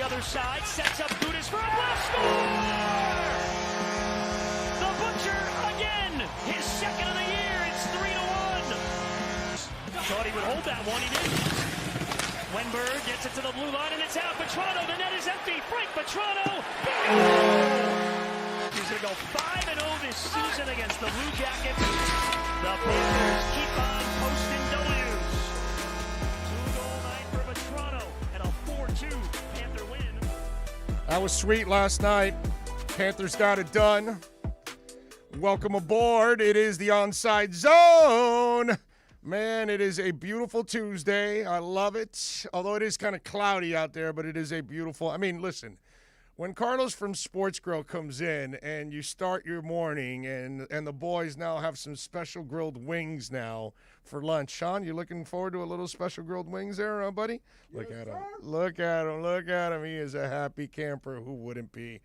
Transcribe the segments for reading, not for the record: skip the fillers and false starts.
other side, sets up Gudas for a blast score! The Butcher again, his second of the year, it's 3-1. Thought he would hold that one, he didn't. Wenberg gets it to the blue line and it's out. Petrano, the net is empty. Frank Petrano. He's going to go 5-0 this season against the Blue Jackets. The Panthers keep on posting W's. 2-goal night for Petrano and a 4-2 Panther win. That was sweet last night. Panthers got it done. Welcome aboard. It is the Onside Zone. Man, it is a beautiful Tuesday. I love it. Although it is kind of cloudy out there, but it is a beautiful. I mean, listen, when Carlos from Sports Grill comes in and you start your morning and the boys now have some special grilled wings now for lunch. Sean, you looking forward to a little special grilled wings there, huh, buddy? Look at him. Look at him. Look at him. He is a happy camper. Who wouldn't be?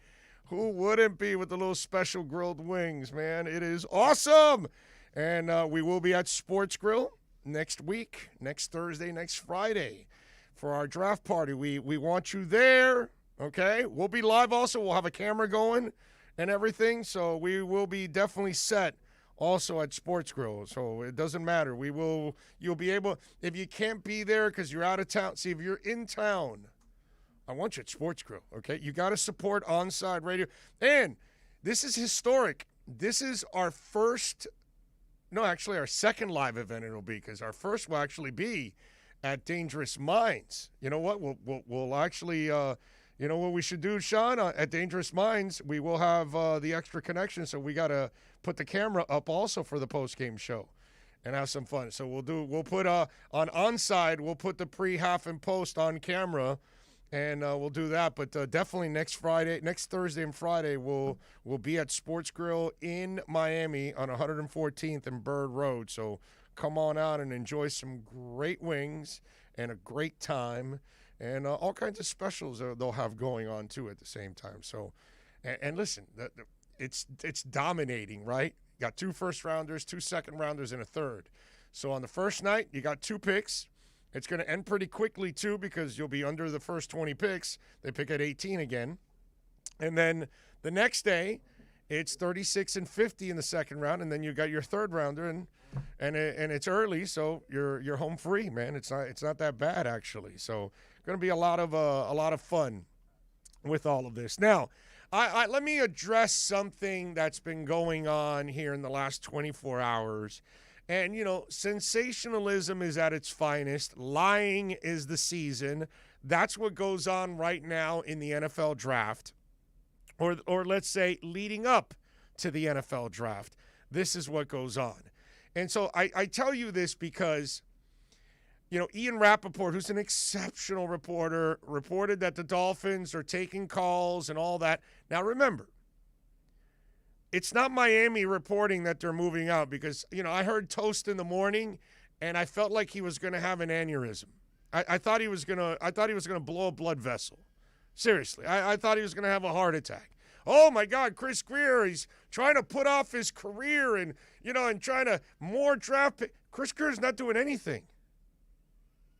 Who wouldn't be with the little special grilled wings, man? It is awesome. And we will be at Sports Grill next week, next Thursday, next Friday for our draft party. We want you there, okay? We'll be live also. We'll have a camera going and everything, so we will be definitely set also at Sports Grill. So it doesn't matter. You'll be able, if you can't be there because you're out of town, see, if you're in town, I want you at Sports Grill, okay? You got to support Onside Radio. And this is historic. This is our first – no, actually, our second live event it'll be, because our first will actually be at Dangerous Minds. You know what? We'll actually, you know what we should do, Sean? At Dangerous Minds, we will have the extra connection, so we got to put the camera up also for the post-game show and have some fun. So we'll put on Onside, we'll put the pre, half, and post on camera, and we'll do that. But definitely next Thursday and Friday, we'll be at Sports Grill in Miami on 114th and Bird Road. So come on out and enjoy some great wings and a great time, and all kinds of specials they'll have going on too at the same time. So, and listen, it's dominating, right? You got 2 first-rounders, 2 second-rounders, and a third. So on the first night, you got 2 picks. It's going to end pretty quickly, too, because you'll be under the first 20 picks. They pick at 18 again. And then the next day, it's 36 and 50 in the second round, and then you got your third rounder, and it's early, so you're home free, man. It's not that bad, actually. So going to be a lot of fun with all of this. Now, I let me address something that's been going on here in the last 24 hours. And, you know, sensationalism is at its finest. Lying is the season. That's what goes on right now in the NFL draft. Or let's say leading up to the NFL draft. This is what goes on. And so I tell you this because, you know, Ian Rappaport, who's an exceptional reporter, reported that the Dolphins are taking calls and all that. Now, remember, it's not Miami reporting that they're moving out because, you know, I heard Toast in the morning, and I felt like he was going to have an aneurysm. I thought he was going to blow a blood vessel. Seriously, I thought he was going to have a heart attack. Oh my God, Chris Greer, he's trying to put off his career and, you know, and trying to more draft pick. Chris Greer's not doing anything.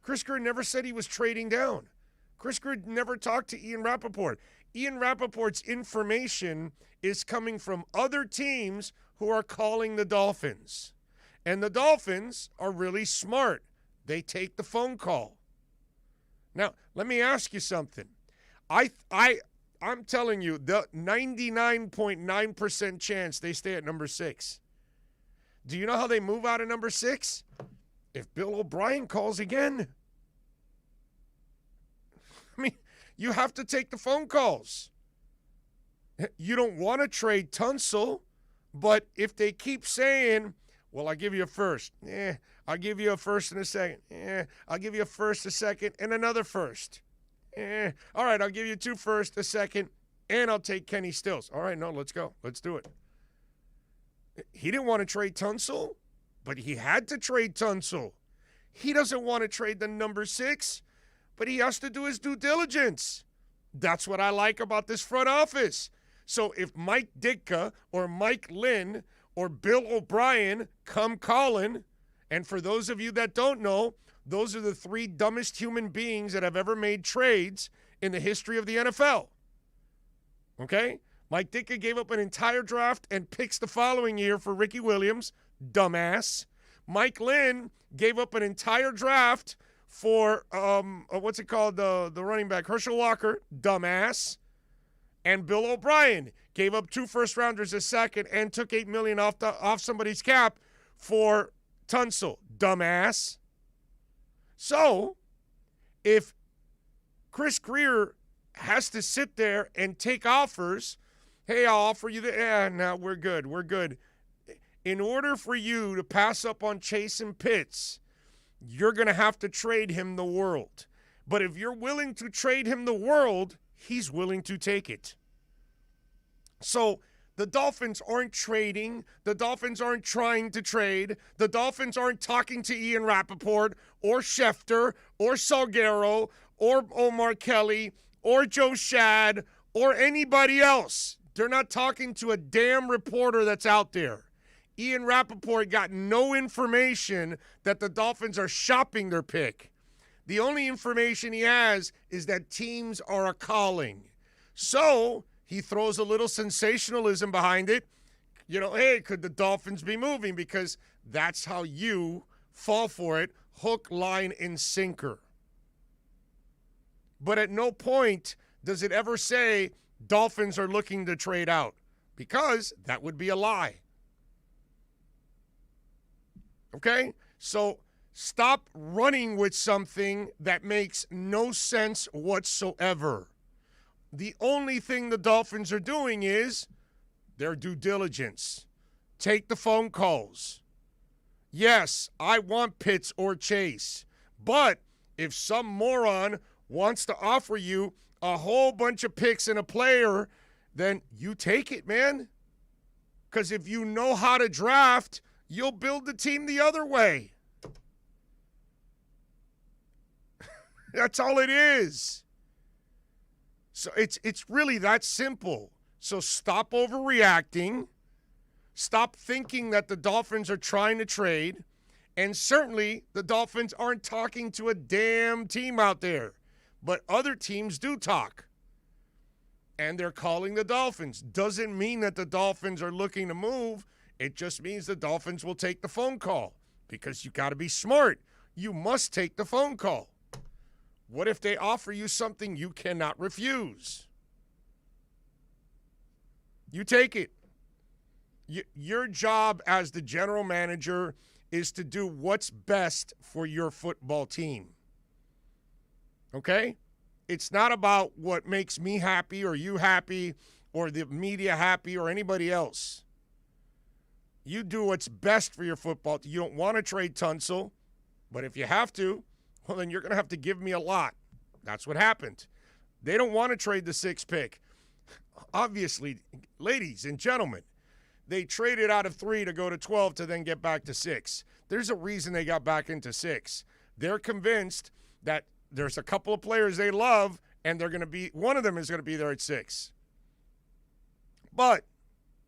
Chris Greer never said he was trading down. Chris Greer never talked to Ian Rappaport. Ian Rappaport's information is coming from other teams who are calling the Dolphins. And the Dolphins are really smart. They take the phone call. Now, let me ask you something. I'm telling you, the 99.9% chance they stay at number 6. Do you know how they move out of number 6? If Bill O'Brien calls again. I mean, you have to take the phone calls. You don't want to trade Tunsil, but if they keep saying, well, I'll give you a first. I'll give you a first and a second. I'll give you a first, a second, and another first. All right, I'll give you 2 firsts, a second, and I'll take Kenny Stills. All right, no, let's go. Let's do it. He didn't want to trade Tunsil, but he had to trade Tunsil. He doesn't want to trade the number 6, but he has to do his due diligence. That's what I like about this front office. So if Mike Ditka or Mike Lynn or Bill O'Brien come calling, and for those of you that don't know, those are the 3 dumbest human beings that have ever made trades in the history of the NFL. Okay? Mike Ditka gave up an entire draft and picks the following year for Ricky Williams. Dumbass. Mike Lynn gave up an entire draft for, the running back, Herschel Walker. Dumbass. And Bill O'Brien gave up 2 first-rounders a second and took $8 million off somebody's cap for Tunsil. Dumbass. So, if Chris Greer has to sit there and take offers, hey, I'll offer you no, we're good. We're good. In order for you to pass up on Chasen Pitts, you're going to have to trade him the world. But if you're willing to trade him the world, he's willing to take it. So the Dolphins aren't trading. The Dolphins aren't trying to trade. The Dolphins aren't talking to Ian Rappaport or Schefter or Salguero or Omar Kelly or Joe Shad or anybody else. They're not talking to a damn reporter that's out there. Ian Rappaport got no information that the Dolphins are shopping their pick. The only information he has is that teams are a-calling. So he throws a little sensationalism behind it. You know, hey, could the Dolphins be moving? Because that's how you fall for it, hook, line, and sinker. But at no point does it ever say Dolphins are looking to trade out, because that would be a lie. Okay? So stop running with something that makes no sense whatsoever. The only thing the Dolphins are doing is their due diligence. Take the phone calls. Yes, I want Pitts or Chase. But if some moron wants to offer you a whole bunch of picks and a player, then you take it, man. Because if you know how to draft, you'll build the team the other way. That's all it is. So it's really that simple. So stop overreacting. Stop thinking that the Dolphins are trying to trade. And certainly the Dolphins aren't talking to a damn team out there. But other teams do talk. And they're calling the Dolphins. Doesn't mean that the Dolphins are looking to move. It just means the Dolphins will take the phone call. Because you got to be smart. You must take the phone call. What if they offer you something you cannot refuse? You take it. Your job as the general manager is to do what's best for your football team. Okay? It's not about what makes me happy or you happy or the media happy or anybody else. You do what's best for your football team. You don't want to trade Tunsil, but if you have to, well, then you're going to have to give me a lot. That's what happened. They don't want to trade the 6th pick. Obviously, ladies and gentlemen, they traded out of 3 to go to 12 to then get back to 6. There's a reason they got back into 6. They're convinced that there's a couple of players they love, and they're going to be, one of them is going to be there at 6. But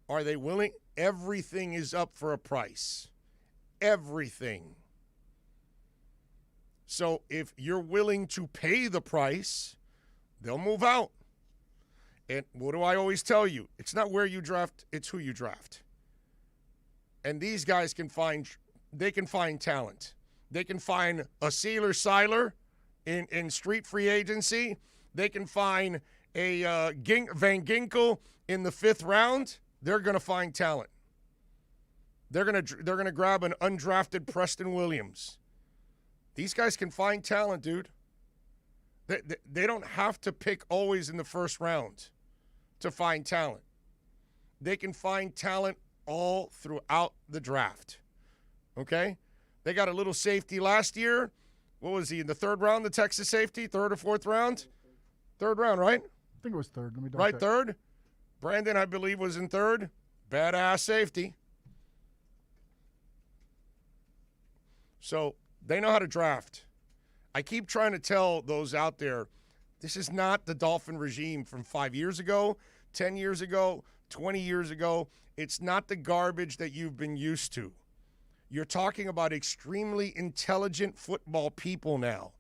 are they willing? Everything is up for a price. Everything. So if you're willing to pay the price, they'll move out. And what do I always tell you? It's not where you draft, it's who you draft. And these guys can find talent. They can find a Seiler in street free agency. They can find a Van Ginkel in the 5th round. They're going to find talent. They're going to grab an undrafted Preston Williams. These guys can find talent, dude. They don't have to pick always in the 1st round to find talent. They can find talent all throughout the draft. Okay? They got a little safety last year. What was he, in the 3rd round, the Texas safety? 3rd or 4th round? 3rd round, right? I think it was 3rd. Let me double right, check. 3rd? Brandon, I believe, was in 3rd. Badass safety. So they know how to draft. I keep trying to tell those out there, this is not the Dolphin regime from 5 years ago, 10 years ago, 20 years ago. It's not the garbage that you've been used to. You're talking about extremely intelligent football people now.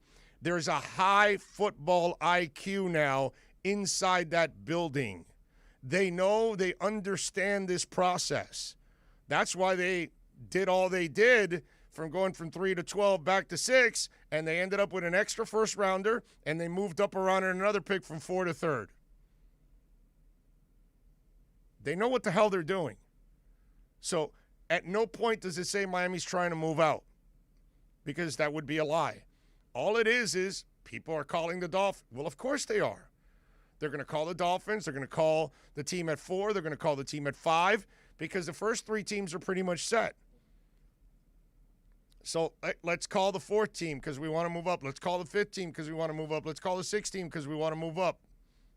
There's a high football IQ now inside that building. They know, they understand this process. That's why they did all they did from going from 3 to 12 back to 6, and they ended up with an extra first rounder, and they moved up around in another pick from 4 to 3rd. They know what the hell they're doing. So at no point does it say Miami's trying to move out, because that would be a lie. All it is people are calling the Dolphins. Well, of course they are. They're going to call the Dolphins. They're going to call the team at 4. They're going to call the team at 5, because the first 3 teams are pretty much set. So let's call the 4th team because we want to move up. Let's call the 5th team because we want to move up. Let's call the 6th team because we want to move up.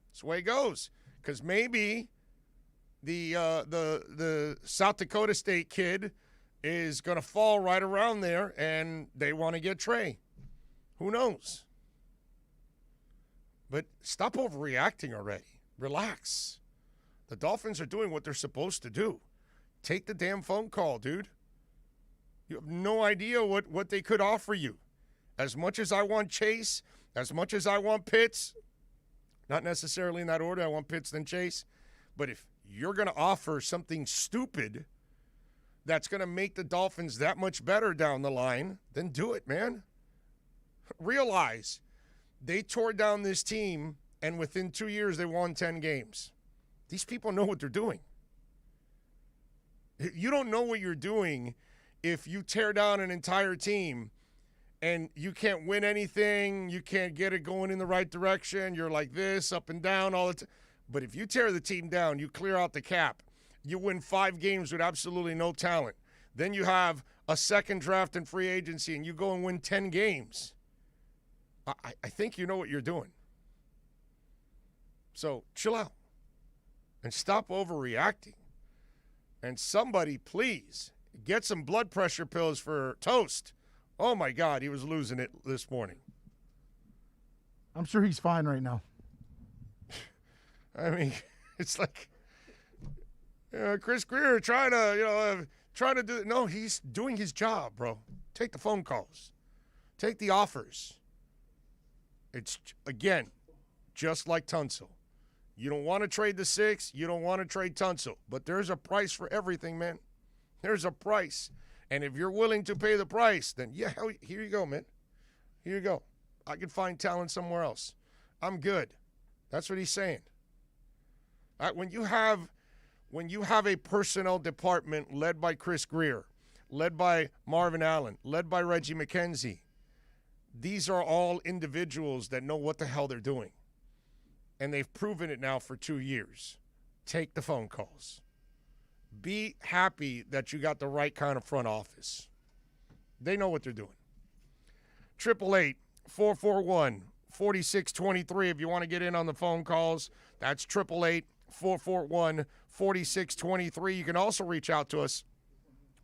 That's the way it goes. Because maybe the South Dakota State kid is going to fall right around there, and they want to get Trey. Who knows? But stop overreacting already. Relax. The Dolphins are doing what they're supposed to do. Take the damn phone call, dude. You have no idea what they could offer you. As much as I want Chase, as much as I want Pitts, not necessarily in that order, I want Pitts then Chase, but if you're going to offer something stupid that's going to make the Dolphins that much better down the line, then do it, man. Realize they tore down this team, and within 2 years they won 10 games. These people know what they're doing. You don't know what you're doing if you tear down an entire team and you can't win anything, you can't get it going in the right direction, you're like this, up and down all the time. But if you tear the team down, you clear out the cap, you win 5 games with absolutely no talent, then you have a second draft in free agency and you go and win 10 games, I think you know what you're doing. So chill out and stop overreacting. And somebody, please, get some blood pressure pills for Toast. Oh, my God, he was losing it this morning. I'm sure he's fine right now. I mean, it's like Chris Greer trying to do it. No, he's doing his job, bro. Take the phone calls. Take the offers. It's, again, just like Tunsil. You don't want to trade the 6. You don't want to trade Tunsil. But there's a price for everything, man. There's a price. And if you're willing to pay the price, then, yeah, here you go, man. Here you go. I can find talent somewhere else. I'm good. That's what he's saying. When you have a personnel department led by Chris Greer, led by Marvin Allen, led by Reggie McKenzie, these are all individuals that know what the hell they're doing. And they've proven it now for 2 years. Take the phone calls. Be happy that you got the right kind of front office. They know what they're doing. 888-441-4623 if you want to get in on the phone calls. That's 888-441-4623. You can also reach out to us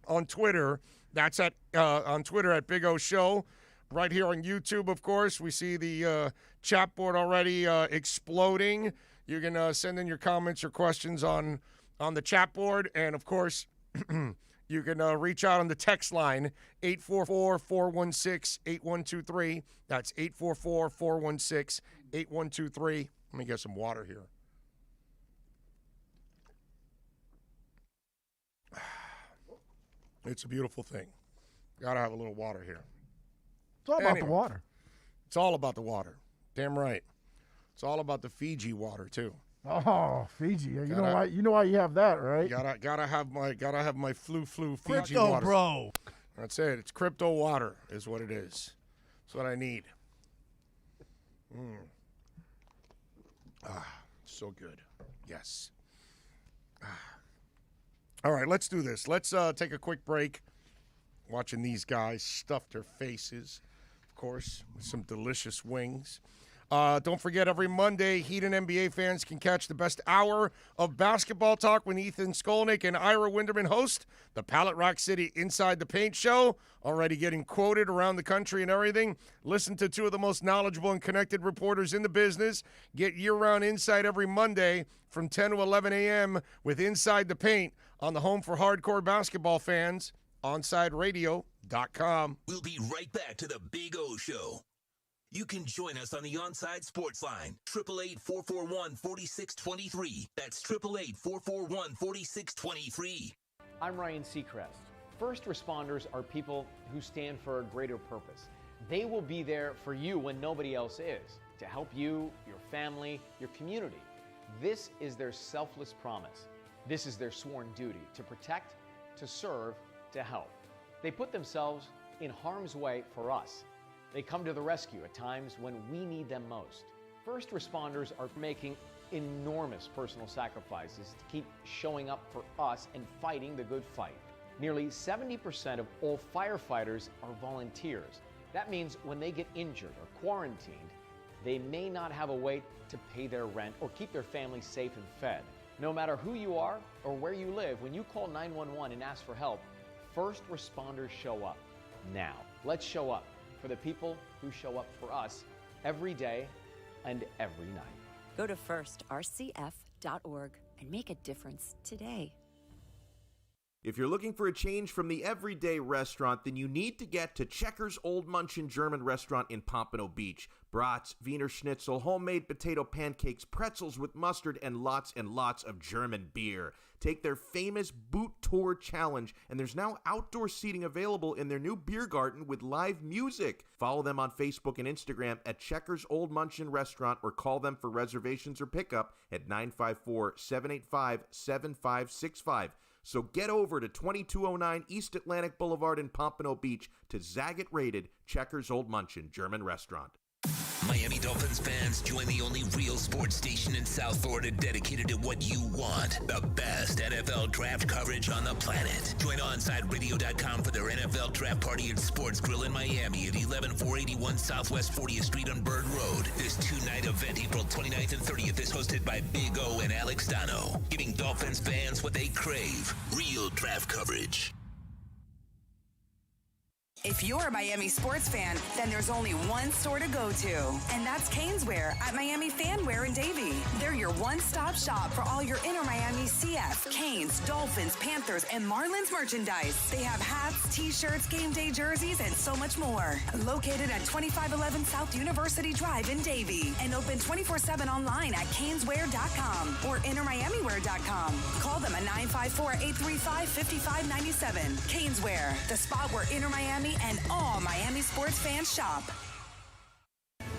on Twitter. That's on Twitter at Big O Show. Right here on YouTube, of course, we see the chat board already exploding. You can send in your comments or questions on the chat board. And, of course, you can reach out on the text line, 844-416-8123. That's 844-416-8123. Let me get some water here. It's a beautiful thing. Got to have a little water here. It's all about the water. It's all about the water. Damn right. It's all about the Fiji water too. Oh, Fiji. You know why you have that, right? Gotta have my flu Fiji Crypto, water. bro. That's it. It's crypto water is what it is. That's what I need. So good. Yes. All right, let's do this. Let's take a quick break. Watching these guys stuff their faces, of course, with some delicious wings. Don't forget, every Monday, Heat and NBA fans can catch the best hour of basketball talk when Ethan Skolnick and Ira Winderman host the Pallet Rock City Inside the Paint show. Already getting quoted around the country and everything. Listen to 2 of the most knowledgeable and connected reporters in the business. Get year-round insight every Monday from 10 to 11 a.m. with Inside the Paint on the home for hardcore basketball fans, OnsideRadio.com. We'll be right back to the Big O Show. You can join us on the Onside Sports Line, 888-441-4623. That's 888-441-4623. I'm Ryan Seacrest. First responders are people who stand for a greater purpose. They will be there for you when nobody else is, to help you, your family, your community. This is their selfless promise. This is their sworn duty to protect, to serve, to help. They put themselves in harm's way for us. They come to the rescue at times when we need them most. First responders are making enormous personal sacrifices to keep showing up for us and fighting the good fight. Nearly 70% of all firefighters are volunteers. That means when they get injured or quarantined, they may not have a way to pay their rent or keep their family safe and fed. No matter who you are or where you live, when you call 911 and ask for help, first responders show up. Now, let's show up for the people who show up for us every day and every night. Go to firstrcf.org and make a difference today. If you're looking for a change from the everyday restaurant, then you need to get to Checkers Old Munchin German Restaurant in Pompano Beach. Brats, Wiener Schnitzel, homemade potato pancakes, pretzels with mustard, and lots of German beer. Take their famous Boot Tour Challenge, and there's now outdoor seating available in their new beer garden with live music. Follow them on Facebook and Instagram at Checkers Old Munchin Restaurant or call them for reservations or pickup at 954-785-7565. So get over to 2209 East Atlantic Boulevard in Pompano Beach to Zagat-rated Checkers Old Munchin German Restaurant. Miami Dolphins fans, join the only real sports station in South Florida dedicated to what you want. The best NFL draft coverage on the planet. Join OnsideRadio.com for their NFL draft party and sports grill in Miami at 11481 Southwest 40th Street on Bird Road. This two-night event, April 29th and 30th, is hosted by Big O and Alex Dano, giving Dolphins fans what they crave. Real draft coverage. If you're a Miami sports fan, then there's only one store to go to, and that's Caneswear at Miami Fanwear in Davie. They're your one-stop shop for all your inner Miami CF, Canes, Dolphins, Panthers, and Marlins merchandise. They have hats, t-shirts, game day jerseys, and so much more. Located at 2511 South University Drive in Davie, and open 24/7 online at caneswear.com or innermiamiwear.com. Call them at 954-835-5597. Caneswear, the spot where inner Miami and all Miami sports fans shop.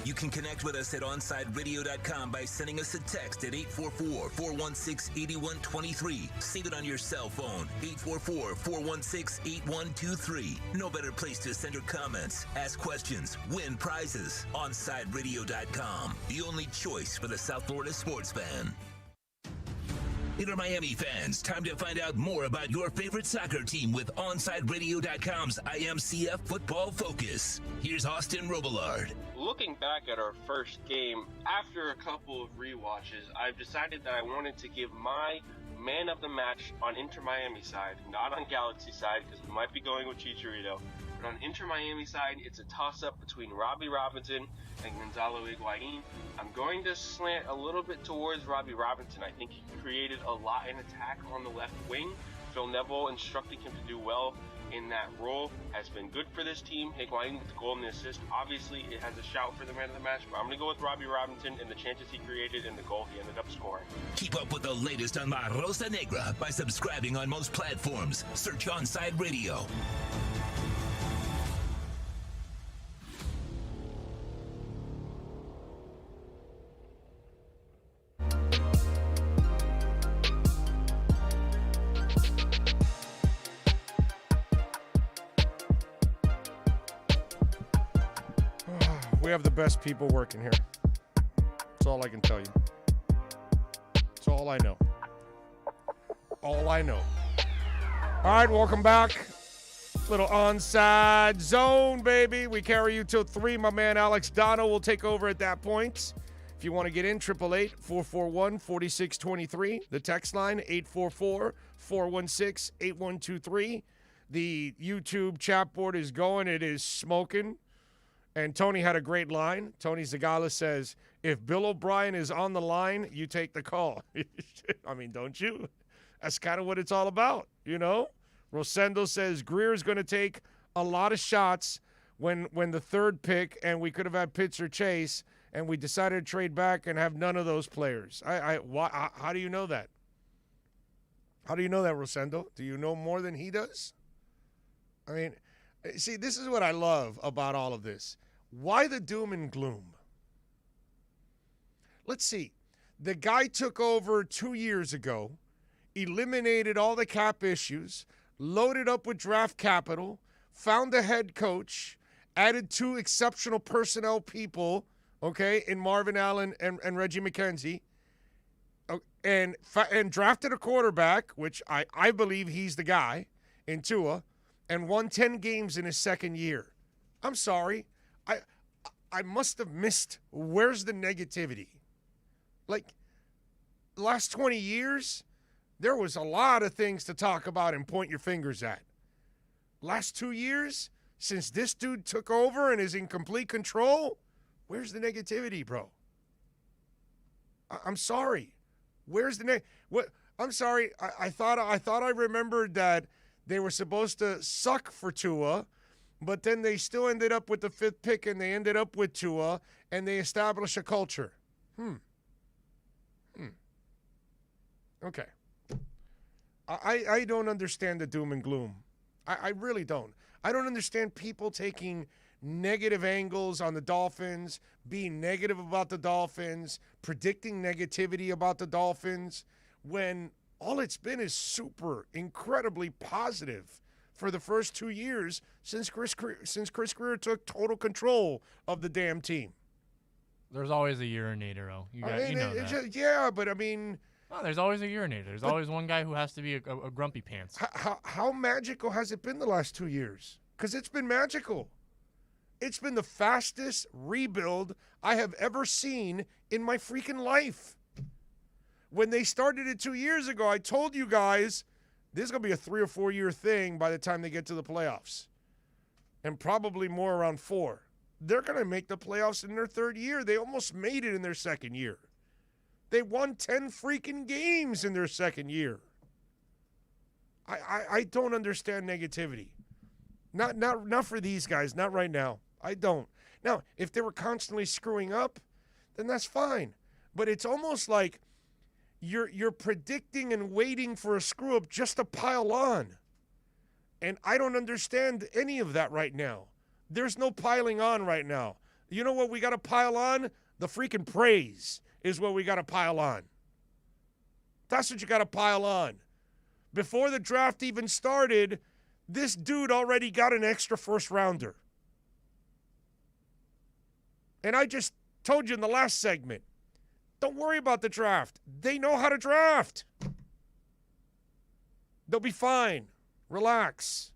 You can connect with us at OnsideRadio.com by sending us a text at 844-416-8123. Save it on your cell phone, 844-416-8123. No better place to send your comments, ask questions, win prizes. OnsideRadio.com, the only choice for the South Florida sports fan. Inter Miami fans, time to find out more about your favorite soccer team with OnsideRadio.com's IMCF Football Focus. Here's Austin Robillard. Looking back at our first game, after a couple of rewatches, I've decided that I wanted to give my man of the match on Inter Miami side, not on Galaxy side, because we might be going with Chicharito. But on Inter Miami side, it's a toss-up between Robbie Robinson and Gonzalo Higuain. I'm going to slant a little bit towards Robbie Robinson. I think he created a lot in attack on the left wing. Phil Neville instructing him to do well in that role has been good for this team. Higuain with the goal and the assist. Obviously, it has a shout for the man of the match, but I'm going to go with Robbie Robinson and the chances he created and the goal he ended up scoring. Keep up with the latest on La Rosa Negra by subscribing on most platforms. Search Onside Radio. We have the best people working here. That's all I can tell you. That's all I know. All I know. All right, welcome back. Little Onside Zone, baby. We carry you till 3. My man Alex Dono will take over at that point. If you want to get in, 888-441-4623. The text line, 844-416-8123. The YouTube chat board is going. It is smoking. And Tony had a great line. Tony Zagala says, if Bill O'Brien is on the line, you take the call. I mean, don't you? That's kind of what it's all about, you know? Rosendo says Greer's going to take a lot of shots when the third pick and we could have had Pitts or Chase and we decided to trade back and have none of those players? How do you know that? How do you know that, Rosendo? Do you know more than he does? I mean, see, this is what I love about all of this. Why the doom and gloom? Let's see. The guy took over 2 years ago, eliminated all the cap issues, loaded up with draft capital, found a head coach, added 2 exceptional personnel people, okay, in Marvin Allen and Reggie McKenzie, and drafted a quarterback, which I believe he's the guy, in Tua, and won 10 games in his second year. I'm sorry. I must have missed. Where's the negativity? Like, the last 20 years, there was a lot of things to talk about and point your fingers at. Last 2 years, since this dude took over and is in complete control, where's the negativity, bro? I'm sorry. Where's the what? I'm sorry. I thought I remembered that they were supposed to suck for Tua, but then they still ended up with the 5th pick and they ended up with Tua and they established a culture. Okay. I don't understand the doom and gloom. I really don't. I don't understand people taking negative angles on the Dolphins, being negative about the Dolphins, predicting negativity about the Dolphins, when all it's been is super, incredibly positive for the first 2 years since Chris Greer took total control of the damn team. There's always a urinator, though. You know that. Yeah, but I mean... Oh, there's always a urinator. There's always one guy who has to be a grumpy pants. How magical has it been the last 2 years? Because it's been magical. It's been the fastest rebuild I have ever seen in my freaking life. When they started it 2 years ago, I told you guys this is going to be a 3 or 4 year thing by the time they get to the playoffs. And probably more around 4. They're going to make the playoffs in their 3rd year. They almost made it in their 2nd year. They won 10 freaking games in their 2nd year. I don't understand negativity. Not for these guys, not right now. I don't. Now, if they were constantly screwing up, then that's fine. But it's almost like you're predicting and waiting for a screw up just to pile on. And I don't understand any of that right now. There's no piling on right now. You know what we got to pile on? The freaking praise is what we got to pile on. That's what you got to pile on. Before the draft even started, this dude already got an extra 1st rounder. And I just told you in the last segment, don't worry about the draft. They know how to draft. They'll be fine. Relax.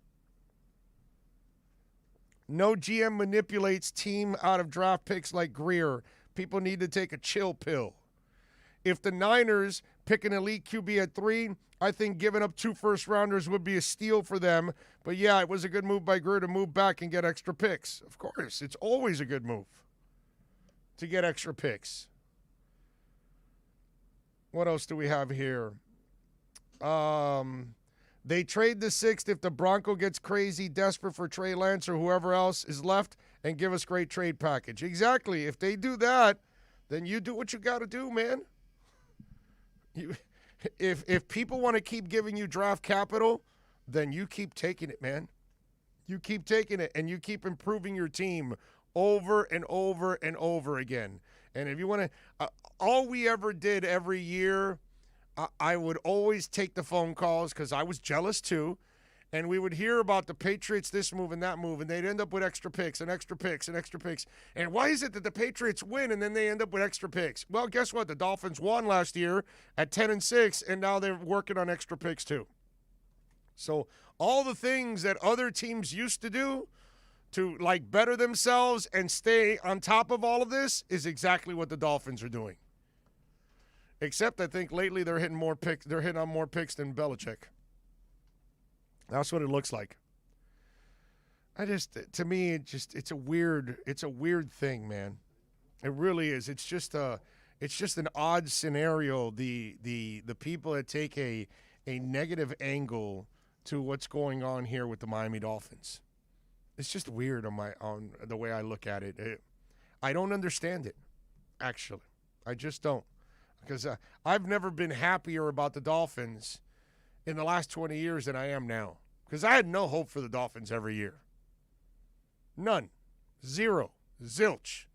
No GM manipulates team out of draft picks like Greer. People need to take a chill pill. If the Niners pick an elite QB at 3, I think giving up 2 first-rounders would be a steal for them. But, yeah, it was a good move by Greer to move back and get extra picks. Of course, it's always a good move to get extra picks. What else do we have here? They trade the 6th if the Bronco gets crazy, desperate for Trey Lance or whoever else is left, and give us great trade package. Exactly. If they do that, then you do what you got to do, man. If people want to keep giving you draft capital, then you keep taking it, man. You keep taking it, and you keep improving your team over and over and over again. And if you want to, all we ever did every year, I would always take the phone calls because I was jealous too. And we would hear about the Patriots this move and that move, and they'd end up with extra picks and extra picks and extra picks. And why is it that the Patriots win and then they end up with extra picks? Well, guess what? The Dolphins won last year at 10-6, and now they're working on extra picks too. So all the things that other teams used to do to like better themselves and stay on top of all of this is exactly what the Dolphins are doing. Except I think lately they're hitting more picks. They're hitting on more picks than Belichick. That's what it looks like. To me, it's a weird thing, man. It really is. It's just an odd scenario. The people that take a negative angle to what's going on here with the Miami Dolphins. It's just weird on the way I look at it. I don't understand it, actually. I just don't. Because I've never been happier about the Dolphins in the last 20 years than I am now. Because I had no hope for the Dolphins every year. None. Zero. Zilch.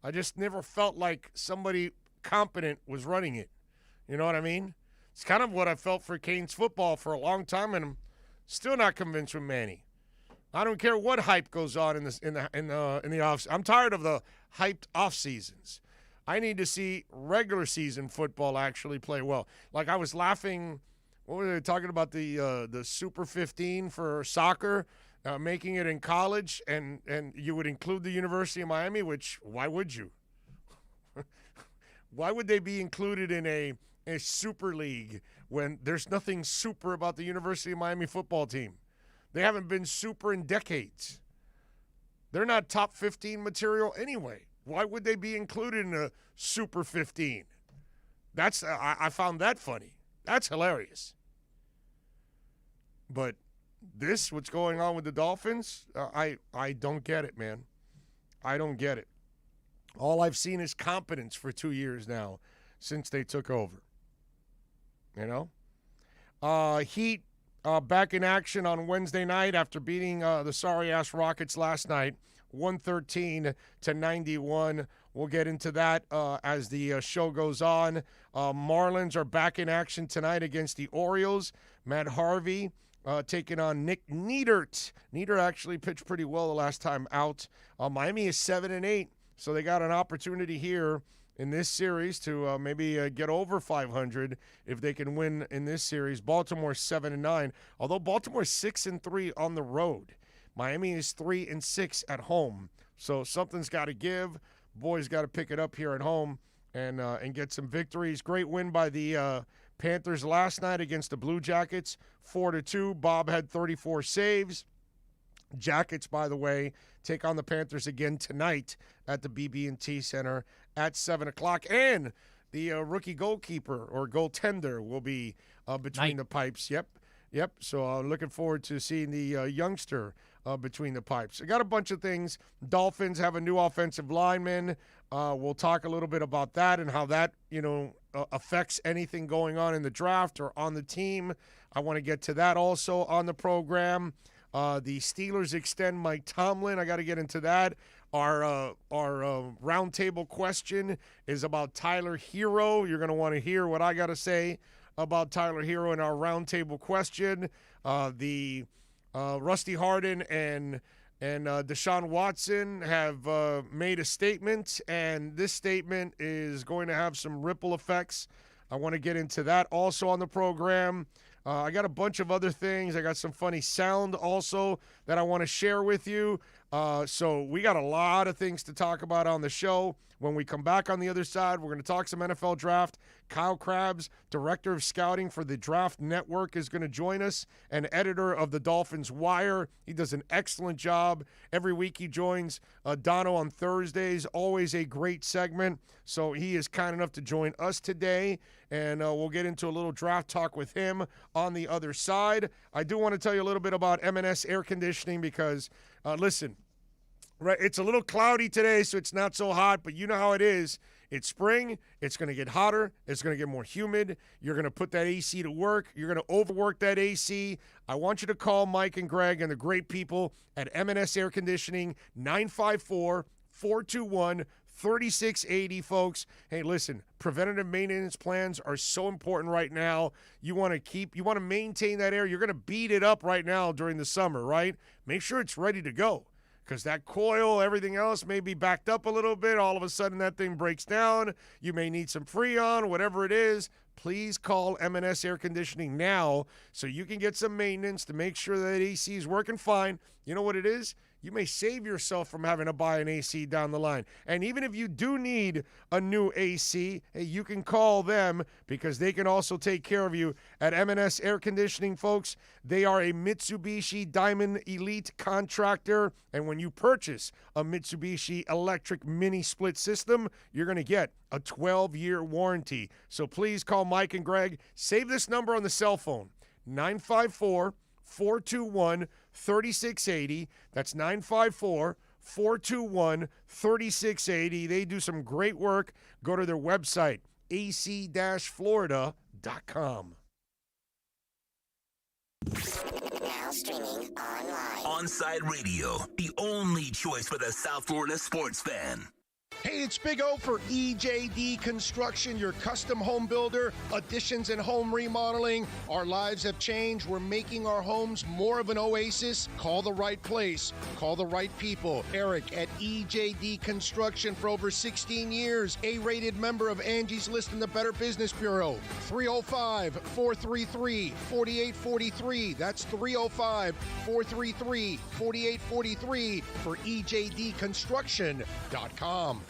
I just never felt like somebody competent was running it. You know what I mean? It's kind of what I felt for Canes football for a long time, and I'm still not convinced with Manny. I don't care what hype goes on in the off. I'm tired of the hyped off seasons. I need to see regular season football actually play well. Like I was laughing. What were they talking about, the Super 15 for soccer, making it in college, and you would include the University of Miami, which why would you? Why would they be included in a super league when there's nothing super about the University of Miami football team? They haven't been super in decades. They're not top 15 material anyway. Why would they be included in a Super 15? I found that funny. That's hilarious. But what's going on with the Dolphins, I don't get it, man. I don't get it. All I've seen is competence for 2 years now since they took over. You know? Heat back in action on Wednesday night after beating the sorry-ass Rockets last night, 113-91. We'll get into that as the show goes on. Marlins are back in action tonight against the Orioles. Matt Harvey taking on Nick Neidert. Neidert actually pitched pretty well the last time out. Miami is 7-8, so they got an opportunity here in this series to maybe get over 500 if they can win in this series. Baltimore 7-9, although Baltimore's 6-3 on the road. Miami is 3-6 at home, so something's got to give. Boys got to pick it up here at home and get some victories. Great win by the Panthers last night against the Blue Jackets, 4-2. Bob had 34 saves. Jackets, by the way, take on the Panthers again tonight at the BB&T Center at 7 o'clock. And the rookie goalkeeper or goaltender will be between the pipes. Yep. So I'm looking forward to seeing the youngster between the pipes. I got a bunch of things. Dolphins have a new offensive lineman. We'll talk a little bit about that and how that, affects anything going on in the draft or on the team. I want to get to that also on the program. The Steelers extend Mike Tomlin. I got to get into that. Our roundtable question is about Tyler Hero. You're going to want to hear what I got to say about Tyler Hero in our roundtable question. The Rusty Harden and Deshaun Watson have made a statement, and this statement is going to have some ripple effects. I want to get into that also on the program. I got a bunch of other things. I got some funny sound also that I want to share with you. So we got a lot of things to talk about on the show. When we come back on the other side, we're going to talk some NFL draft. Kyle Krabs, director of scouting for the Draft Network, is going to join us, and editor of the Dolphins Wire. He does an excellent job. Every week he joins Dono on Thursdays, always a great segment. So he is kind enough to join us today, and we'll get into a little draft talk with him on the other side. I do want to tell you a little bit about M&S Air Conditioning because, listen, right, it's a little cloudy today, so it's not so hot, but you know how it is. It's spring. It's going to get hotter. It's going to get more humid. You're going to put that AC to work. You're going to overwork that AC. I want you to call Mike and Greg and the great people at M&S Air Conditioning, 954-421-3680, folks. Hey, listen, preventative maintenance plans are so important right now. You want to maintain that air. You're going to beat it up right now during the summer, right? Make sure it's ready to go. Because that coil, everything else may be backed up a little bit. All of a sudden that thing breaks down. You may need some Freon, whatever it is. Please call M&S Air Conditioning now so you can get some maintenance to make sure that AC is working fine. You know what it is? You may save yourself from having to buy an AC down the line. And even if you do need a new AC, hey, you can call them because they can also take care of you at M&S Air Conditioning, folks. They are a Mitsubishi Diamond Elite contractor. And when you purchase a Mitsubishi electric mini split system, you're going to get a 12-year warranty. So please call Mike and Greg. Save this number on the cell phone, 954 954-421-3680. That's 954-421-3680. They do some great work. Go to their website, ac-florida.com. Now streaming online. Onside Radio, the only choice for the South Florida sports fan. Hey, it's Big O for EJD Construction, your custom home builder, additions and home remodeling. Our lives have changed. We're making our homes more of an oasis. Call the right place. Call the right people. Eric at EJD Construction for over 16 years. A-rated member of Angie's List in the Better Business Bureau. 305-433-4843. That's 305-433-4843 for EJDconstruction.com.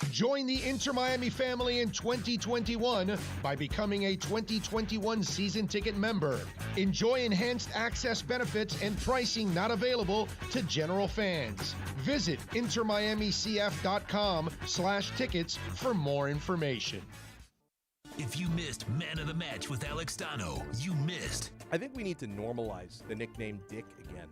Join the Inter Miami family in 2021 by becoming a 2021 season ticket member. Enjoy enhanced access benefits and pricing not available to general fans. Visit intermiamicf.com/tickets for more information. If you missed Man of the Match with Alex Dano, you missed. I think we need to normalize the nickname Dick again.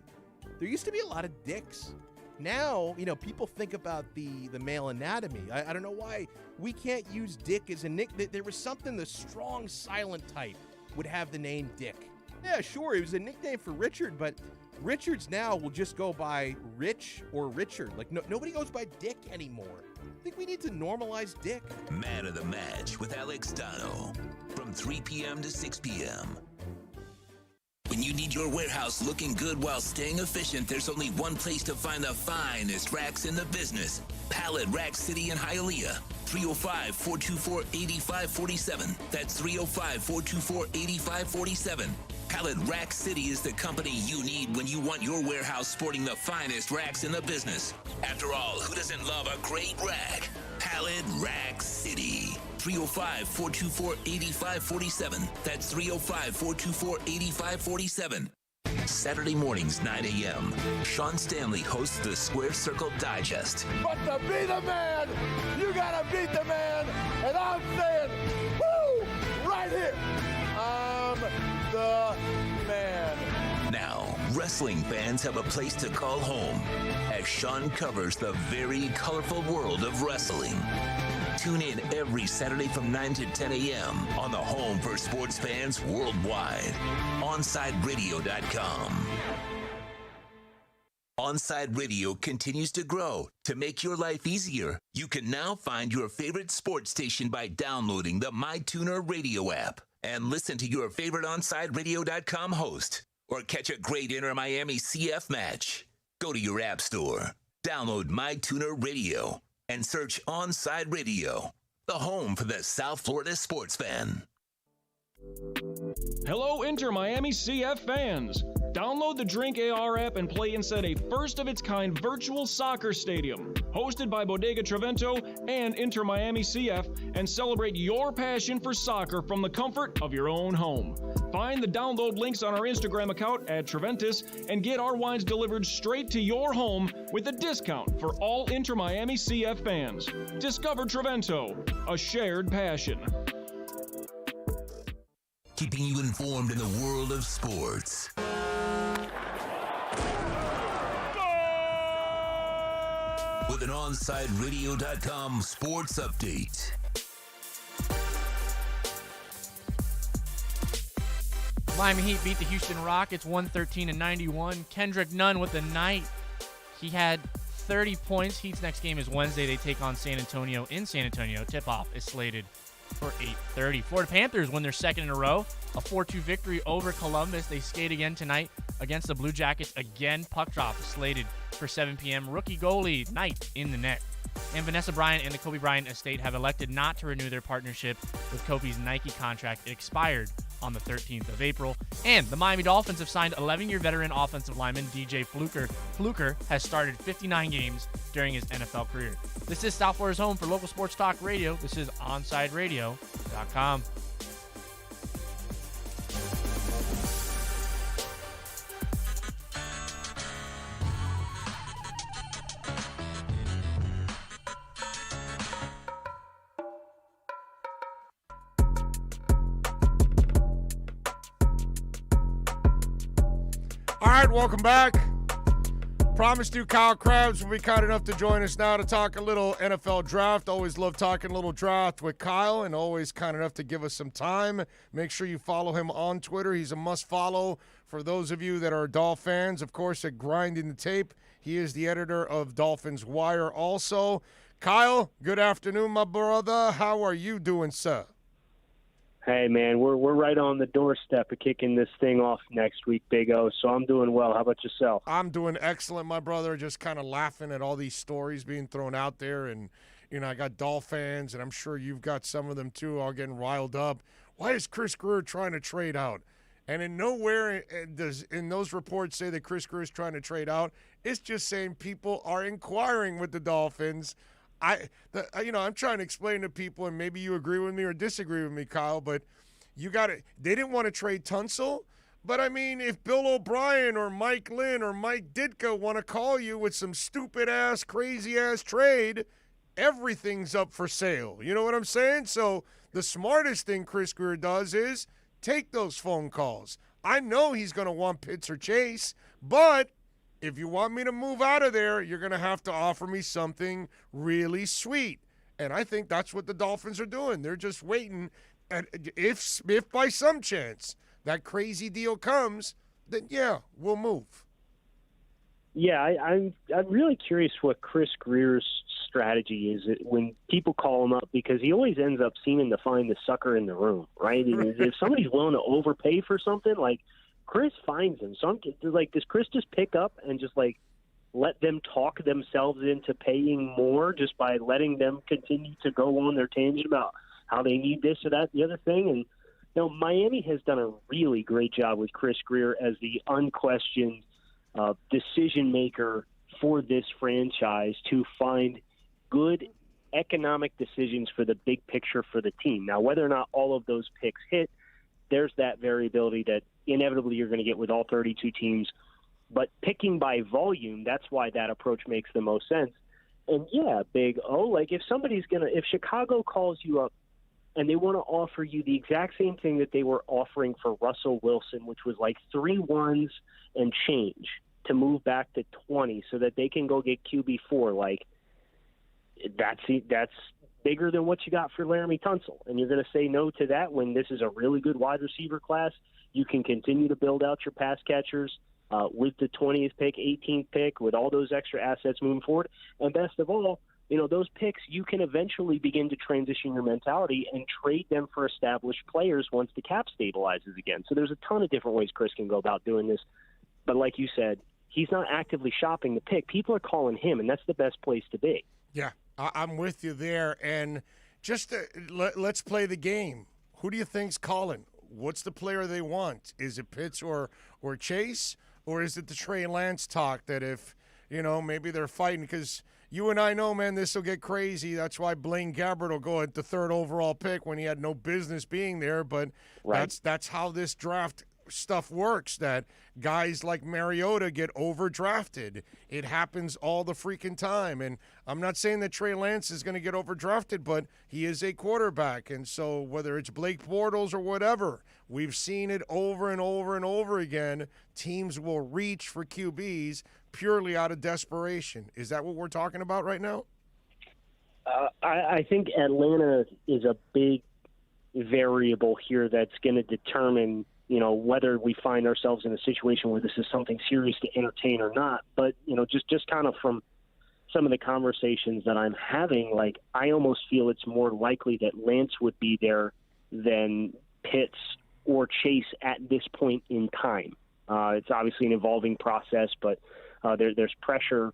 There used to be a lot of dicks. Now, people think about the male anatomy. I don't know why we can't use Dick as a nick. There was something the strong, silent type would have the name Dick. Yeah, sure, it was a nickname for Richard, but Richards now will just go by Rich or Richard. Like, nobody goes by Dick anymore. I think we need to normalize Dick. Man of the Match with Alex Dano from 3 p.m. to 6 p.m. When you need your warehouse looking good while staying efficient, there's only one place to find the finest racks in the business. Pallet Rack City in Hialeah. 305-424-8547. That's 305-424-8547. Pallet Rack City is the company you need when you want your warehouse sporting the finest racks in the business. After all, who doesn't love a great rack? Pallet Rack City. 305-424-8547. That's 305-424-8547. Saturday mornings, 9 a.m. Sean Stanley hosts the Square Circle Digest. But to be the man, you gotta beat the man. And I'm saying, woo, right here. I'm the man. Now, wrestling fans have a place to call home as Sean covers the very colorful world of wrestling. Tune in every Saturday from 9 to 10 a.m. on the home for sports fans worldwide. OnsideRadio.com. Onside Radio continues to grow. To make your life easier, you can now find your favorite sports station by downloading the MyTuner radio app and listen to your favorite OnsideRadio.com host or catch a great Inter Miami CF match. Go to your app store, download MyTuner Radio, and search Onside Radio, the home for the South Florida sports fan. Hello, Inter Miami CF fans. Download the Drink AR app and play inside a first-of-its-kind virtual soccer stadium, hosted by Bodega Trevento and Inter Miami CF, and celebrate your passion for soccer from the comfort of your own home. Find the download links on our Instagram account at Treventus and get our wines delivered straight to your home with a discount for all Inter Miami CF fans. Discover Trevento, a shared passion. Keeping you informed in the world of sports. With an OnsideRadio.com sports update. Miami Heat beat the Houston Rockets 113-91. Kendrick Nunn with the night. He had 30 points. Heat's next game is Wednesday. They take on San Antonio in San Antonio. Tip-off is slated for 8:30. Florida Panthers win their second in a row. A 4-2 victory over Columbus. They skate again tonight against the Blue Jackets. Again, puck drop is slated for 7 p.m. Rookie goalie Knight in the net. And Vanessa Bryant and the Kobe Bryant estate have elected not to renew their partnership with Kobe's Nike contract. It expired on the 13th of April. And the Miami Dolphins have signed 11-year veteran offensive lineman DJ Fluker. Fluker has started 59 games during his NFL career. This is South Florida's home for local sports talk radio. This is OnsideRadio.com. All right, welcome back. Promised you Kyle Krabs will be kind enough to join us now to talk a little NFL draft. Always love talking a little draft with Kyle, and always kind enough to give us some time. Make sure you follow him on Twitter. He's a must-follow for those of you that are Dolph fans. Of course, at Grinding the Tape, he is the editor of Dolphins Wire also. Kyle, good afternoon, my brother. How are you doing, sir? Hey, man, we're right on the doorstep of kicking this thing off next week, Big O, so I'm doing well. How about yourself? I'm doing excellent, my brother, just kind of laughing at all these stories being thrown out there. And, you know, I got Dolph fans, and I'm sure you've got some of them too, all getting riled up. Why is Chris Grier trying to trade out? And in nowhere does in those reports say that Chris Grier is trying to trade out. It's just saying people are inquiring with the Dolphins. I'm trying to explain to people, and maybe you agree with me or disagree with me, Kyle, but you got it. They didn't want to trade Tunsil, but I mean, if Bill O'Brien or Mike Lynn or Mike Ditka want to call you with some stupid-ass, crazy-ass trade, everything's up for sale. You know what I'm saying? So the smartest thing Chris Grier does is take those phone calls. I know he's going to want Pitts or Chase, but if you want me to move out of there, you're going to have to offer me something really sweet. And I think that's what the Dolphins are doing. They're just waiting. And if by some chance that crazy deal comes, then, yeah, we'll move. Yeah, I'm really curious what Chris Grier's strategy is when people call him up, because he always ends up seeming to find the sucker in the room, right? If somebody's willing to overpay for something, like, Chris finds him. So I'm like, does Chris just pick up and just like let them talk themselves into paying more just by letting them continue to go on their tangent about how they need this or that, the other thing? And you know, Miami has done a really great job with Chris Grier as the unquestioned decision maker for this franchise to find good economic decisions for the big picture for the team. Now, whether or not all of those picks hit, there's that variability that inevitably you're going to get with all 32 teams. But picking by volume, that's why that approach makes the most sense. And, yeah, Big O, like if if Chicago calls you up and they want to offer you the exact same thing that they were offering for Russell Wilson, which was like 3 ones and change to move back to 20 so that they can go get QB4, like that's bigger than what you got for Laramie Tunsil. And you're going to say no to that when this is a really good wide receiver class. You can continue to build out your pass catchers with the 20th pick, 18th pick, with all those extra assets moving forward. And best of all, you know, those picks, you can eventually begin to transition your mentality and trade them for established players once the cap stabilizes again. So there's a ton of different ways Chris can go about doing this. But like you said, he's not actively shopping the pick. People are calling him, and that's the best place to be. Yeah, I'm with you there. And just let's play the game. Who do you think's calling? What's the player they want? Is it Pitts or Chase? Or is it the Trey Lance talk that if, you know, maybe they're fighting? Because you and I know, man, this will get crazy. That's why Blaine Gabbert will go at the 3rd overall pick when he had no business being there. But right. That's how this draft stuff works, that guys like Mariota get overdrafted. It happens all the freaking time. And I'm not saying that Trey Lance is going to get overdrafted, but he is a quarterback. And so whether it's Blake Bortles or whatever, we've seen it over and over and over again. Teams will reach for QBs purely out of desperation. Is that what we're talking about right now? I think Atlanta is a big variable here that's going to determine, you know, whether we find ourselves in a situation where this is something serious to entertain or not. But, you know, just kind of from some of the conversations that I'm having, like, I almost feel it's more likely that Lance would be there than Pitts or Chase at this point in time. It's obviously an evolving process, but there's pressure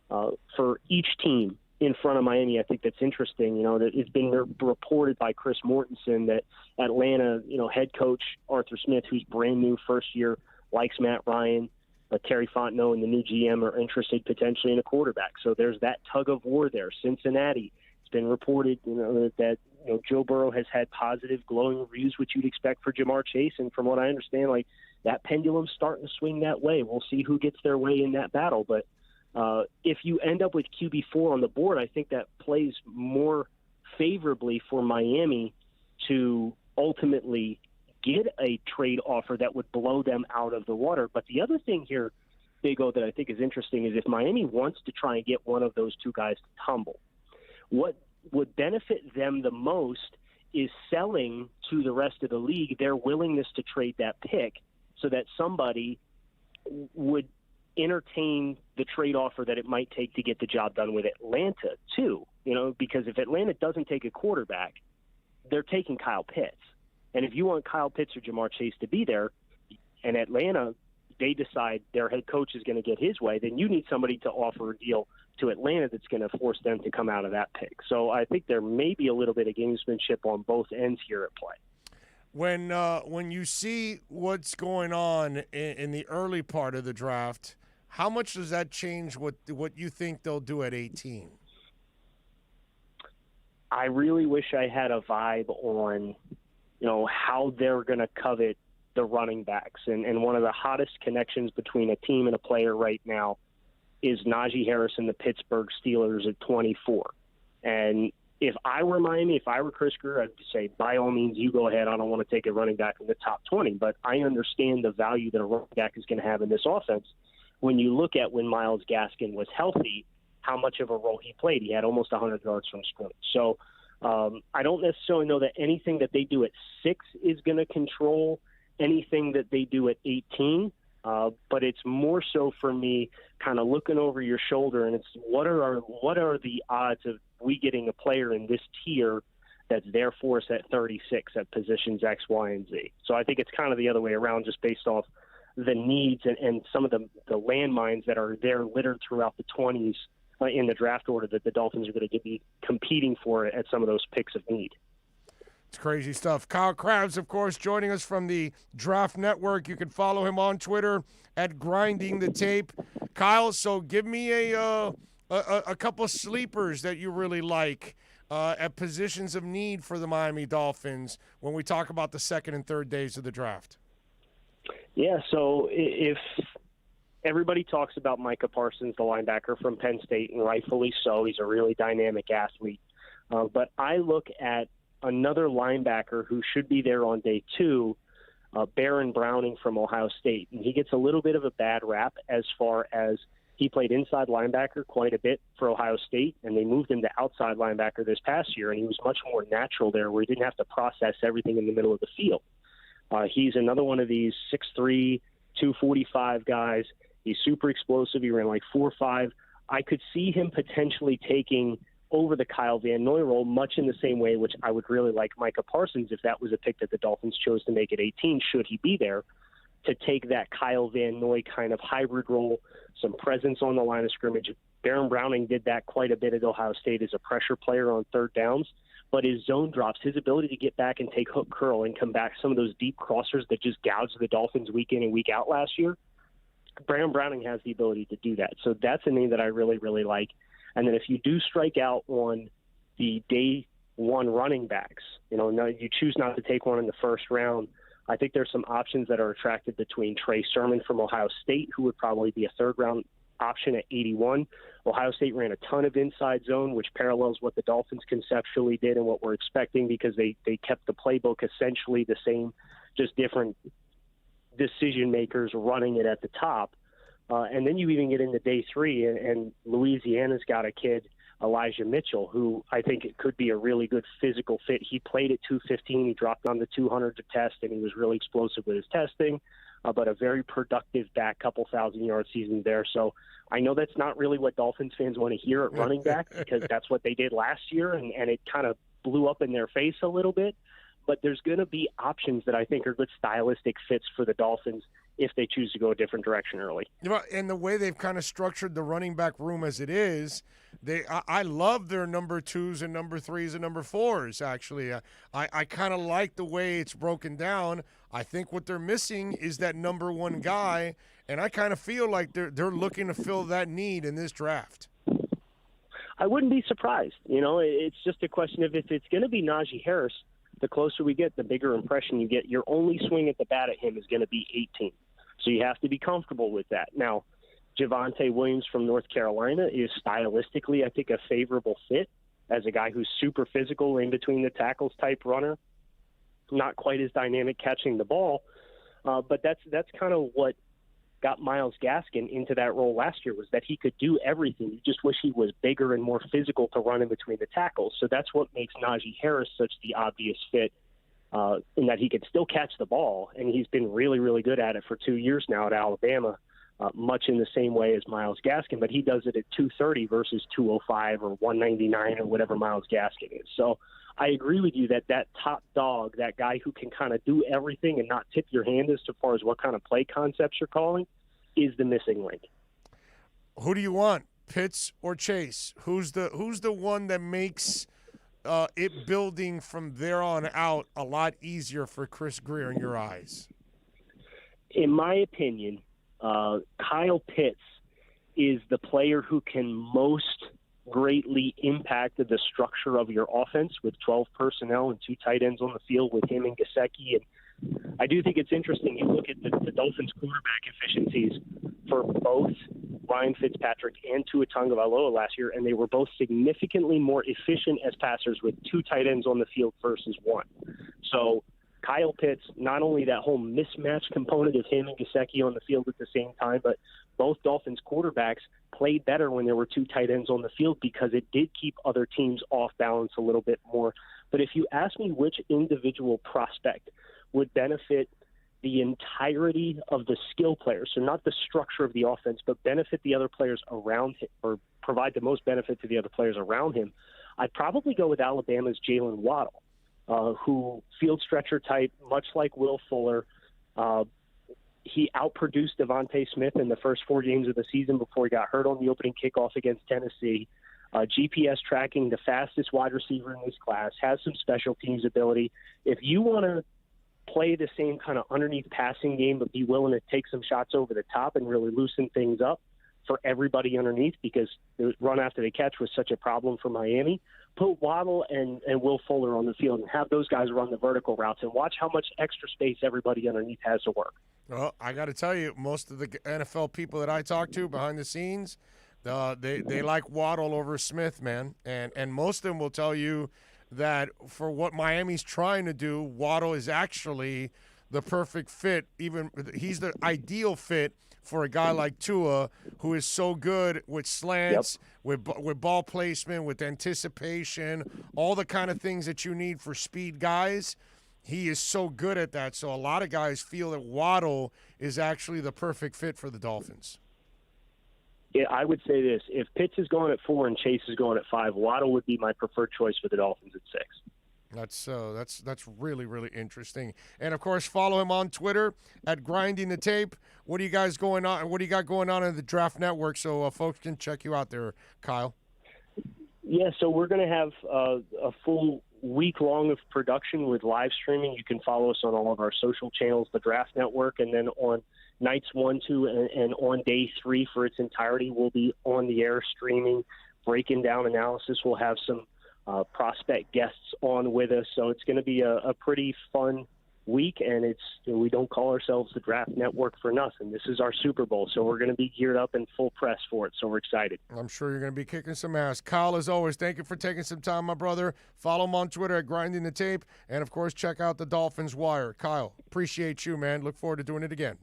for each team in front of Miami. I think that's interesting. You know, that it's been reported by Chris Mortensen that Atlanta, you know, head coach Arthur Smith, who's brand new first year, likes Matt Ryan, but Terry Fontenot and the new GM are interested potentially in a quarterback. So there's that tug of war there. Cincinnati, it's been reported, you know, that, you know, Joe Burrow has had positive, glowing reviews, which you'd expect for Jamar Chase. And from what I understand, like, that pendulum's starting to swing that way. We'll see who gets their way in that battle. But if you end up with QB4 on the board, I think that plays more favorably for Miami to ultimately get a trade offer that would blow them out of the water. But the other thing here, Big O, that I think is interesting is if Miami wants to try and get one of those two guys to tumble, what would benefit them the most is selling to the rest of the league their willingness to trade that pick so that somebody would entertain the trade offer that it might take to get the job done with Atlanta too, because if Atlanta doesn't take a quarterback, they're taking Kyle Pitts. And if you want Kyle Pitts or Jamar Chase to be there, and Atlanta, they decide their head coach is going to get his way, then you need somebody to offer a deal to Atlanta that's going to force them to come out of that pick. So I think there may be a little bit of gamesmanship on both ends here at play. When you see what's going on in the early part of the draft, how much does that change what you think they'll do at 18? I really wish I had a vibe on, how they're going to covet the running backs. And one of the hottest connections between a team and a player right now is Najee Harris and the Pittsburgh Steelers at 24. And if I were Miami, if I were Chris Grier, I'd say, by all means, you go ahead. I don't want to take a running back in the top 20. But I understand the value that a running back is going to have in this offense. When you look at when Myles Gaskin was healthy, how much of a role he played. He had almost 100 yards from scrimmage. So I don't necessarily know that anything that they do at 6 is going to control anything that they do at 18. But it's more so for me kind of looking over your shoulder, and it's what are the odds of we getting a player in this tier that's there for us at 36 at positions X, Y, and Z. So I think it's kind of the other way around, just based off the needs and some of the landmines that are there littered throughout the 20s in the draft order that the Dolphins are going to be competing for at some of those picks of need. It's crazy stuff. Kyle Krabs, of course, joining us from the Draft Network. You can follow him on Twitter at Grinding the Tape. Kyle, so give me a couple sleepers that you really like at positions of need for the Miami Dolphins when we talk about the second and third days of the draft. Yeah, so if everybody talks about Micah Parsons, the linebacker from Penn State, and rightfully so, he's a really dynamic athlete. But I look at another linebacker who should be there on day 2, Baron Browning from Ohio State. And he gets a little bit of a bad rap as far as he played inside linebacker quite a bit for Ohio State, and they moved him to outside linebacker this past year, and he was much more natural there where he didn't have to process everything in the middle of the field. He's another one of these 6'3", 245 guys. He's super explosive. He ran like 4.5. I could see him potentially taking over the Kyle Van Noy role, much in the same way, which I would really like Micah Parsons if that was a pick that the Dolphins chose to make at 18, should he be there, to take that Kyle Van Noy kind of hybrid role, some presence on the line of scrimmage. Baron Browning did that quite a bit at Ohio State as a pressure player on third downs, but his zone drops, his ability to get back and take hook curl and come back, some of those deep crossers that just gouged the Dolphins week in and week out last year, Baron Browning has the ability to do that. So that's a name that I really, really like. And then if you do strike out on the day 1 running backs, you choose not to take one in the first round, I think there's some options that are attractive between Trey Sermon from Ohio State, who would probably be a third-round option at 81. Ohio State ran a ton of inside zone, which parallels what the Dolphins conceptually did and what we're expecting, because they kept the playbook essentially the same, just different decision makers running it at the top. And then you even get into day 3, and Louisiana's got a kid, Elijah Mitchell, who I think it could be a really good physical fit. He played at 215. He dropped on the 200 to test, and he was really explosive with his testing, but a very productive back, couple thousand-yard season there. So I know that's not really what Dolphins fans want to hear at running back, because that's what they did last year, and it kind of blew up in their face a little bit. But there's going to be options that I think are good stylistic fits for the Dolphins if they choose to go a different direction early. And the way they've kind of structured the running back room as it is, I love their number 2s and number 3s and number 4s, actually. I kind of like the way it's broken down. I think what they're missing is that number 1 guy, and I kind of feel like they're looking to fill that need in this draft. I wouldn't be surprised. It's just a question of if it's going to be Najee Harris, the closer we get, the bigger impression you get. Your only swing at the bat at him is going to be 18. So you have to be comfortable with that. Now, Javonte Williams from North Carolina is stylistically, I think, a favorable fit as a guy who's super physical, in between the tackles type runner. not quite as dynamic catching the ball. But that's kind of what got Myles Gaskin into that role last year, was that he could do everything. You just wish he was bigger and more physical to run in between the tackles. So that's what makes Najee Harris such the obvious fit, in that he could still catch the ball, and he's been really, really good at it for 2 years now at Alabama, much in the same way as Myles Gaskin, but he does it at 230 versus 205 or 199 or whatever Myles Gaskin is. So I agree with you that top dog, that guy who can kind of do everything and not tip your hand as far as what kind of play concepts you're calling, is the missing link. Who do you want, Pitts or Chase? Who's the one that makes it building from there on out a lot easier for Chris Grier in your eyes? In my opinion, Kyle Pitts is the player who can most greatly impact the structure of your offense with 12 personnel and 2 tight ends on the field with him and Gesicki. And I do think it's interesting. You look at the Dolphins' quarterback efficiencies for both Ryan Fitzpatrick and Tua Tagovailoa last year, and they were both significantly more efficient as passers with 2 tight ends on the field versus 1. So Kyle Pitts, not only that whole mismatch component of him and Gesicki on the field at the same time, but both Dolphins quarterbacks played better when there were 2 tight ends on the field because it did keep other teams off balance a little bit more. But if you ask me which individual prospect would benefit the entirety of the skill players, so not the structure of the offense, but benefit the other players around him, or provide the most benefit to the other players around him, I'd probably go with Alabama's Jalen Waddle, who field stretcher type, much like Will Fuller. He outproduced Devontae Smith in the first 4 games of the season before he got hurt on the opening kickoff against Tennessee. GPS tracking, the fastest wide receiver in this class, has some special teams ability. If you want to play the same kind of underneath passing game but be willing to take some shots over the top and really loosen things up for everybody underneath, because the run after the catch was such a problem for Miami, put Waddle and Will Fuller on the field and have those guys run the vertical routes and watch how much extra space everybody underneath has to work. Well, I got to tell you, most of the NFL people that I talk to behind the scenes, they like Waddle over Smith, man. And most of them will tell you that for what Miami's trying to do, Waddle is actually the perfect fit. Even he's the ideal fit for a guy like Tua, who is so good with slants, with ball placement, with anticipation, all the kind of things that you need for speed guys. He is so good at that. So a lot of guys feel that Waddle is actually the perfect fit for the Dolphins. Yeah, I would say this. If Pitts is going at 4 and Chase is going at 5, Waddle would be my preferred choice for the Dolphins at 6. That's really, really interesting. And, of course, follow him on Twitter at Grinding the Tape. What do you guys going on? What do you got going on in the Draft Network so folks can check you out there, Kyle? Yeah, so we're going to have a full week long of production with live streaming. You can follow us on all of our social channels, the Draft Network, and then on nights 1, 2, and on day 3 for its entirety, we'll be on the air streaming, breaking down analysis. We'll have some prospect guests on with us, so it's going to be a pretty fun week, and we don't call ourselves the Draft Network for nothing. This is our Super Bowl, so we're going to be geared up and full press for it, so we're excited. I'm sure you're going to be kicking some ass. Kyle, as always, thank you for taking some time, my brother. Follow him on Twitter at Grinding the Tape, and, of course, check out the Dolphins Wire. Kyle, appreciate you, man. Look forward to doing it again.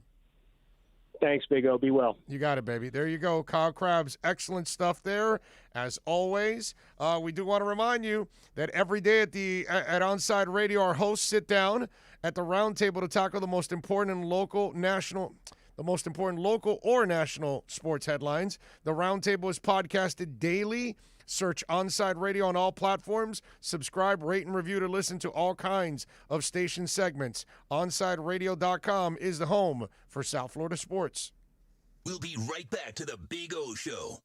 Thanks, Big O. Be well. You got it, baby. There you go. Kyle Krabs, excellent stuff there, as always. We do want to remind you that every day at Onside Radio, our hosts sit down at the round table to tackle the most important local or national sports headlines. The round table is podcasted daily. Search Onside Radio on all platforms. Subscribe, rate, and review to listen to all kinds of station segments. OnsideRadio.com is the home for South Florida sports. We'll be right back to the Big O Show.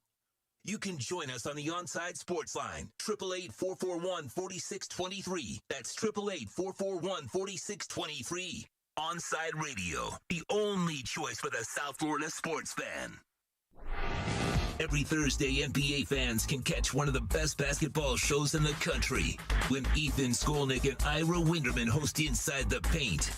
You can join us on the Onside Sports Line, 888-441-4623. That's 888-441-4623. Onside Radio, the only choice for the South Florida sports fan. Every Thursday, NBA fans can catch one of the best basketball shows in the country when Ethan Skolnick and Ira Winderman host Inside the Paint.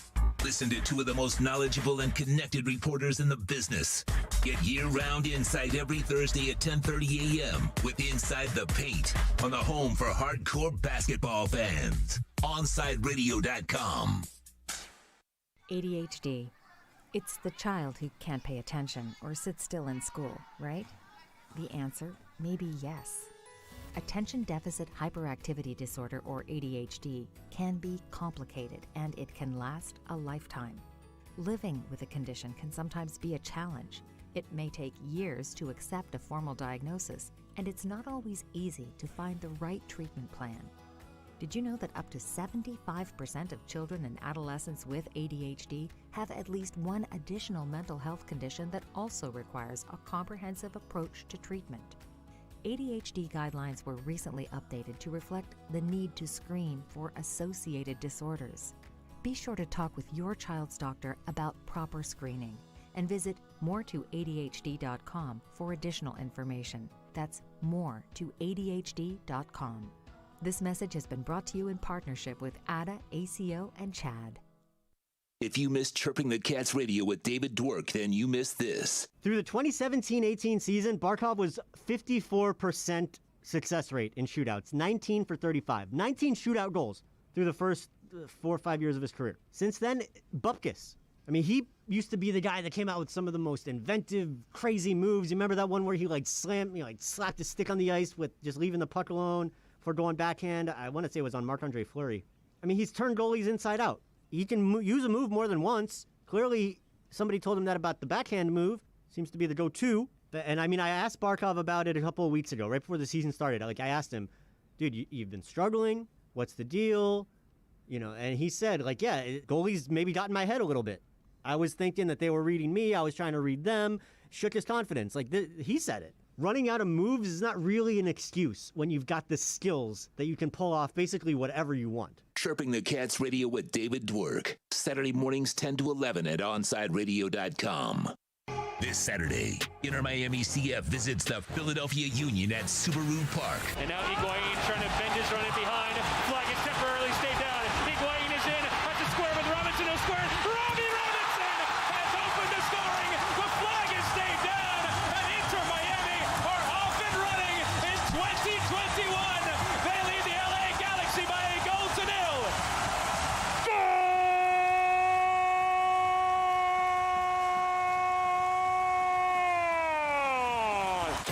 Listen to two of the most knowledgeable and connected reporters in the business. Get year-round insight every Thursday at 10:30 a.m. with Inside the Paint on the home for hardcore basketball fans. OnsideRadio.com. ADHD. It's the child who can't pay attention or sit still in school, right? The answer may be yes. Attention Deficit Hyperactivity Disorder, or ADHD, can be complicated and it can last a lifetime. Living with a condition can sometimes be a challenge. It may take years to accept a formal diagnosis, and it's not always easy to find the right treatment plan. Did you know that up to 75% of children and adolescents with ADHD have at least one additional mental health condition that also requires a comprehensive approach to treatment? ADHD guidelines were recently updated to reflect the need to screen for associated disorders. Be sure to talk with your child's doctor about proper screening and visit moretoadhd.com for additional information. That's moretoadhd.com. This message has been brought to you in partnership with ADA, ACO, and CHAD. If you missed Chirping the Cats radio with David Dwork, then you missed this. Through the 2017-18 season, Barkov was 54% success rate in shootouts, 19 for 35. 19 shootout goals through the first 4 or 5 years of his career. Since then, Bupkis. I mean, he used to be the guy that came out with some of the most inventive, crazy moves. You remember that one where he slapped his stick on the ice with just leaving the puck alone for going backhand? I want to say it was on Marc-Andre Fleury. I mean, he's turned goalies inside out. He can use a move more than once. Clearly, somebody told him that about the backhand move. Seems to be the go-to. And I mean, I asked Barkov about it a couple of weeks ago, right before the season started. I asked him, dude, you've been struggling. What's the deal? And he said, yeah, goalies maybe got in my head a little bit. I was thinking that they were reading me. I was trying to read them. Shook his confidence. He said it. Running out of moves is not really an excuse when you've got the skills that you can pull off basically whatever you want. Chirping the Cats radio with David Dwork. Saturday mornings 10 to 11 at OnsideRadio.com. This Saturday, Inter Miami CF visits the Philadelphia Union at Subaru Park. And now Higuain trying to bend his run in behind. Flag is temporarily stayed down. Higuain is in at the square with Robinson. No square. Robbie Robinson has opened the scoring. The flag is stayed down. And Inter Miami are off and running in 2021. They lead the LA Galaxy by a goal to nil.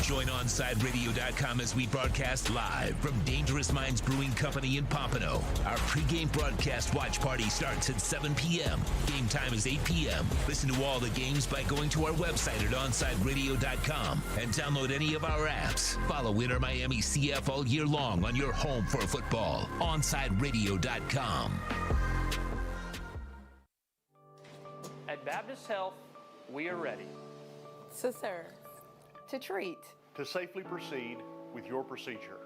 Join OnsideRadio.com as we broadcast live from Dangerous Minds Brewing Company in Pompano. Our pregame broadcast watch party starts at 7 p.m. Game time is 8 p.m. Listen to all the games by going to our website at OnsideRadio.com and download any of our apps. Follow Inter Miami CF all year long on your home for football. OnsideRadio.com. At Baptist Health, we are ready to serve, to treat, to safely proceed with your procedure.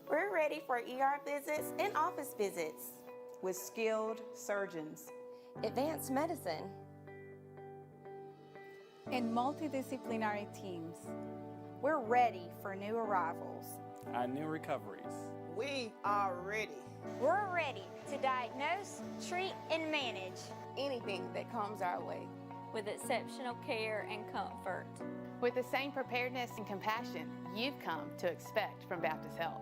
We're ready for ER visits and office visits with skilled surgeons, advanced medicine, and multidisciplinary teams. We're ready for new arrivals and new recoveries. We are ready. We're ready to diagnose, treat, and manage anything that comes our way with exceptional care and comfort. With the same preparedness and compassion you've come to expect from Baptist Health.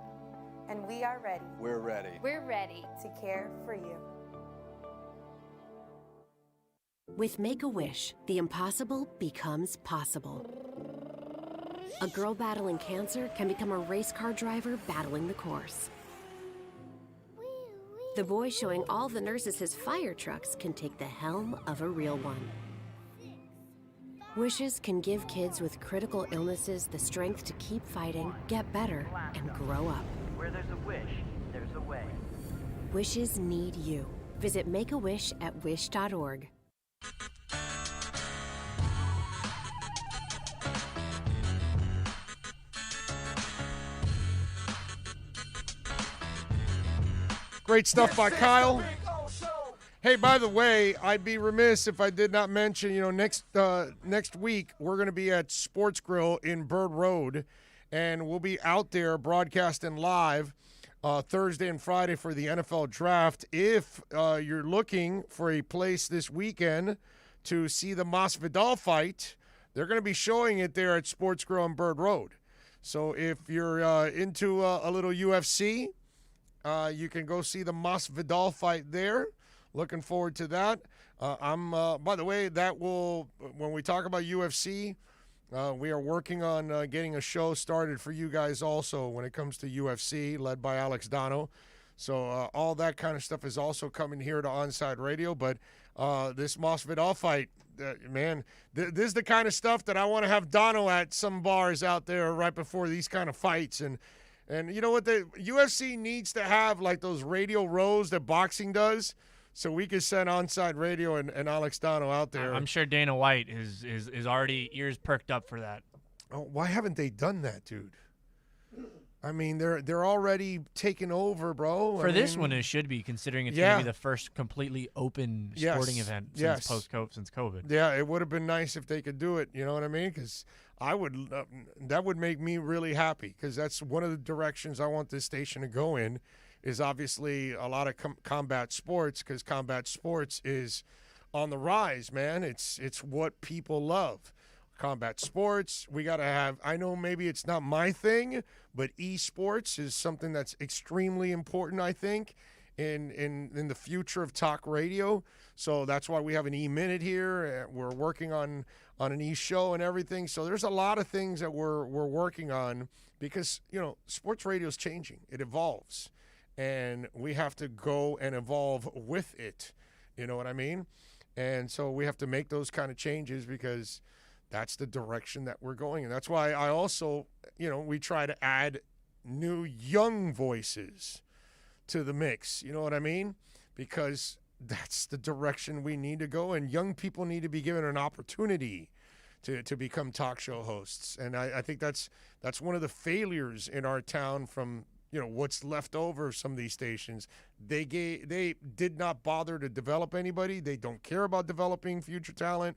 And we are ready. We're ready. We're ready to care for you. With Make-A-Wish, the impossible becomes possible. A girl battling cancer can become a race car driver battling the course. The boy showing all the nurses his fire trucks can take the helm of a real one. Wishes can give kids with critical illnesses the strength to keep fighting, get better, and grow up. Where there's a wish, there's a way. Wishes need you. Visit Make-A-Wish at wish.org. Great stuff by Kyle. Hey, by the way, I'd be remiss if I did not mention, next week we're going to be at Sports Grill in Bird Road, and we'll be out there broadcasting live. Thursday and Friday for the NFL draft. If you're looking for a place this weekend to see the Masvidal fight, they're going to be showing it there at Sports Grill on Bird Road. So if you're into a little UFC, you can go see the Masvidal fight there. Looking forward to that. By the way, when we talk about UFC, we are working on getting a show started for you guys also when it comes to UFC, led by Alex Dono. So all that kind of stuff is also coming here to Onside Radio. But this Masvidal fight, man, this is the kind of stuff that I want to have Dono at some bars out there right before these kind of fights. And you know what? The UFC needs to have like those radio rows that boxing does. So we could send Onside Radio and Alex Dono out there. I'm sure Dana White is already ears perked up for that. Oh, why haven't they done that, dude? I mean, they're already taking over, bro. For this one, it should be, considering it's going to be the first completely open sporting event since COVID. Yeah, it would have been nice if they could do it. You know what I mean? Because that would make me really happy. Because that's one of the directions I want this station to go in. Is obviously a lot of combat sports, because combat sports is on the rise, man. It's what people love. Combat sports, we got to have, I know maybe it's not my thing, but esports is something that's extremely important, I think, in the future of talk radio. So that's why we have an E-Minute here. We're working on an E-Show and everything. So there's a lot of things that we're working on because, sports radio is changing. It evolves. And we have to go and evolve with it. You know what I mean? And so we have to make those kind of changes because that's the direction that we're going. And that's why I also, we try to add new young voices to the mix. You know what I mean? Because that's the direction we need to go. And young people need to be given an opportunity to become talk show hosts. And I think that's one of the failures in our town from what's left over of some of these stations. They did not bother to develop anybody. They don't care about developing future talent.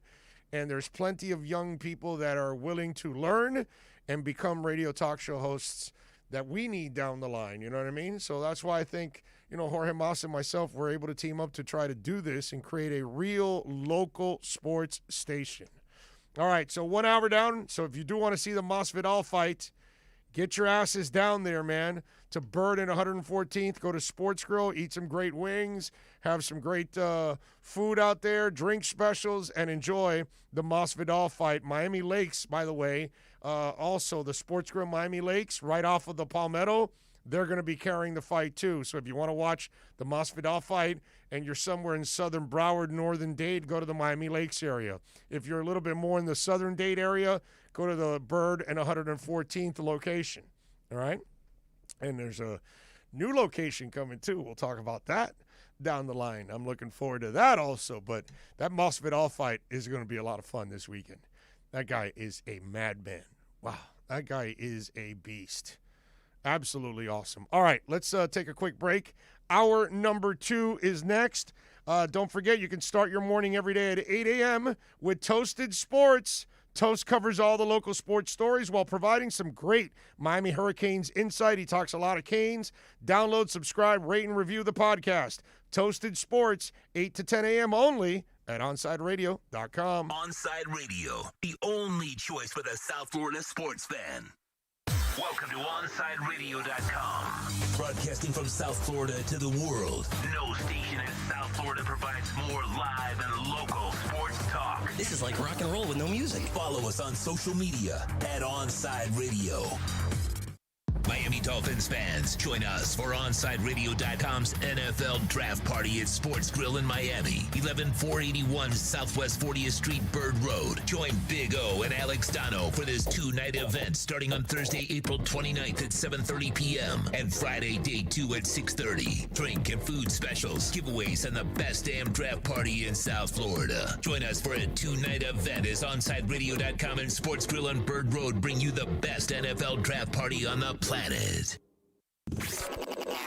And there's plenty of young people that are willing to learn and become radio talk show hosts that we need down the line. You know what I mean? So that's why I think, Jorge Mas and myself were able to team up to try to do this and create a real local sports station. All right, so 1 hour down. So if you do want to see the Masvidal fight, get your asses down there, man, to Bird and 114th. Go to Sports Grill, eat some great wings, have some great food out there, drink specials, and enjoy the Masvidal fight. Miami Lakes, by the way, also the Sports Grill Miami Lakes, right off of the Palmetto, they're going to be carrying the fight too. So if you want to watch the Masvidal fight and you're somewhere in southern Broward, northern Dade, go to the Miami Lakes area. If you're a little bit more in the southern Dade area, go to the Bird and 114th location, all right? And there's a new location coming, too. We'll talk about that down the line. I'm looking forward to that also. But that Masvidal fight is going to be a lot of fun this weekend. That guy is a madman. Wow, that guy is a beast. Absolutely awesome. All right, let's take a quick break. Hour number 2 is next. Don't forget, you can start your morning every day at 8 a.m. with Toasted Sports. Toast covers all the local sports stories while providing some great Miami Hurricanes insight. He talks a lot of Canes. Download, subscribe, rate, and review the podcast. Toasted Sports, 8 to 10 a.m. only at OnsideRadio.com. Onside Radio, the only choice for the South Florida sports fan. Welcome to OnsideRadio.com. Broadcasting from South Florida to the world. No station in South Florida provides more live and local sports talk. This is like rock and roll with no music. Follow us on social media at Onside Radio. Miami Dolphins fans, join us for OnsideRadio.com's NFL Draft Party at Sports Grill in Miami, 11481 Southwest 40th Street, Bird Road. Join Big O and Alex Dono for this 2-night event starting on Thursday, April 29th at 7:30 p.m. and Friday, day 2 at 6:30. Drink and food specials, giveaways, and the best damn draft party in South Florida. Join us for a 2-night event as OnsideRadio.com and Sports Grill on Bird Road bring you the best NFL draft party on the planet. Now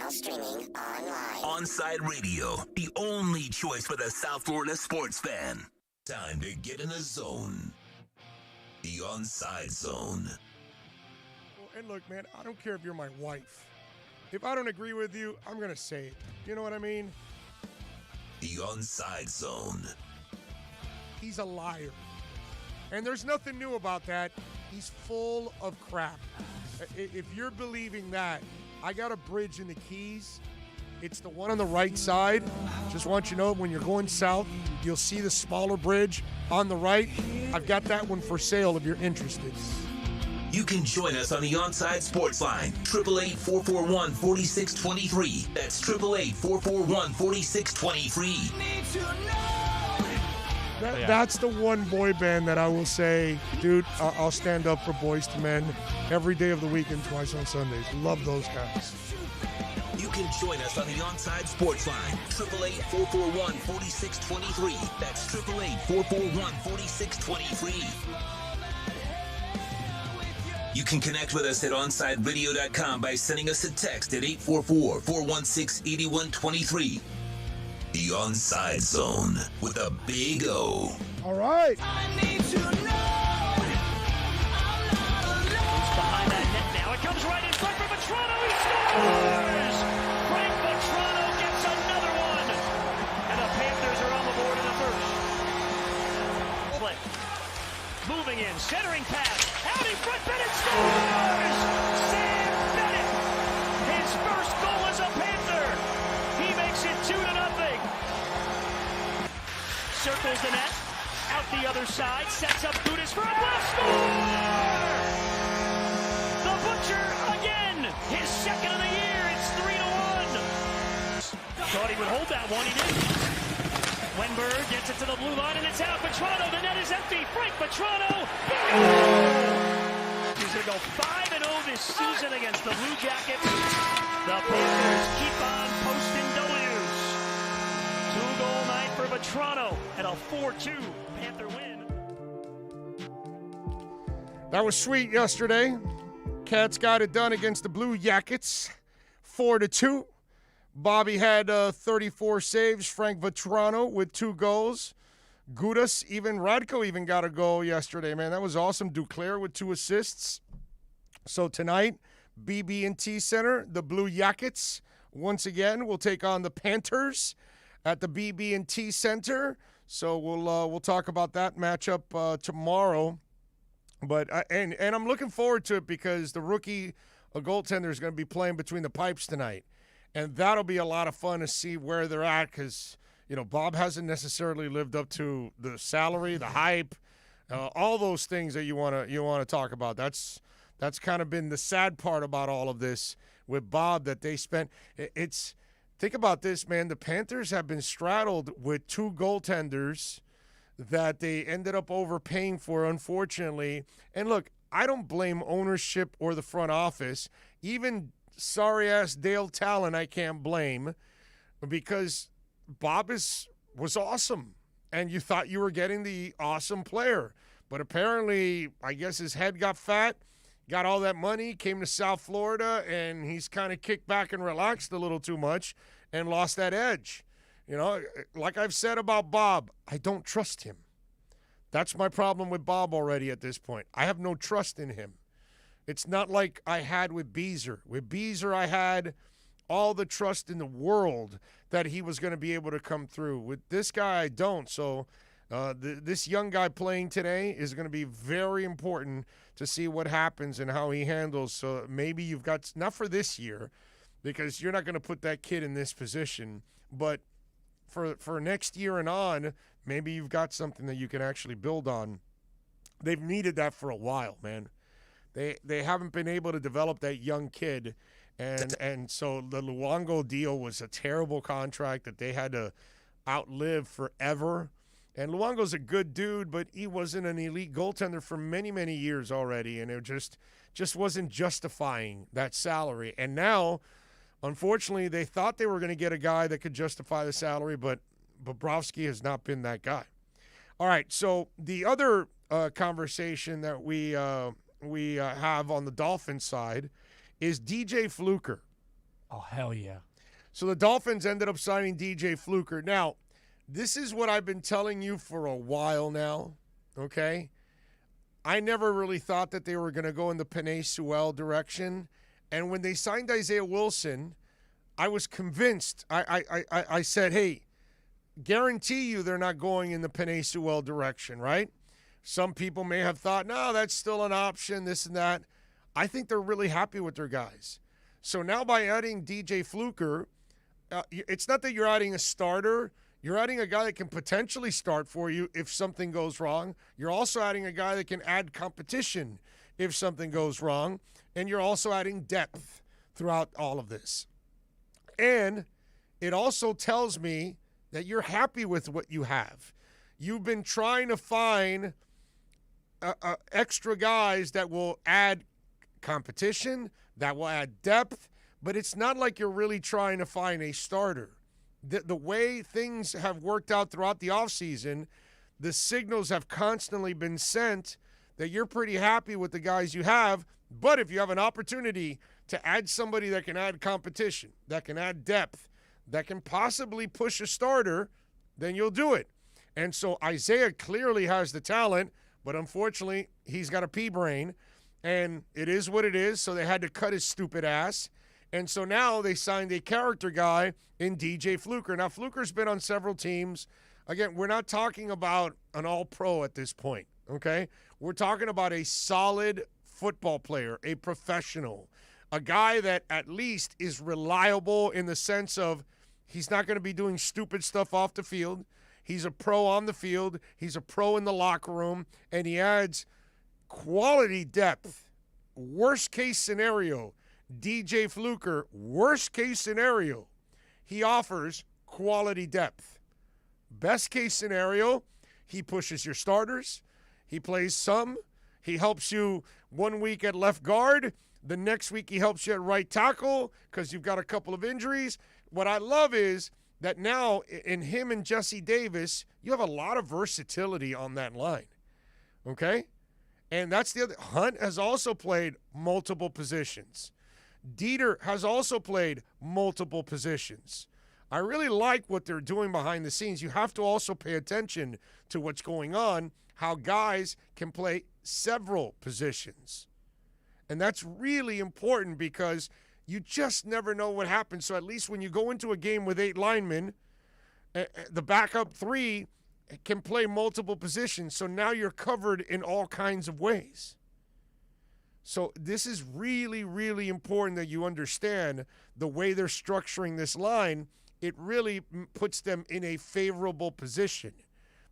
streaming online. Onside Radio, the only choice for the South Florida sports fan. Time to get in the zone. The Onside Zone. And look, man, I don't care if you're my wife. If I don't agree with you, I'm going to say it. You know what I mean? The Onside Zone. He's a liar. And there's nothing new about that. He's full of crap. If you're believing that, I got a bridge in the Keys. It's the one on the right side. Just want you to know, when you're going south, you'll see the smaller bridge on the right. I've got that one for sale if you're interested. You can join us on the Onside Sports Line, 888-441-4623. That's 888-441-4623. That's the one boy band that I will say, dude, I'll stand up for Boys to Men every day of the week and twice on Sundays. Love those guys. You can join us on the Onside Sports Line, 888-441-4623. That's 888-441-4623. You can connect with us at OnsideRadio.com by sending us a text at 844-416-8123. The Onside Zone with a big O. All right. Who's behind that net now? It comes right in front for Vetrano. He scores! Frank Vetrano gets another one. And the Panthers are on the board in the first. Play. Moving in, centering pass. Out in front, Bennett scores! Sam Bennett! His first goal as a Panther. He makes it 2-0. Circles the net, out the other side, sets up Gudas for a blast score! The Butcher again, his second of the year, it's 3-1. Thought he would hold that one, he didn't. Wenberg gets it to the blue line and it's out. Vetrano, the net is empty. Frank Vetrano, he's going to go 5-0 this season against the Blue Jackets. The Panthers keep on posting W's. 2-goal night for Vetrano and a 4-2 Panther win. That was sweet yesterday. Cats got it done against the Blue Jackets, 4-2. Bobby had 34 saves. Frank Vetrano with 2 goals. Gudas, even Radko even got a goal yesterday, man. That was awesome. Duclair with 2 assists. So tonight, BB&T Center, the Blue Jackets once again will take on the Panthers at the BB&T Center. So we'll talk about that matchup tomorrow. But and I'm looking forward to it because the rookie goaltender is going to be playing between the pipes tonight. And that'll be a lot of fun to see where they're at because, you know, Bob hasn't necessarily lived up to the salary, the hype, all those things that you want to talk about. That's kind of been the sad part about all of this with Bob, that they spent think about this, man. The Panthers have been straddled with 2 goaltenders that they ended up overpaying for, unfortunately. And look, I don't blame ownership or the front office. Even sorry-ass Dale Talon I can't blame, because Bob was awesome, and you thought you were getting the awesome player. But apparently, I guess his head got fat, got all that money, came to South Florida, and he's kind of kicked back and relaxed a little too much and lost that edge. You know, like I've said about Bob, I don't trust him. That's my problem with Bob already at this point. I have no trust in him. It's not like I had with Beezer. With Beezer, I had all the trust in the world that he was going to be able to come through. With this guy, I don't. So this young guy playing today is going to be very important to see what happens and how he handles. So maybe you've got, not for this year, because you're not going to put that kid in this position, but for next year and on, maybe you've got something that you can actually build on. They've needed that for a while, man. They haven't been able to develop that young kid, and so the Luongo deal was a terrible contract that they had to outlive forever. And Luongo's a good dude, but he wasn't an elite goaltender for many, many years already, and it just wasn't justifying that salary. And now, unfortunately, they thought they were going to get a guy that could justify the salary, but Bobrovsky has not been that guy. All right, so the other conversation that we have on the Dolphins side is DJ Fluker. Oh, hell yeah. So the Dolphins ended up signing DJ Fluker. Now, this is what I've been telling you for a while now, okay? I never really thought that they were going to go in the Penei Sewell direction, And when they signed Isaiah Wilson, I was convinced. I said, hey, guarantee you they're not going in the Penei Sewell direction, right? Some people may have thought, no, that's still an option, this and that. I think they're really happy with their guys. So now by adding DJ Fluker, it's not that you're adding a starter. You're adding a guy that can potentially start for you if something goes wrong. You're also adding a guy that can add competition if something goes wrong. And you're also adding depth throughout all of this. And it also tells me that you're happy with what you have. You've been trying to find extra guys that will add competition, that will add depth, but it's not like you're really trying to find a starter. The way things have worked out throughout the offseason, the signals have constantly been sent that you're pretty happy with the guys you have, but if you have an opportunity to add somebody that can add competition, that can add depth, that can possibly push a starter, then you'll do it. And so Isaiah clearly has the talent, but unfortunately, he's got a pea brain, and it is what it is, so they had to cut his stupid ass. And so now they signed a character guy in DJ Fluker. Now, Fluker's been on several teams. Again, we're not talking about an all-pro at this point, okay? We're talking about a solid football player, a professional, a guy that at least is reliable in the sense of he's not going to be doing stupid stuff off the field. He's a pro on the field. He's a pro in the locker room, and he adds quality depth. Worst case scenario, DJ Fluker, worst case scenario, he offers quality depth. Best case scenario, he pushes your starters. He plays some. He helps you 1 week at left guard. The next week he helps you at right tackle because you've got a couple of injuries. What I love is that now in him and Jesse Davis, you have a lot of versatility on that line, okay? And that's the other. Hunt has also played multiple positions. Dieter has also played multiple positions. I really like what they're doing behind the scenes. You have to also pay attention to what's going on, how guys can play several positions. And that's really important because you just never know what happens. So at least when you go into a game with 8 linemen, the backup 3 can play multiple positions. So now you're covered in all kinds of ways. So this is really, really important that you understand the way they're structuring this line. It really puts them in a favorable position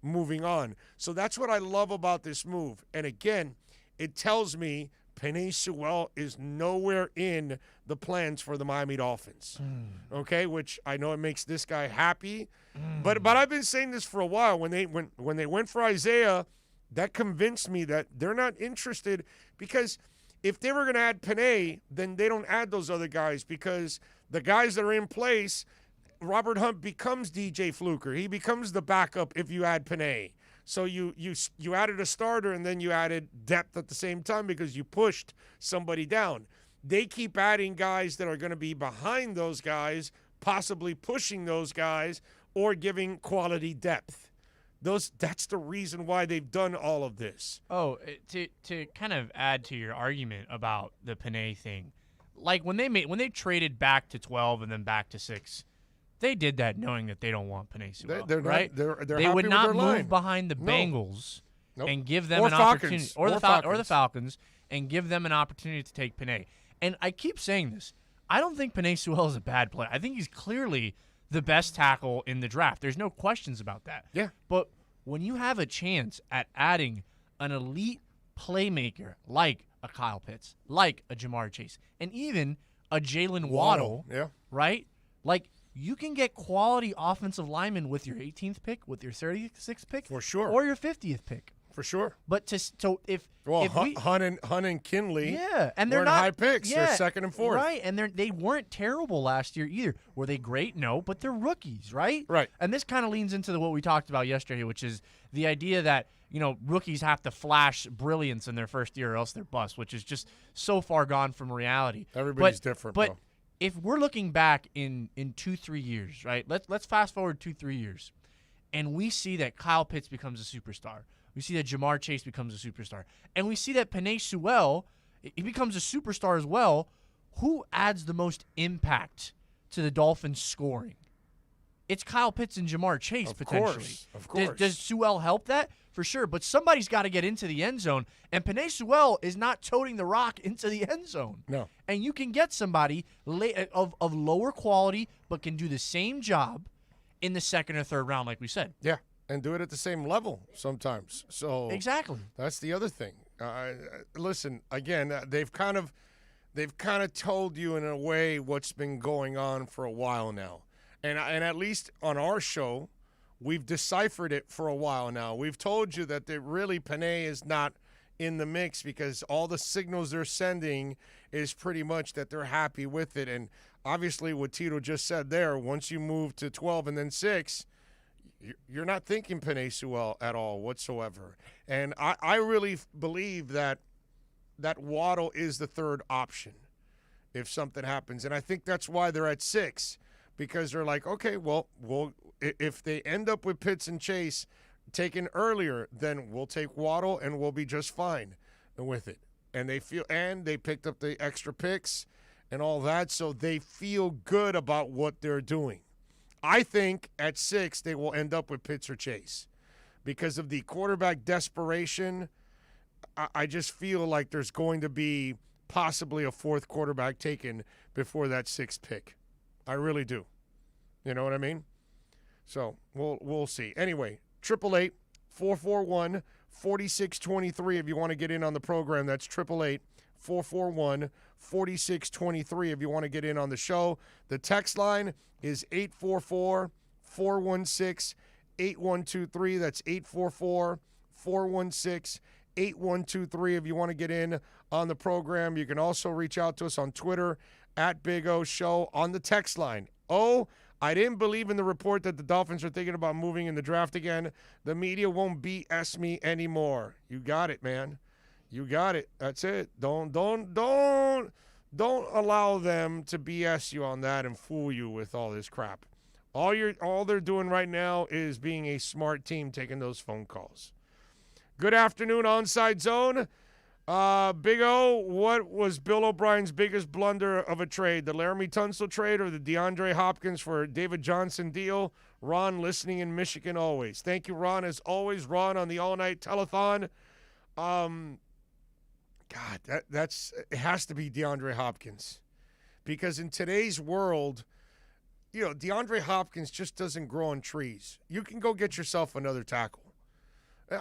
moving on. So that's what I love about this move. And again, it tells me Penei Sewell is nowhere in the plans for the Miami Dolphins. Okay, which I know it makes this guy happy. But I've been saying this for a while. When they went for Isaiah, that convinced me that they're not interested, because if they were going to add Penei, then they don't add those other guys, because the guys that are in place, Robert Hunt becomes DJ Fluker. He becomes the backup if you add Penei. So you added a starter and then you added depth at the same time because you pushed somebody down. They keep adding guys that are going to be behind those guys, possibly pushing those guys or giving quality depth. That's the reason why they've done all of this. Oh, to kind of add to your argument about the Penei thing, like when they traded back to 12 and then back to 6, they did that knowing that they don't want Penei Sewell, right? They would not move line. Behind the Bengals and give them or an Falcons. opportunity, or the Falcons, and give them an opportunity to take Penei. And I keep saying this. I don't think Penei Sewell is a bad player. I think he's clearly the best tackle in the draft. There's no questions about that. Yeah. But when you have a chance at adding an elite playmaker like a Kyle Pitts, like a Jamar Chase, and even a Jalen Waddle, right? Like, you can get quality offensive linemen with your 18th pick, with your 36th pick, for sure, or your 50th pick, for sure. But if Hunt and Kinley, and they're weren't not high picks, they're second and fourth, right? And they weren't terrible last year either. Were they great? No, but they're rookies, right? Right. And this kind of leans into what we talked about yesterday, which is the idea that rookies have to flash brilliance in their first year or else they're bust, which is just so far gone from reality. Everybody's different, but bro. If we're looking back in 2-3 years, right? Let's fast forward 2-3 years, and we see that Kyle Pitts becomes a superstar. We see that Jamar Chase becomes a superstar, and we see that Penei Sewell, he becomes a superstar as well. who adds the most impact to the Dolphins scoring? It's Kyle Pitts and Jamar Chase, potentially. Of course. Does Sewell help that? For sure. But somebody's got to get into the end zone. And Penei Sewell is not toting the rock into the end zone. No. And you can get somebody of lower quality but can do the same job in the second or third round, like we said. Yeah, and do it at the same level sometimes. So exactly. That's the other thing. Listen, again, they've kind of told you in a way what's been going on for a while now. And at least on our show, we've deciphered it for a while now. We've told you that really Penei is not in the mix because all the signals they're sending is pretty much that they're happy with it. And obviously what Tito just said there, once you move to 12 and then 6, you're not thinking Penei Sewell at all whatsoever. And I really believe that Waddle is the third option if something happens. And I think that's why they're at 6. Because they're like, okay, well, if they end up with Pitts and Chase taken earlier, then we'll take Waddle and we'll be just fine with it. And they picked up the extra picks and all that, so they feel good about what they're doing. I think at 6 they will end up with Pitts or Chase because of the quarterback desperation. I just feel like there's going to be possibly a 4th quarterback taken before that 6th pick. I really do. You know what I mean? So we'll see. Anyway, 888-441-4623 if you want to get in on the program. That's 888-441-4623 if you want to get in on the show. The text line is 844-416-8123. That's 844-416-8123 if you want to get in on the program. You can also reach out to us on Twitter at Big O Show on the text line. Oh, I didn't believe in the report that the Dolphins are thinking about moving in the draft again. The media won't BS me anymore. You got it, man. You got it. That's it. Don't allow them to BS you on that and fool you with all this crap. All they're doing right now is being a smart team taking those phone calls. Good afternoon, Onside Zone. Big O, what was Bill O'Brien's biggest blunder of a trade? The Laramie Tunsil trade or the DeAndre Hopkins for David Johnson deal? Ron, listening in Michigan always. Thank you, Ron, as always. Ron on the all-night telethon. God, it has to be DeAndre Hopkins. Because in today's world, DeAndre Hopkins just doesn't grow on trees. You can go get yourself another tackle.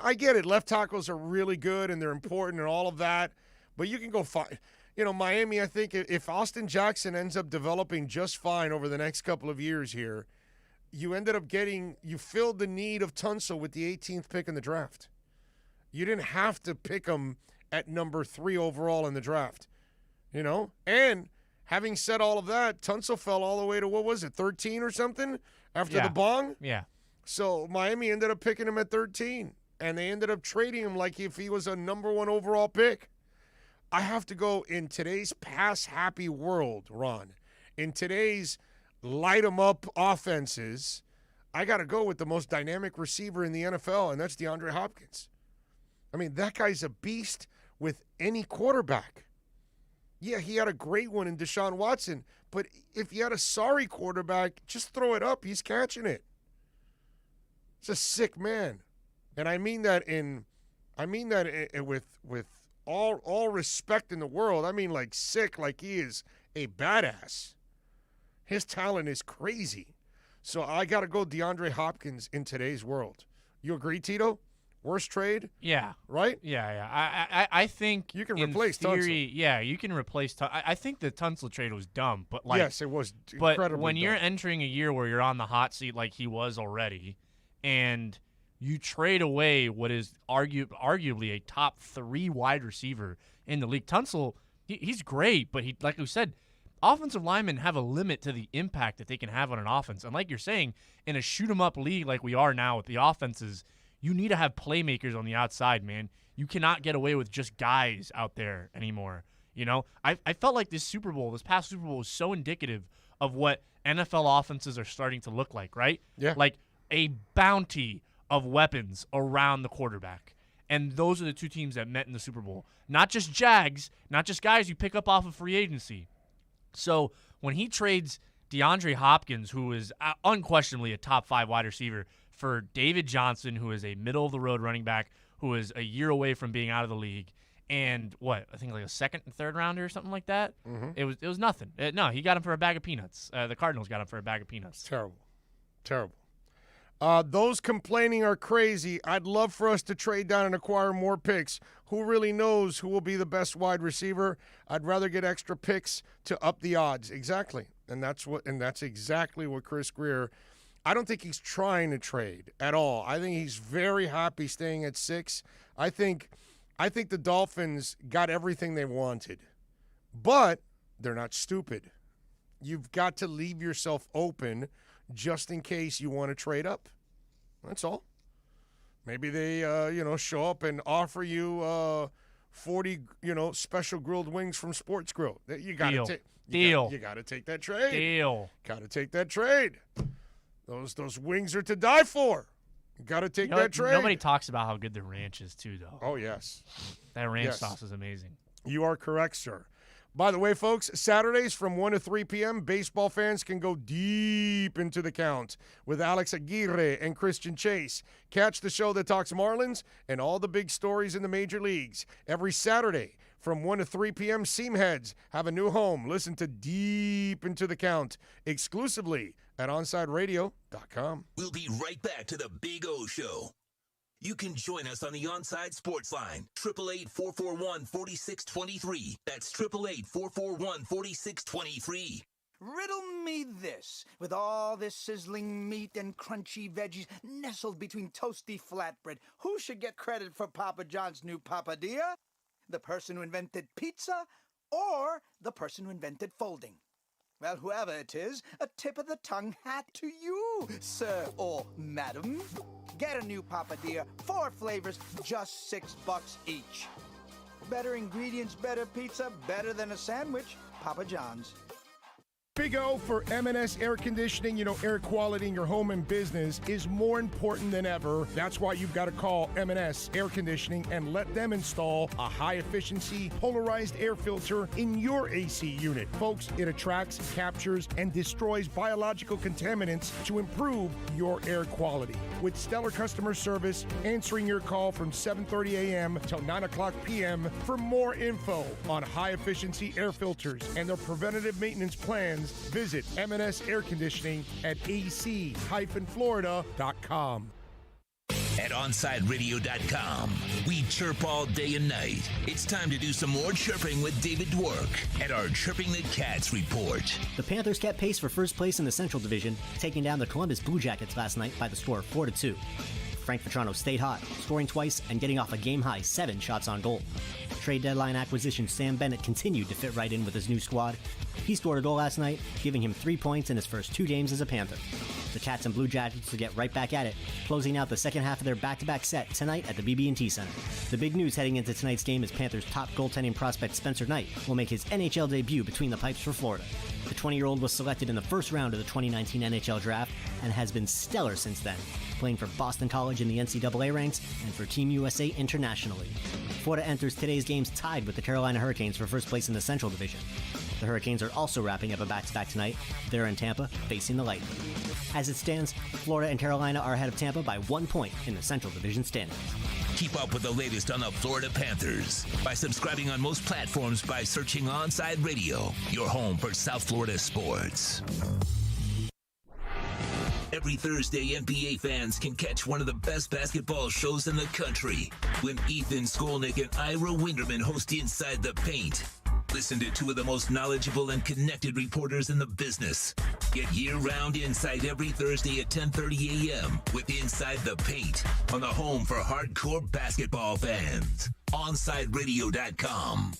I get it. Left tackles are really good and they're important and all of that, but you can go find, Miami, I think if Austin Jackson ends up developing just fine over the next couple of years here, you filled the need of Tunsil with the 18th pick in the draft. You didn't have to pick him at number 3 overall in the draft, And having said all of that, Tunsil fell all the way to, 13 or something after the bong? Yeah. So Miami ended up picking him at 13. And they ended up trading him like if he was a number 1 overall pick. I have to go in today's pass-happy world, Ron. In today's light-em-up offenses, I got to go with the most dynamic receiver in the NFL, and that's DeAndre Hopkins. I mean, that guy's a beast with any quarterback. Yeah, he had a great one in Deshaun Watson, but if you had a sorry quarterback, just throw it up. He's catching it. It's a sick man. And I mean that with all respect in the world. I mean like sick, like he is a badass. His talent is crazy. So I got to go DeAndre Hopkins in today's world. You agree, Tito? Worst trade? Yeah. Right? Yeah. I think you can replace Tunsil. Yeah, you can replace Tunsil. I think the Tunsil trade was dumb, but yes, it was incredibly But when dumb. you're entering a year where you're on the hot seat like he was already, and you trade away what is arguably a top 3 wide receiver in the league. Tunsil, he's great, but like we said, offensive linemen have a limit to the impact that they can have on an offense. And like you're saying, in a shoot-'em-up league like we are now with the offenses, you need to have playmakers on the outside, man. You cannot get away with just guys out there anymore. I felt like this past Super Bowl was so indicative of what NFL offenses are starting to look like, right? Yeah. Like a bounty of weapons around the quarterback. And those are the 2 teams that met in the Super Bowl. Not just Jags, not just guys you pick up off of free agency. So when he trades DeAndre Hopkins, who is unquestionably a top 5 wide receiver, for David Johnson, who is a middle-of-the-road running back, who is a year away from being out of the league, and I think like a second and third rounder or something like that. Mm-hmm. It was nothing. No, he got him for a bag of peanuts. The Cardinals got him for a bag of peanuts. Terrible. Those complaining are crazy. I'd love for us to trade down and acquire more picks. Who really knows who will be the best wide receiver? I'd rather get extra picks to up the odds. Exactly. And that's exactly what Chris Grier. I don't think he's trying to trade at all. I think he's very happy staying at 6. I think the Dolphins got everything they wanted. But they're not stupid. You've got to leave yourself open just in case you want to trade up. That's all. Maybe they show up and offer you 40 special grilled wings from Sports Grill. You got to take You got to take that trade. Got to take that trade. Those wings are to die for. You got to take that trade. Nobody talks about how good the ranch is too, though. Oh yes, that ranch sauce is amazing. You are correct, sir. By the way, folks, Saturdays from 1 to 3 p.m., baseball fans can go deep into the count with Alex Aguirre and Christian Chase. Catch the show that talks Marlins and all the big stories in the major leagues. Every Saturday from 1 to 3 p.m., Seamheads have a new home. Listen to Deep Into the Count exclusively at OnsideRadio.com. We'll be right back to the Big O Show. You can join us on the Onside Sports Line, 888-441-4623. That's 888-441-4623. Riddle me this. With all this sizzling meat and crunchy veggies nestled between toasty flatbread, who should get credit for Papa John's new papadilla? The person who invented pizza or the person who invented folding? Well, whoever it is, a tip of the tongue hat to you, sir or madam. Get a new papadilla, 4 flavors, just $6 each. Better ingredients, better pizza, better than a sandwich. Papa John's. Big O for M&S Air Conditioning. You know, air quality in your home and business is more important than ever. That's why you've got to call M&S Air Conditioning and let them install a high-efficiency polarized air filter in your AC unit. Folks, it attracts, captures, and destroys biological contaminants to improve your air quality. With stellar customer service, answering your call from 7:30 a.m. till 9 o'clock p.m. For more info on high-efficiency air filters and their preventative maintenance plans, visit M&S Air Conditioning at ac-florida.com. At OnsideRadio.com, we chirp all day and night. It's time to do some more chirping with David Dwork at our Chirping the Cats report. The Panthers kept pace for first place in the Central Division, taking down the Columbus Blue Jackets last night by the score of 4-2. Frank Vetrano stayed hot, scoring twice and getting off a game-high 7 shots on goal. Trade deadline acquisition Sam Bennett continued to fit right in with his new squad. He scored a goal last night, giving him 3 points in his first 2 games as a Panther. The Cats and Blue Jackets will get right back at it, closing out the second half of their back-to-back set tonight at the BB&T Center. The big news heading into tonight's game is Panthers' top goaltending prospect Spencer Knight will make his NHL debut between the pipes for Florida. The 20-year-old was selected in the first round of the 2019 NHL draft and has been stellar since then, playing for Boston College in the NCAA ranks and for Team USA internationally. Florida enters today's games tied with the Carolina Hurricanes for first place in the Central Division. The Hurricanes are also wrapping up a back-to-back tonight. They're in Tampa, facing the Lightning. As it stands, Florida and Carolina are ahead of Tampa by 1 point in the Central Division standings. Keep up with the latest on the Florida Panthers by subscribing on most platforms by searching Onside Radio, your home for South Florida sports. Every Thursday, NBA fans can catch one of the best basketball shows in the country when Ethan Skolnick and Ira Winderman host Inside the Paint. Listen to 2 of the most knowledgeable and connected reporters in the business. Get year-round insight every Thursday at 10:30 a.m. with Inside the Paint on the home for hardcore basketball fans. OnsideRadio.com.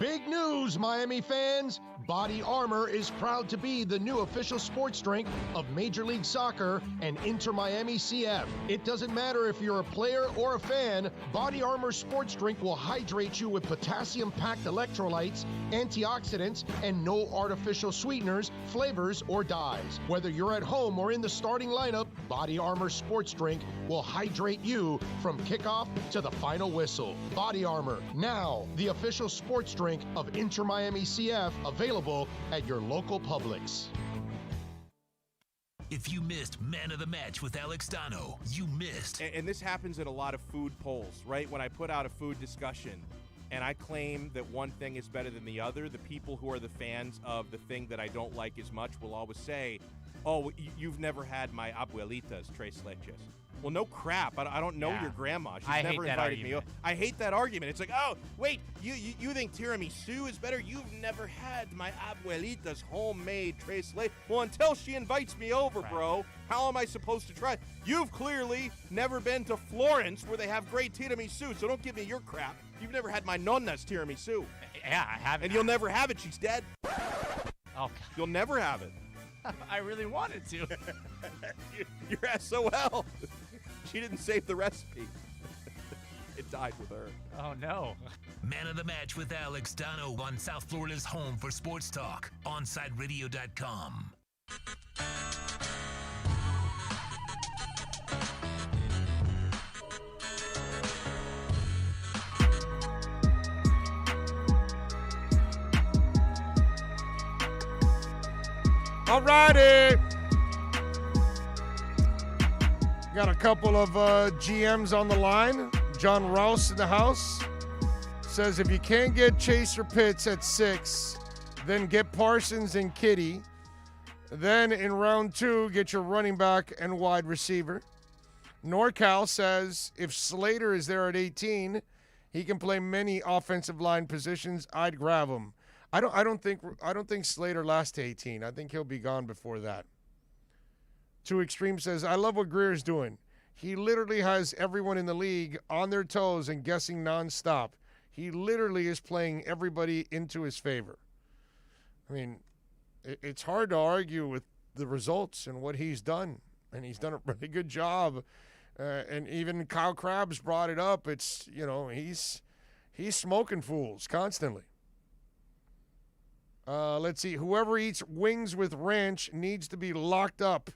Big news, Miami fans! Body Armor is proud to be the new official sports drink of Major League Soccer and Inter Miami CF. It doesn't matter if you're a player or a fan, Body Armor sports drink will hydrate you with potassium-packed electrolytes, antioxidants, and no artificial sweeteners, flavors, or dyes. Whether you're at home or in the starting lineup, Body Armor sports drink will hydrate you from kickoff to the final whistle. Body Armor, now the official sports sports drink of Inter Miami CF, available at your local Publix. If you missed Man of the Match with Alex Dano, you missed. And this happens at a lot of food polls, right? When I put out a food discussion and I claim that one thing is better than the other, the people who are the fans of the thing that I don't like as much will always say, oh, you've never had my abuelita's tres leches. Well, no crap. I don't know your grandma. She's never invited me. I hate that argument. It's like, oh, wait, you think tiramisu is better? You've never had my abuelita's homemade tres leches. Well, until she invites me over, bro, how am I supposed to try? You've clearly never been to Florence where they have great tiramisu, so don't give me your crap. You've never had my nonna's tiramisu. Yeah, I haven't. And you'll never have it. She's dead. Oh, God. You'll never have it. I really wanted to. You're SOL. She didn't save the recipe. It died with her. Oh, no. Man of the Match with Alex Dano on South Florida's home for sports talk, OnsideRadio.com. All righty. Got a couple of GMs on the line. John Rouse in the house says if you can't get Chaser Pitts at 6, then get Parsons and Kitty. Then in round 2, get your running back and wide receiver. NorCal says if Slater is there at 18, he can play many offensive line positions. I'd grab him. I don't think Slater lasts to 18. I think he'll be gone before that. Two Extreme says, I love what Greer's doing. He literally has everyone in the league on their toes and guessing nonstop. He literally is playing everybody into his favor. I mean, it's hard to argue with the results and what he's done. And he's done a really good job. And even Kyle Krabs brought it up. It's, he's smoking fools constantly. Let's see. Whoever eats wings with ranch needs to be locked up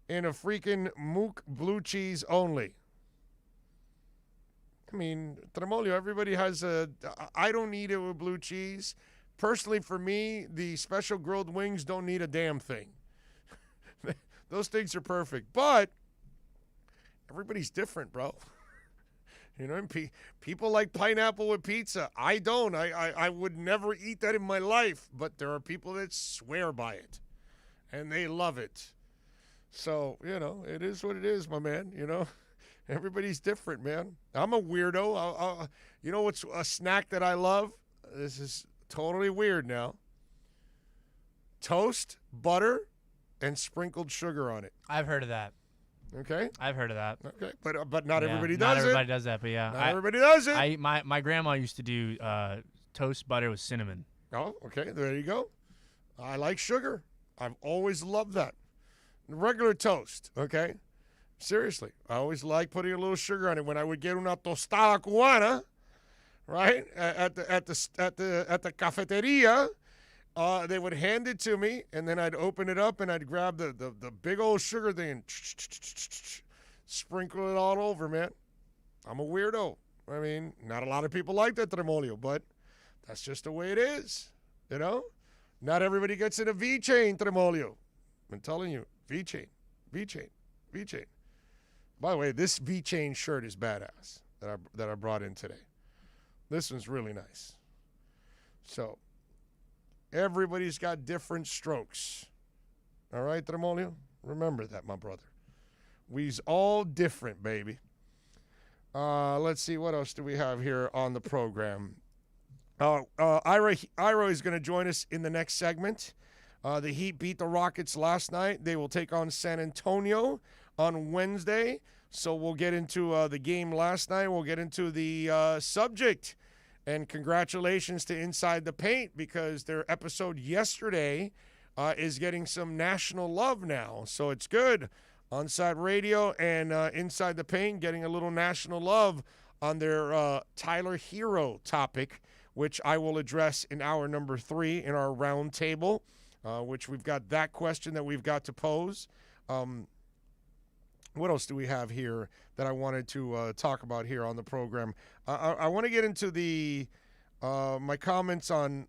in a freaking mook blue cheese only. I mean, Tremolio, everybody has I don't eat it with blue cheese. Personally, for me, the special grilled wings don't need a damn thing. Those things are perfect. But everybody's different, bro. People like pineapple with pizza. I don't. I would never eat that in my life. But there are people that swear by it. And they love it. So, it is what it is, my man. Everybody's different, man. I'm a weirdo. You know what's a snack that I love? This is totally weird now. Toast, butter, and sprinkled sugar on it. I've heard of that. Okay. I've heard of that. Okay, but not everybody does not it. Not everybody does that, but yeah. Not everybody does it. My grandma used to do toast butter with cinnamon. Oh, okay. There you go. I like sugar. I've always loved that. Regular toast, okay? Seriously. I always like putting a little sugar on it. When I would get una tostada cubana, right, at the cafeteria, they would hand it to me, and then I'd open it up, and I'd grab the big old sugar thing and sprinkle it all over, man. I'm a weirdo. I mean, not a lot of people like that, Tremolio, but that's just the way it is, Not everybody gets in a V-chain, Tremolio. I'm telling you, V-chain. By the way, this V-chain shirt is badass that I brought in today. This one's really nice. So, everybody's got different strokes. All right, Tremolio? Remember that, my brother. We's all different, baby. Let's see, what else do we have here on the program? Ira is going to join us in the next segment. The Heat beat the Rockets last night. They will take on San Antonio on Wednesday. So we'll get into the game last night. We'll get into the subject. And congratulations to Inside the Paint, because their episode yesterday is getting some national love now. So it's good. Onside Radio and Inside the Paint getting a little national love on their Tyler Hero topic, which I will address in hour number 3 in our round table. Which we've got that question that we've got to pose. What else do we have here that I wanted to talk about here on the program? I want to get into the my comments on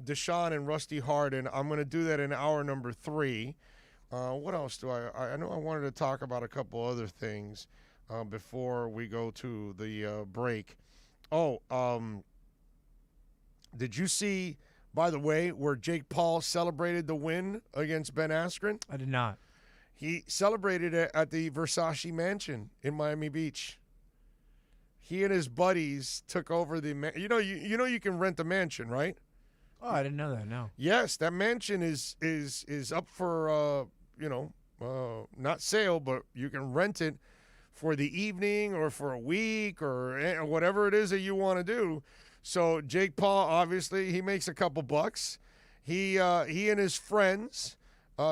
Deshaun and Rusty Harden. I'm going to do that in hour number 3. What else do I know I wanted to talk about a couple other things before we go to the break. Did you see, by the way, where Jake Paul celebrated the win against Ben Askren? I did not. He celebrated it at the Versace Mansion in Miami Beach. He and his buddies took over the you can rent a mansion, right? Oh, I didn't know that. No. Yes, that mansion is up for not sale, but you can rent it for the evening or for a week or whatever it is that you want to do. So Jake Paul, obviously, he makes a couple bucks. He and his friends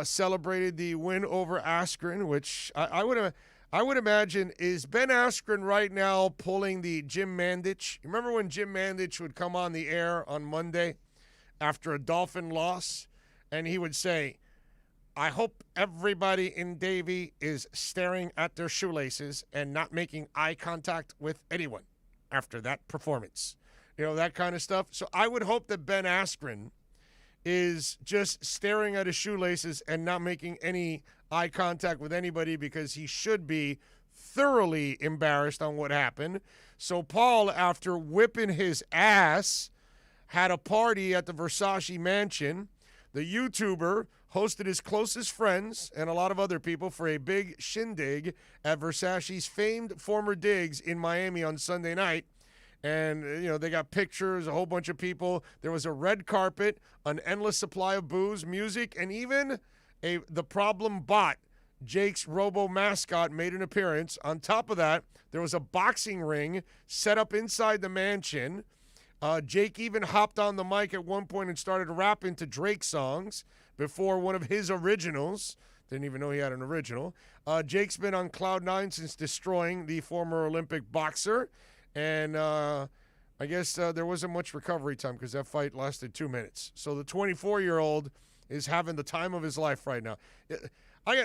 celebrated the win over Askren, which I would imagine is Ben Askren right now pulling the Jim Mandich. You remember when Jim Mandich would come on the air on Monday after a Dolphin loss, and he would say, I hope everybody in Davie is staring at their shoelaces and not making eye contact with anyone after that performance. That kind of stuff. So I would hope that Ben Askren is just staring at his shoelaces and not making any eye contact with anybody because he should be thoroughly embarrassed on what happened. So Paul, after whipping his ass, had a party at the Versace Mansion. The YouTuber hosted his closest friends and a lot of other people for a big shindig at Versace's famed former digs in Miami on Sunday night. And, they got pictures, a whole bunch of people. There was a red carpet, an endless supply of booze, music, and even the problem bot, Jake's Robo mascot, made an appearance. On top of that, there was a boxing ring set up inside the mansion. Jake even hopped on the mic at one point and started rapping to Drake songs before one of his originals. Didn't even know he had an original. Jake's been on Cloud 9 since destroying the former Olympic boxer. And I guess there wasn't much recovery time because that fight lasted 2 minutes. So the 24-year-old is having the time of his life right now.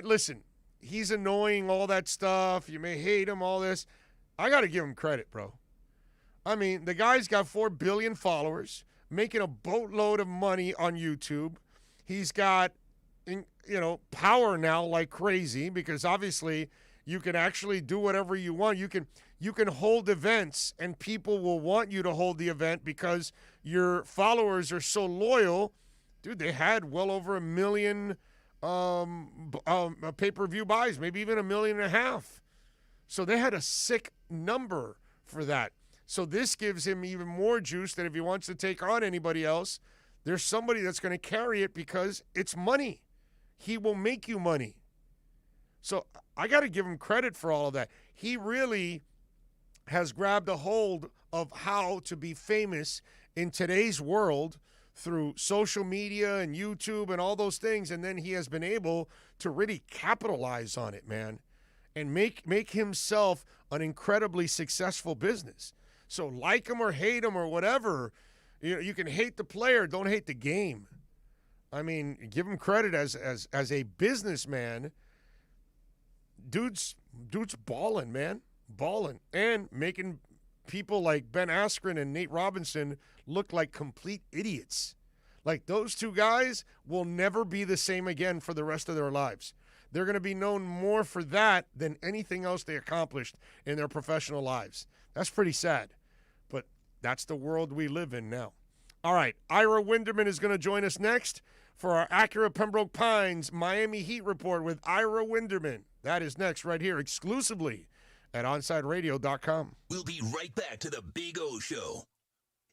Listen, he's annoying, all that stuff. You may hate him, all this. I got to give him credit, bro. I mean, the guy's got 4 billion followers, making a boatload of money on YouTube. He's got, power now like crazy because obviously you can actually do whatever you want. You can hold events and people will want you to hold the event because your followers are so loyal. Dude, they had well over 1 million pay-per-view buys, maybe even 1.5 million. So they had a sick number for that. So this gives him even more juice that if he wants to take on anybody else, there's somebody that's going to carry it because it's money. He will make you money. So I got to give him credit for all of that. He really has grabbed a hold of how to be famous in today's world through social media and YouTube and all those things, and then he has been able to really capitalize on it, man, and make himself an incredibly successful business. So like him or hate him or whatever, you can hate the player, don't hate the game. I mean, give him credit as a businessman. Dude's balling, man. Balling. And making people like Ben Askren and Nate Robinson look like complete idiots. Like, those two guys will never be the same again for the rest of their lives. They're going to be known more for that than anything else they accomplished in their professional lives. That's pretty sad. But that's the world we live in now. All right, Ira Winderman is going to join us next for our Acura Pembroke Pines Miami Heat report with Ira Winderman. That is next right here exclusively at OnsideRadio.com. We'll be right back to the Big O Show.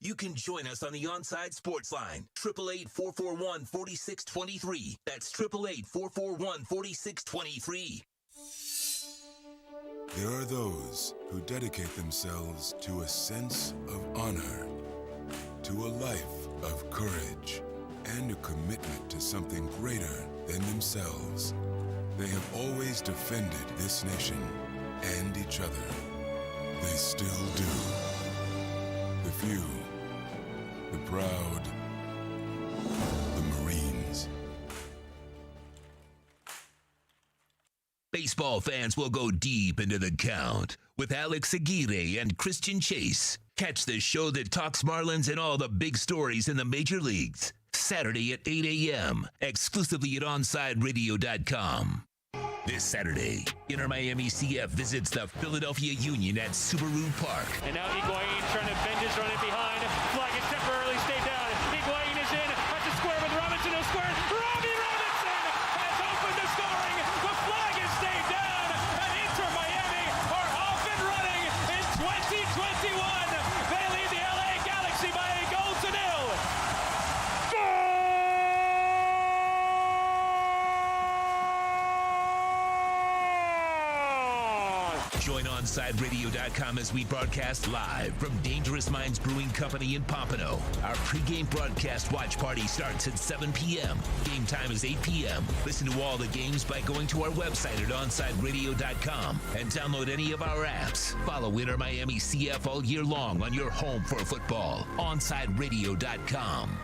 You can join us on the Onside Sports Line, 888-441-4623. That's 888-441-4623. There are those who dedicate themselves to a sense of honor, to a life of courage, and a commitment to something greater than themselves. They have always defended this nation and each other. They still do. The few, the proud, the Marines. Baseball fans will go deep into the count with Alex Aguirre and Christian Chase. Catch the show that talks Marlins and all the big stories in the major leagues. Saturday at 8 a.m., exclusively at OnsideRadio.com. This Saturday, Inter Miami CF visits the Philadelphia Union at Subaru Park. And now Higuain trying to bend his run it behind. Flag is temporarily stayed down. Higuain is in at the square with Robinson. He'll square. Robbie Robinson has opened the scoring. The flag is stayed down. And Inter Miami are off and running in 2021. They lead the LA Galaxy by a goal to nil. Join OnsideRadio.com as we broadcast live from Dangerous Minds Brewing Company in Pompano. Our pregame broadcast watch party starts at 7 p.m. Game time is 8 p.m. Listen to all the games by going to our website at OnsideRadio.com and download any of our apps. Follow Inter Miami CF all year long on your home for football. OnsideRadio.com.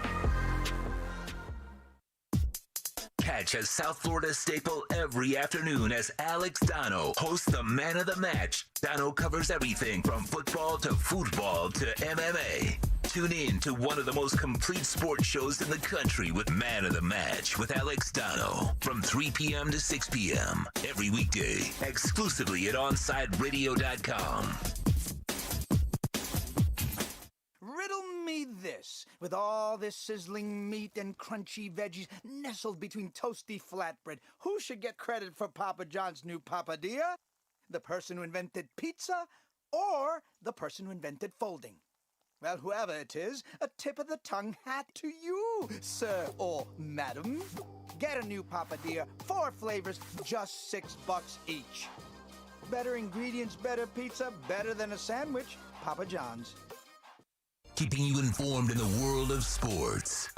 Catch a South Florida staple every afternoon as Alex Dono hosts the Man of the Match. Dono covers everything from football to football to MMA. Tune in to one of the most complete sports shows in the country with Man of the Match with Alex Dono from 3 p.m. to 6 p.m. every weekday, exclusively at OnsideRadio.com. Riddle me this. With all this sizzling meat and crunchy veggies nestled between toasty flatbread, who should get credit for Papa John's new papadilla? The person who invented pizza or the person who invented folding? Well, whoever it is, a tip of the tongue hat to you, sir or madam. Get a new papadilla, 4 flavors, just $6 each. Better ingredients, better pizza, better than a sandwich. Papa John's. Keeping you informed in the world of sports.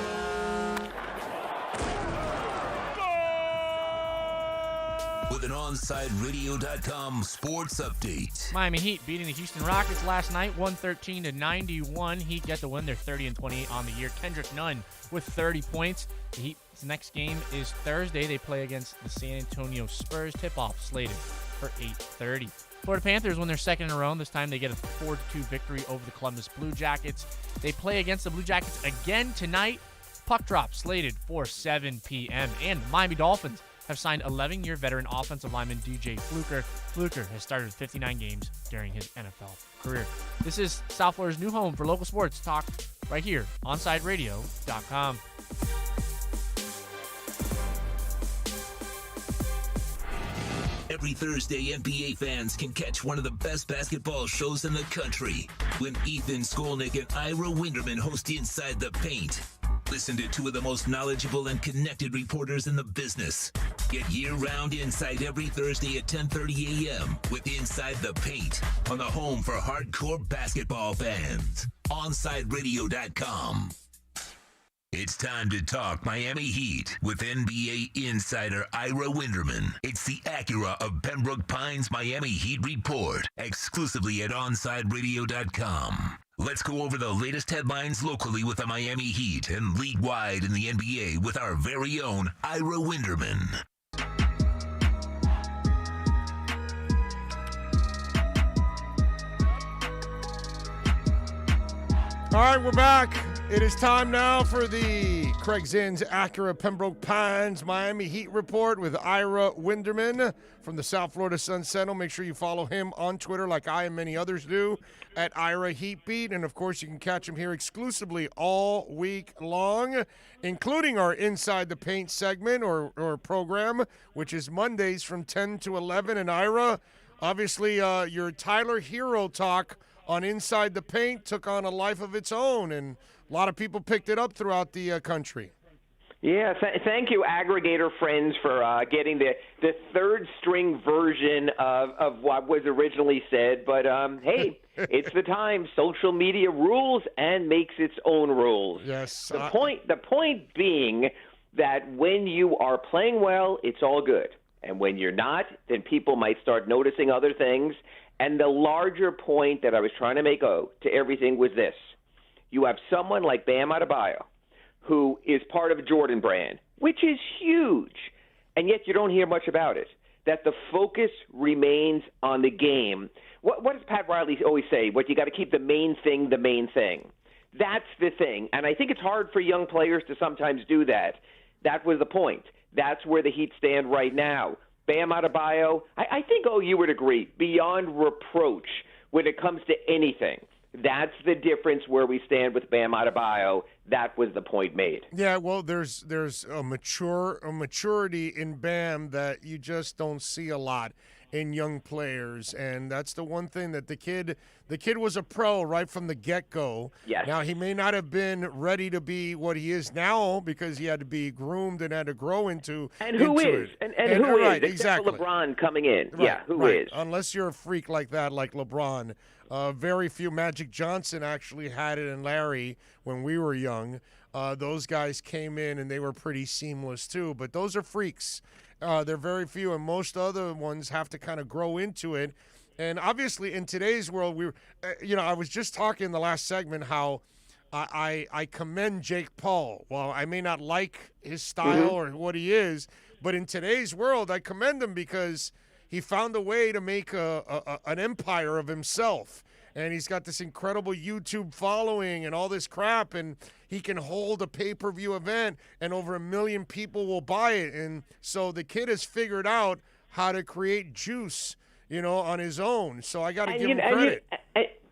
With an OnsideRadio.com sports update. Miami Heat beating the Houston Rockets last night, 113-91. Heat get the win. They're 30-28 on the year. Kendrick Nunn with 30 points. The Heat's next game is Thursday. They play against the San Antonio Spurs. Tip-off slated for 8:30. Florida Panthers win their second in a row. This time they get a 4-2 victory over the Columbus Blue Jackets. They play against the Blue Jackets again tonight. Puck drop slated for 7 p.m. And the Miami Dolphins have signed 11-year veteran offensive lineman DJ Fluker. Fluker has started 59 games during his NFL career. This is South Florida's new home for local sports talk right here, OnsideRadio.com. Every Thursday, NBA fans can catch one of the best basketball shows in the country when Ethan Skolnick and Ira Winderman host Inside the Paint. Listen to 2 of the most knowledgeable and connected reporters in the business. Get year-round insight every Thursday at 10:30 a.m. with Inside the Paint on the home for hardcore basketball fans. OnsideRadio.com. It's time to talk Miami Heat with NBA insider Ira Winderman. It's the Acura of Pembroke Pines Miami Heat Report, exclusively at OnsideRadio.com. Let's go over the latest headlines locally with the Miami Heat and league-wide in the NBA with our very own Ira Winderman. All right, we're back. It is time now for the Craig Zinn's Acura Pembroke Pines Miami Heat Report with Ira Winderman from the South Florida Sun Sentinel. Make sure you follow him on Twitter like I and many others do at Ira Heatbeat. And, of course, you can catch him here exclusively all week long, including our Inside the Paint segment or program, which is Mondays from 10 to 11. And, Ira, obviously your Tyler Hero talk on Inside the Paint took on a life of its own, and a lot of people picked it up throughout the country. Yeah, thank you, aggregator friends, for getting the third-string version of what was originally said. But, hey, it's the time. Social media rules and makes its own rules. Yes. The point being that when you are playing well, it's all good. And when you're not, then people might start noticing other things. And the larger point that I was trying to make to everything was this. You have someone like Bam Adebayo, who is part of Jordan Brand, which is huge, and yet you don't hear much about it. that the focus remains on the game. What does Pat Riley always say? What you got to keep the main thing the main thing. That's the thing. And I think it's hard for young players to sometimes do that. That was the point. That's where the Heat stand right now. Bam Adebayo, I think you would agree, beyond reproach when it comes to anything. That's the difference where we stand with Bam Adebayo. That was the point made. Yeah, well, there's a maturity in Bam that you just don't see a lot in young players, and that's the one thing that the kid was a pro right from the get-go. Yes. Now, he may not have been ready to be what he is now because he had to be groomed and had to grow into And who is? it. And who is? Right, Except exactly. for LeBron coming in. Right, Yeah, who right. is? Unless you're a freak like that, like LeBron. Very few. Magic Johnson actually had it, and Larry, when we were young. Those guys came in, and they were pretty seamless too. But those are freaks. They're very few, and most other ones have to kind of grow into it. And obviously, in today's world, I was just talking in the last segment how I commend Jake Paul. Well, I may not like his style or what he is, but in today's world, I commend him because he found a way to make an empire of himself. And he's got this incredible YouTube following and all this crap, and he can hold a pay-per-view event, and over 1 million people will buy it. And so the kid has figured out how to create juice, on his own. So I got to give him credit.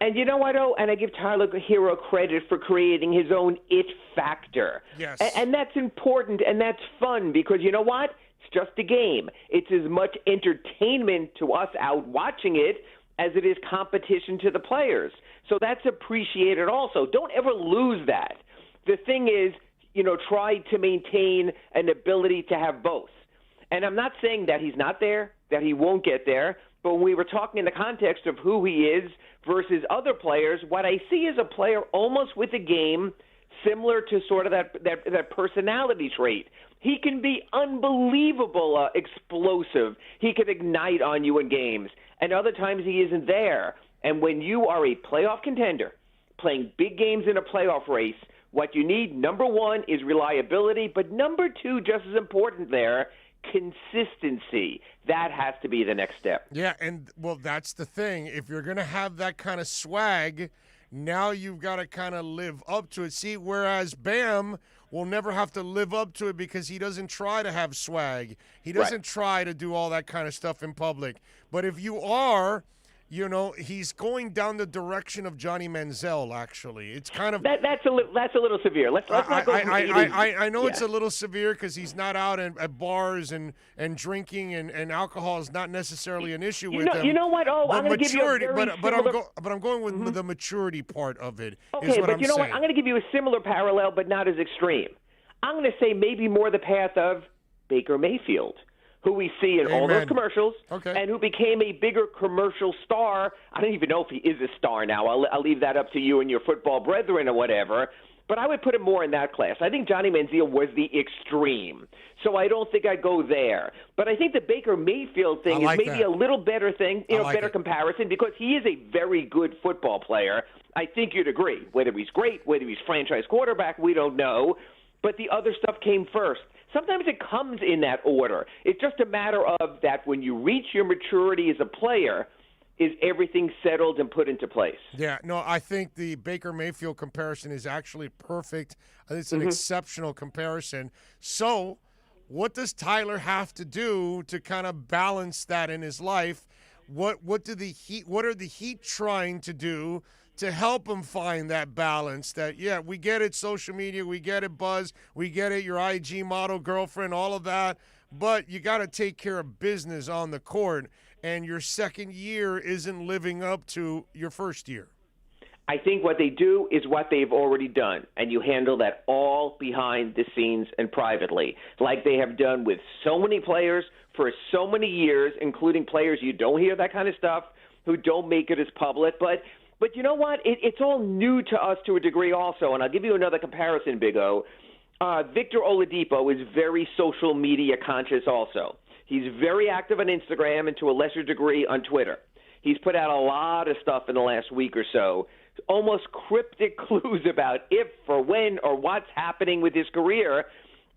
And you know what, and I give Tyler Hero credit for creating his own it factor. Yes. And that's important, and that's fun, because you know what? It's just a game. It's as much entertainment to us out watching it as it is competition to the players. So that's appreciated also. Don't ever lose that. The thing is, try to maintain an ability to have both. And I'm not saying that he's not there, that he won't get there, but when we were talking in the context of who he is versus other players, what I see is a player almost with a game similar to sort of that personality trait. He can be unbelievable explosive. He can ignite on you in games. And other times he isn't there. And when you are a playoff contender, playing big games in a playoff race, what you need, number one, is reliability. But number two, just as important there, consistency. That has to be the next step. Yeah, and, that's the thing. If you're going to have that kind of swag, now you've got to kind of live up to it. See, whereas Bam will never have to live up to it because he doesn't try to have swag. He doesn't try to do all that kind of stuff in public. But if you are, he's going down the direction of Johnny Manziel, actually. It's kind of that's a little severe. Let's not go. I know it's a little severe because he's not out at bars and drinking and alcohol is not necessarily an issue with him. You know what? I'm going to give you a very I'm going with the maturity part of it. Okay, is what I'm you know saying. what? I'm going to give you a similar parallel, but not as extreme. I'm going to say maybe more the path of Baker Mayfield, who we see in all those commercials, and who became a bigger commercial star. I don't even know if he is a star now. I'll leave that up to you and your football brethren or whatever. But I would put him more in that class. I think Johnny Manziel was the extreme, so I don't think I'd go there. But I think the Baker Mayfield thing is maybe a little better thing, better comparison, because he is a very good football player. I think you'd agree. Whether he's great, whether he's franchise quarterback, we don't know. But the other stuff came first. Sometimes it comes in that order. It's just a matter of that when you reach your maturity as a player, is everything settled and put into place? Yeah, no, I think the Baker Mayfield comparison is actually perfect. I think it's an exceptional comparison. So what does Tyler have to do to kind of balance that in his life? What are the Heat trying to do to help him find that balance? That, yeah, we get it, social media, we get it, Buzz, we get it, your IG model girlfriend, all of that, but you got to take care of business on the court, and your second year isn't living up to your first year. I think what they do is what they've already done, and you handle that all behind the scenes and privately, like they have done with so many players for so many years, including players you don't hear that kind of stuff, who don't make it as public, But you know what? It's all new to us to a degree also, and I'll give you another comparison, Big O. Victor Oladipo is very social media conscious also. He's very active on Instagram and to a lesser degree on Twitter. He's put out a lot of stuff in the last week or so, almost cryptic clues about if or when or what's happening with his career.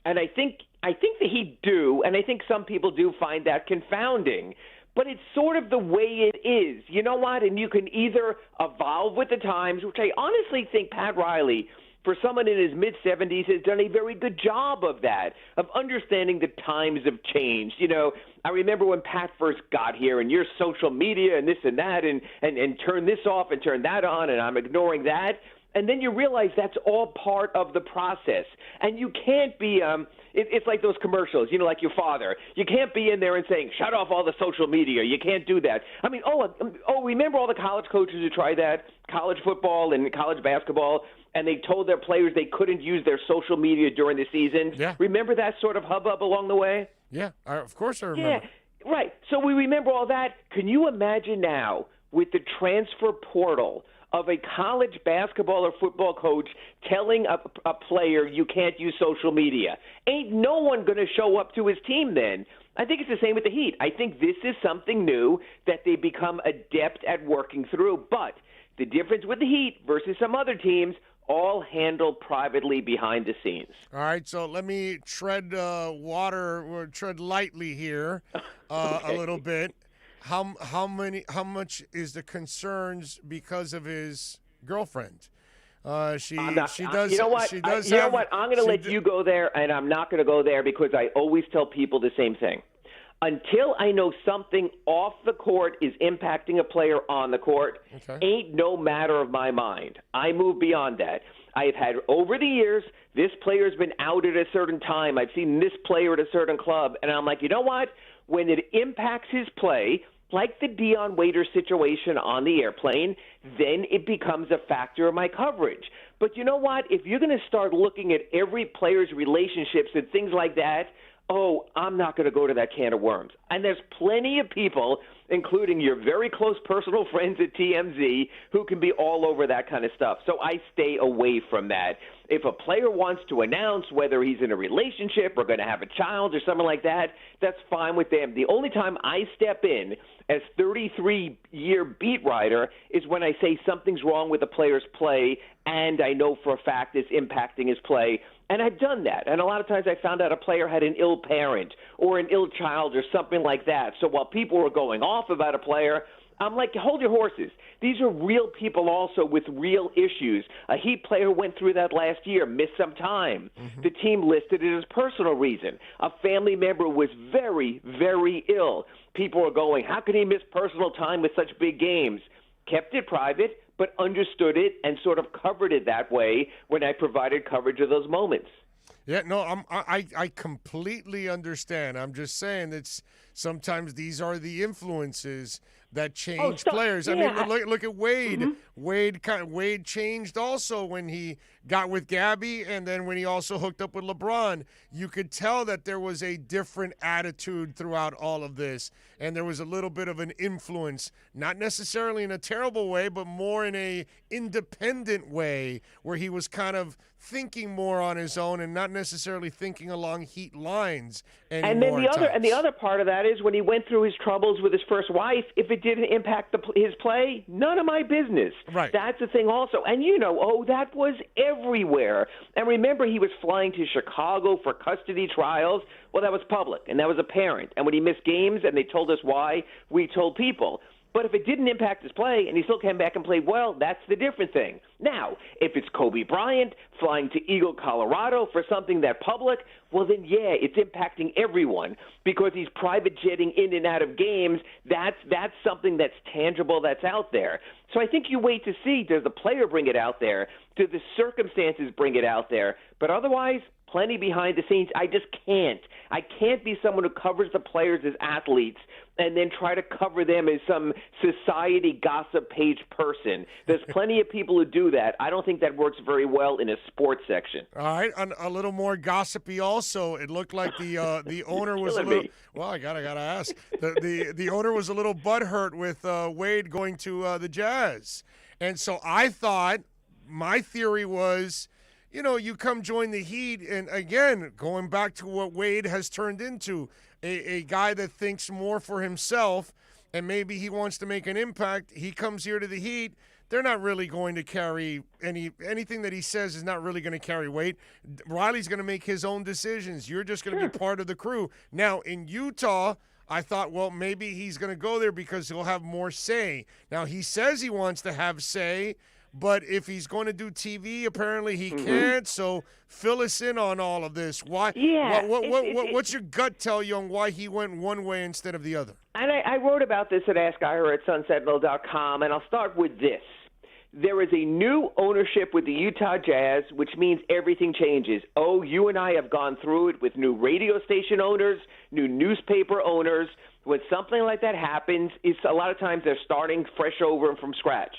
And I think I think the Heat do, and I think some people do find that confounding. But it's sort of the way it is. You know what? And you can either evolve with the times, which I honestly think Pat Riley, for someone in his mid-70s, has done a very good job of that, of understanding the times have changed. You know, I remember when Pat first got here, and your social media and this and that, and turn this off and turn that on, and I'm ignoring that. And then you realize that's all part of the process. And you can't be it's like those commercials, you know, like your father. You can't be in there and saying, shut off all the social media. You can't do that. I mean, remember all the college coaches who tried that, college football and college basketball, and they told their players they couldn't use their social media during the season? Yeah. Remember that sort of hubbub along the way? Yeah, of course I remember. Yeah, right. So we remember all that. Can you imagine now with the transfer portal of a college basketball or football coach telling a player you can't use social media? Ain't no one going to show up to his team then. I think it's the same with the Heat. I think this is something new that they become adept at working through. But the difference with the Heat versus some other teams, all handled privately behind the scenes. All right, so let me tread lightly here a little bit. How much is the concerns because of his girlfriend? She does. You know what? I'm going to let you go there, and I'm not going to go there because I always tell people the same thing. Until I know something off the court is impacting a player on the court, ain't no matter of my mind. I move beyond that. I've had, over the years, this player's been out at a certain time. I've seen this player at a certain club, and I'm like, you know what? When it impacts his play, like the Dion Waiters situation on the airplane, then it becomes a factor of my coverage. But you know what? If you're going to start looking at every player's relationships and things like that, I'm not going to go to that can of worms. And there's plenty of people, including your very close personal friends at TMZ, who can be all over that kind of stuff. So I stay away from that. If a player wants to announce whether he's in a relationship or going to have a child or something like that, that's fine with them. The only time I step in as 33-year beat writer is when I say something's wrong with a player's play and I know for a fact it's impacting his play. And I've done that. And a lot of times I found out a player had an ill parent or an ill child or something like that. So while people were going off about a player, I'm like, hold your horses. These are real people also with real issues. A Heat player went through that last year, missed some time. The team listed it as personal reason. A family member was very, very ill. People were going, how could he miss personal time with such big games? Kept it private, but understood it and sort of covered it that way when I provided coverage of those moments. Yeah, no, I completely understand. I'm just saying that sometimes these are the influences that change players. I mean, look at Wade. Wade changed also when he got with Gabby, and then when he also hooked up with LeBron. You could tell that there was a different attitude throughout all of this, and there was a little bit of an influence, not necessarily in a terrible way, but more in a independent way, where he was kind of thinking more on his own and not necessarily thinking along Heat lines anymore. And then the other part of that is when he went through his troubles with his first wife, if it didn't impact his play, none of my business. Right. That's the thing also. And that was everywhere. And remember, he was flying to Chicago for custody trials. Well, that was public, and that was apparent. And when he missed games and they told us why, we told people. But if it didn't impact his play and he still came back and played well, that's the different thing. Now, if it's Kobe Bryant flying to Eagle, Colorado for something that public, well then, yeah, it's impacting everyone because he's private jetting in and out of games. That's something that's tangible that's out there. So I think you wait to see, does the player bring it out there? Do the circumstances bring it out there? But otherwise, plenty behind the scenes. I just can't. I can't be someone who covers the players as athletes and then try to cover them as some society gossip page person. There's plenty of people who do that. I don't think that works very well in a sports section. All right, a little more gossipy also. It looked like the owner was a little. Well, I gotta ask. The owner was a little butthurt with Wade going to the Jazz, and so I thought my theory was, you come join the Heat, and again, going back to what Wade has turned into, a guy that thinks more for himself and maybe he wants to make an impact. He comes here to the Heat. They're not really going to carry anything that he says is not really going to carry weight. Riley's going to make his own decisions. You're just going to be part of the crew. Now, in Utah, I thought, well, maybe he's going to go there because he'll have more say. Now, he says he wants to have say, but if he's going to do TV, apparently he can't. So fill us in on all of this. Why? Yeah. What's your gut tell you on why he went one way instead of the other? And I wrote about this at AskIra at sunsentinel.com, and I'll start with this. There is a new ownership with the Utah Jazz, which means everything changes. Oh, you and I have gone through it with new radio station owners, new newspaper owners. When something like that happens, it's a lot of times they're starting fresh over and from scratch.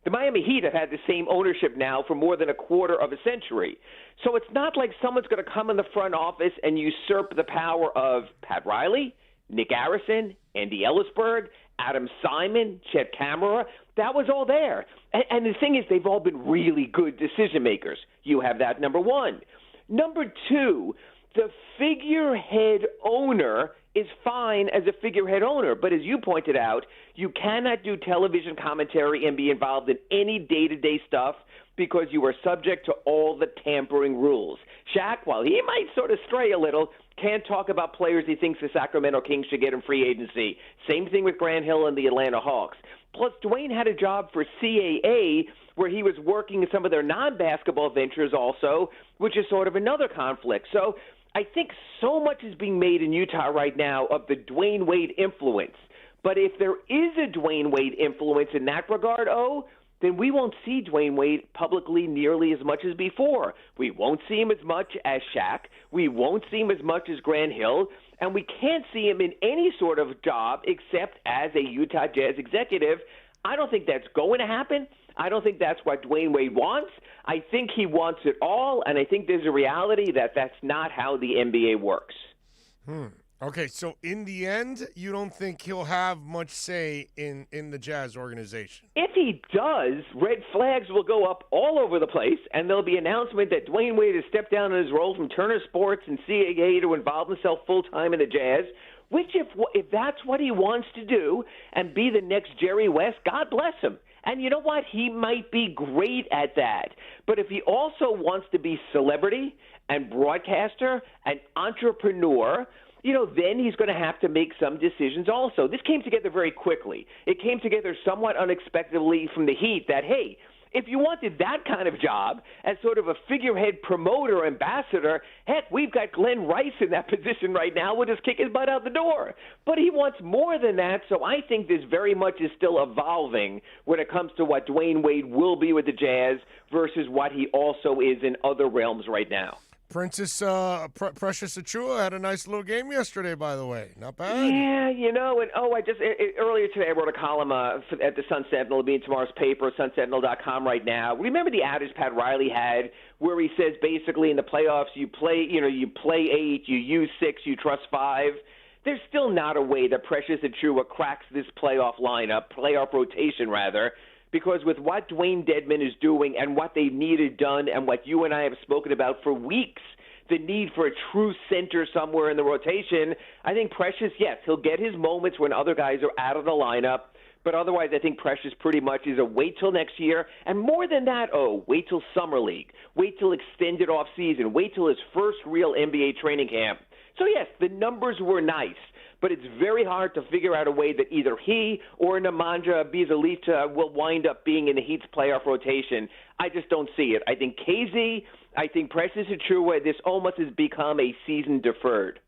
The Miami Heat have had the same ownership now for more than a quarter of a century. So it's not like someone's going to come in the front office and usurp the power of Pat Riley, Nick Arison, Andy Ellisberg, Adam Simon, Chet Kamara. That was all there. And the thing is, they've all been really good decision makers. You have that, number one. Number two, the figurehead owner is fine as a figurehead owner. But as you pointed out, you cannot do television commentary and be involved in any day-to-day stuff because you are subject to all the tampering rules. Shaq, while he might sort of stray a little, can't talk about players he thinks the Sacramento Kings should get in free agency. Same thing with Grant Hill and the Atlanta Hawks. Plus, Dwayne had a job for CAA where he was working in some of their non-basketball ventures also, which is sort of another conflict. So I think so much is being made in Utah right now of the Dwayne Wade influence. But if there is a Dwayne Wade influence in that regard, then we won't see Dwayne Wade publicly nearly as much as before. We won't see him as much as Shaq. We won't see him as much as Grant Hill. And we can't see him in any sort of job except as a Utah Jazz executive. I don't think that's going to happen. I don't think that's what Dwayne Wade wants. I think he wants it all, and I think there's a reality that that's not how the NBA works. Okay, so in the end, you don't think he'll have much say in the Jazz organization? If he does, red flags will go up all over the place, and there'll be an announcement that Dwayne Wade has stepped down in his role from Turner Sports and CAA to involve himself full-time in the Jazz, which if that's what he wants to do and be the next Jerry West, God bless him. And you know what? He might be great at that. But if he also wants to be celebrity and broadcaster and entrepreneur, then he's going to have to make some decisions also. This came together very quickly. It came together somewhat unexpectedly from the Heat that, hey, if you wanted that kind of job as sort of a figurehead promoter, ambassador, heck, we've got Glenn Rice in that position right now. We'll just kick his butt out the door. But he wants more than that, so I think this very much is still evolving when it comes to what Dwayne Wade will be with the Jazz versus what he also is in other realms right now. Precious Achiuwa had a nice little game yesterday, by the way. Not bad. Yeah, earlier today I wrote a column at the Sun Sentinel, being tomorrow's paper, sunsentinel.com right now. Remember the adage Pat Riley had where he says basically in the playoffs you play 8, you use 6, you trust 5. There's still not a way that Precious Achiuwa cracks this playoff rotation rather. Because with what Dwayne Dedmon is doing and what they needed done and what you and I have spoken about for weeks, the need for a true center somewhere in the rotation, I think Precious, yes, he'll get his moments when other guys are out of the lineup. But otherwise, I think Precious pretty much is a wait till next year. And more than that, wait till Summer League. Wait till extended off season. Wait till his first real NBA training camp. So, yes, the numbers were nice. But it's very hard to figure out a way that either he or Nemanja Bjelica will wind up being in the Heat's playoff rotation. I just don't see it. I think KZ, I think Precious Achiuwa, this almost has become a season deferred.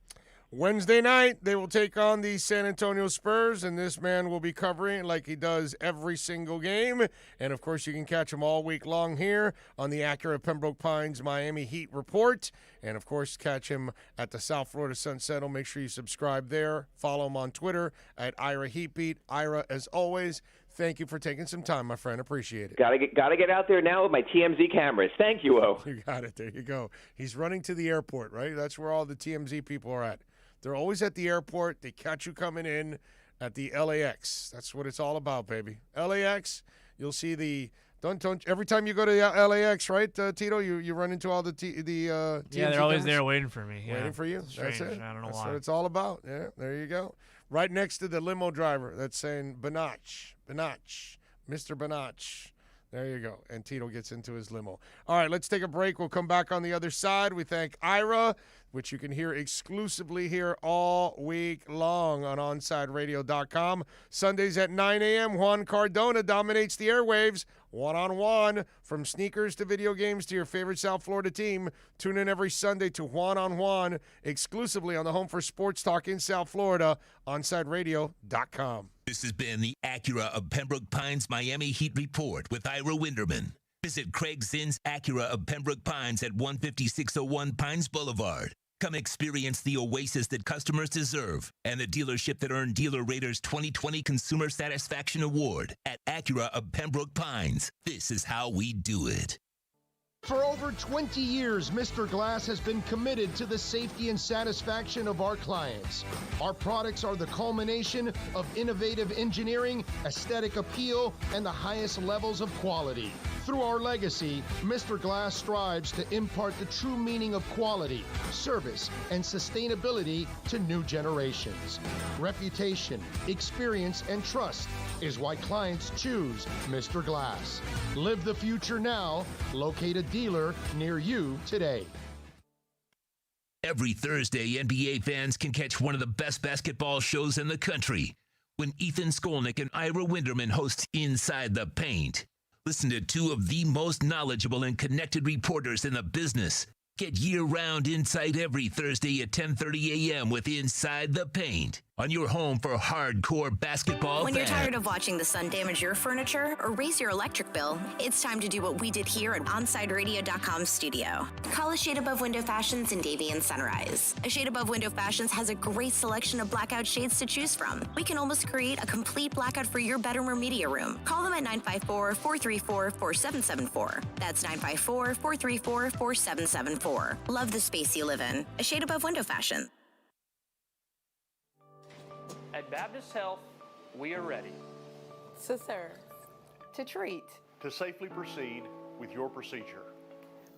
Wednesday night, they will take on the San Antonio Spurs, and this man will be covering it like he does every single game. And, of course, you can catch him all week long here on the Acura Pembroke Pines Miami Heat Report. And, of course, catch him at the South Florida Sun Sentinel. Make sure you subscribe there. Follow him on Twitter at Ira Heatbeat. Ira, as always, thank you for taking some time, my friend. Appreciate it. Gotta get out there now with my TMZ cameras. Thank you, O. You got it. There you go. He's running to the airport, right? That's where all the TMZ people are at. They're always at the airport. They catch you coming in at the LAX. That's what it's all about, baby. LAX, you'll see the don't every time you go to the LAX, right, Tito? You run into all the TMZ yeah, they're always cameras? there waiting for me. Yeah. Waiting for you. Strange. That's it. I don't know That's why. what it's all about. Yeah, there you go. right next to the limo driver that's saying Banach, Mr. Banach. There you go. And Tito gets into his limo. All right, let's take a break. We'll come back on the other side. We thank Ira, which you can hear exclusively here all week long on OnsideRadio.com. Sundays at 9 a.m., Juan Cardona dominates the airwaves. One-on-one, from sneakers to video games to your favorite South Florida team. Tune in every Sunday to Juan-on-Juan, exclusively on the home for sports talk in South Florida, OnsideRadio.com. This has been the Acura of Pembroke Pines Miami Heat Report with Ira Winderman. Visit Craig Zinn's Acura of Pembroke Pines at 15601 Pines Boulevard. Come experience the oasis that customers deserve and the dealership that earned Dealer Rater's 2020 Consumer Satisfaction Award at Acura of Pembroke Pines. This is how we do it. For over 20 years, Mr. Glass has been committed to the safety and satisfaction of our clients. Our products are the culmination of innovative engineering, aesthetic appeal, and the highest levels of quality. Through our legacy, Mr. Glass strives to impart the true meaning of quality, service, and sustainability to new generations. Reputation, experience, and trust is why clients choose Mr. Glass. Live the future now. Locate a dealer near you today. Every Thursday, NBA fans can catch one of the best basketball shows in the country when Ethan Skolnick and Ira Winderman host Inside the Paint. Listen to two of the most knowledgeable and connected reporters in the business. Get year-round insight every Thursday at 10:30 a.m. with Inside the Paint on your home for hardcore basketball When fans. you're tired of watching the sun damage your furniture or raise your electric bill, it's time to do what we did here at OnsideRadio.com studio. Call A Shade Above Window Fashions in Davie and Sunrise. A Shade Above Window Fashions has a great selection of blackout shades to choose from. We can almost create a complete blackout for your bedroom or media room. Call them at 954-434-4774. That's 954-434-4774. Love the space you live in. A Shade Above Window Fashion. At Baptist Health, we are ready to serve, to treat, to safely proceed with your procedure.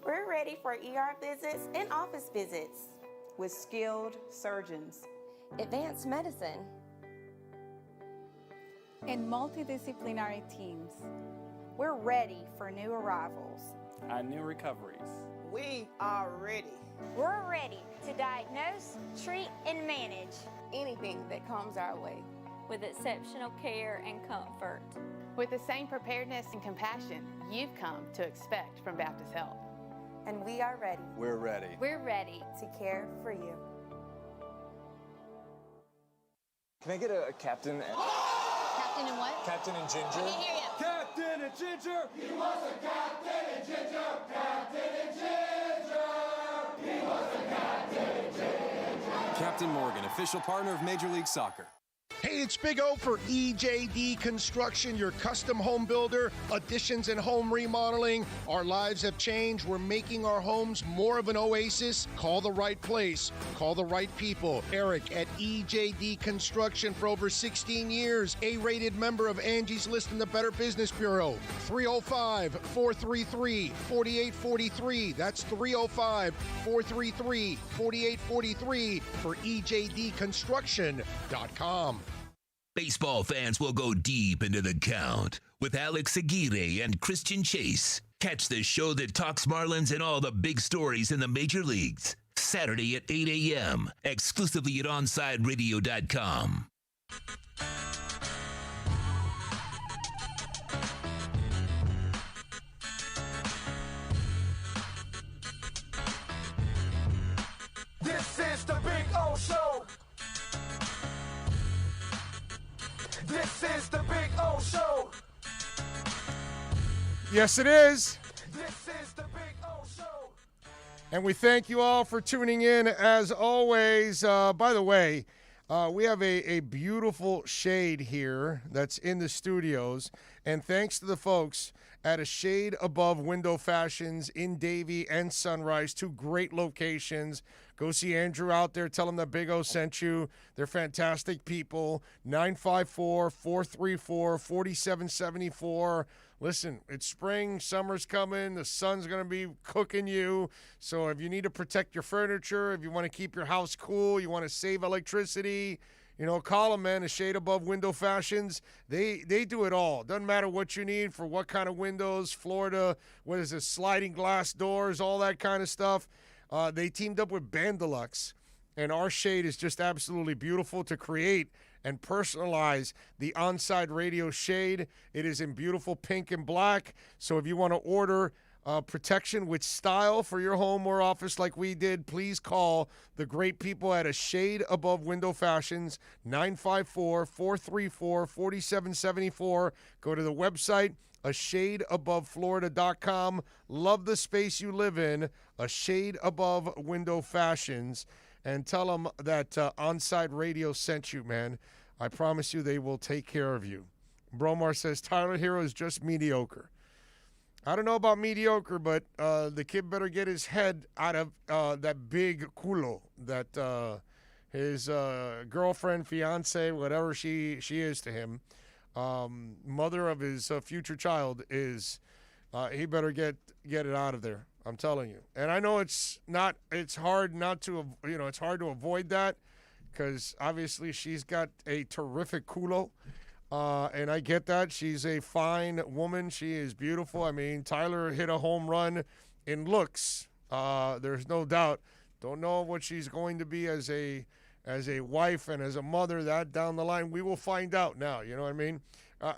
We're ready for ER visits and office visits with skilled surgeons, advanced medicine, and multidisciplinary teams. We're ready for new arrivals and new recoveries. We are ready. We're ready to diagnose, treat, and manage anything that comes our way with exceptional care and comfort. With the same preparedness and compassion you've come to expect from Baptist Health. And we are ready. We're ready. We're ready to care for you. Can I get a captain? Captain and what? Captain and Ginger. I can't hear you. Captain and Ginger. He was a captain and Ginger. Captain and Ginger. He was a captain and Ginger. Captain Morgan, official partner of Major League Soccer. Hey, it's Big O for EJD Construction, your custom home builder, additions and home remodeling. Our lives have changed. We're making our homes more of an oasis. Call the right place. Call the right people. Eric at EJD Construction for over 16 years. A-rated member of Angie's List in the Better Business Bureau. 305-433-4843. That's 305-433-4843 for EJDConstruction.com. Baseball fans will go deep into the count with Alex Aguirre and Christian Chase. Catch the show that talks Marlins and all the big stories in the major leagues. Saturday at 8 a.m., exclusively at OnsideRadio.com. This is the Big O Show. This is the Big O Show. Yes, it is. This is the Big O Show. And we thank you all for tuning in, as always. By the way, we have a beautiful shade here that's in the studios. And thanks to the folks at A Shade Above Window Fashions in Davie and Sunrise, two great locations. Go see Andrew out there. Tell him that Big O sent you. They're fantastic people. 954-434-4774. Listen, it's spring. Summer's coming. The sun's going to be cooking you. So if you need to protect your furniture, if you want to keep your house cool, you want to save electricity, Call them, man. A shade above Window Fashions. They do it all. Doesn't matter what you need for what kind of windows, Florida, what is it, sliding glass doors, all that kind of stuff. They teamed up with Bandalux, and our shade is just absolutely beautiful to create and personalize the Onside Radio shade. It is in beautiful pink and black. So if you want to order protection with style for your home or office like we did, please call the great people at A Shade Above Window Fashions, 954-434-4774. Go to the website, ashadeaboveflorida.com. Love the space you live in, A Shade Above Window Fashions. And tell them that Onside Radio sent you, man. I promise you they will take care of you. Bromar says Tyler Hero is just mediocre. I don't know about mediocre, but the kid better get his head out of that big culo that his girlfriend, fiance, whatever she is to him, mother of his future child is. He better get it out of there. I'm telling you. And I know it's hard to avoid that because obviously she's got a terrific culo. And I get that. She's a fine woman. She is beautiful. I mean, Tyler hit a home run in looks. There's no doubt. Don't know what she's going to be as a wife and as a mother. That down the line, we will find out now. You know what I mean?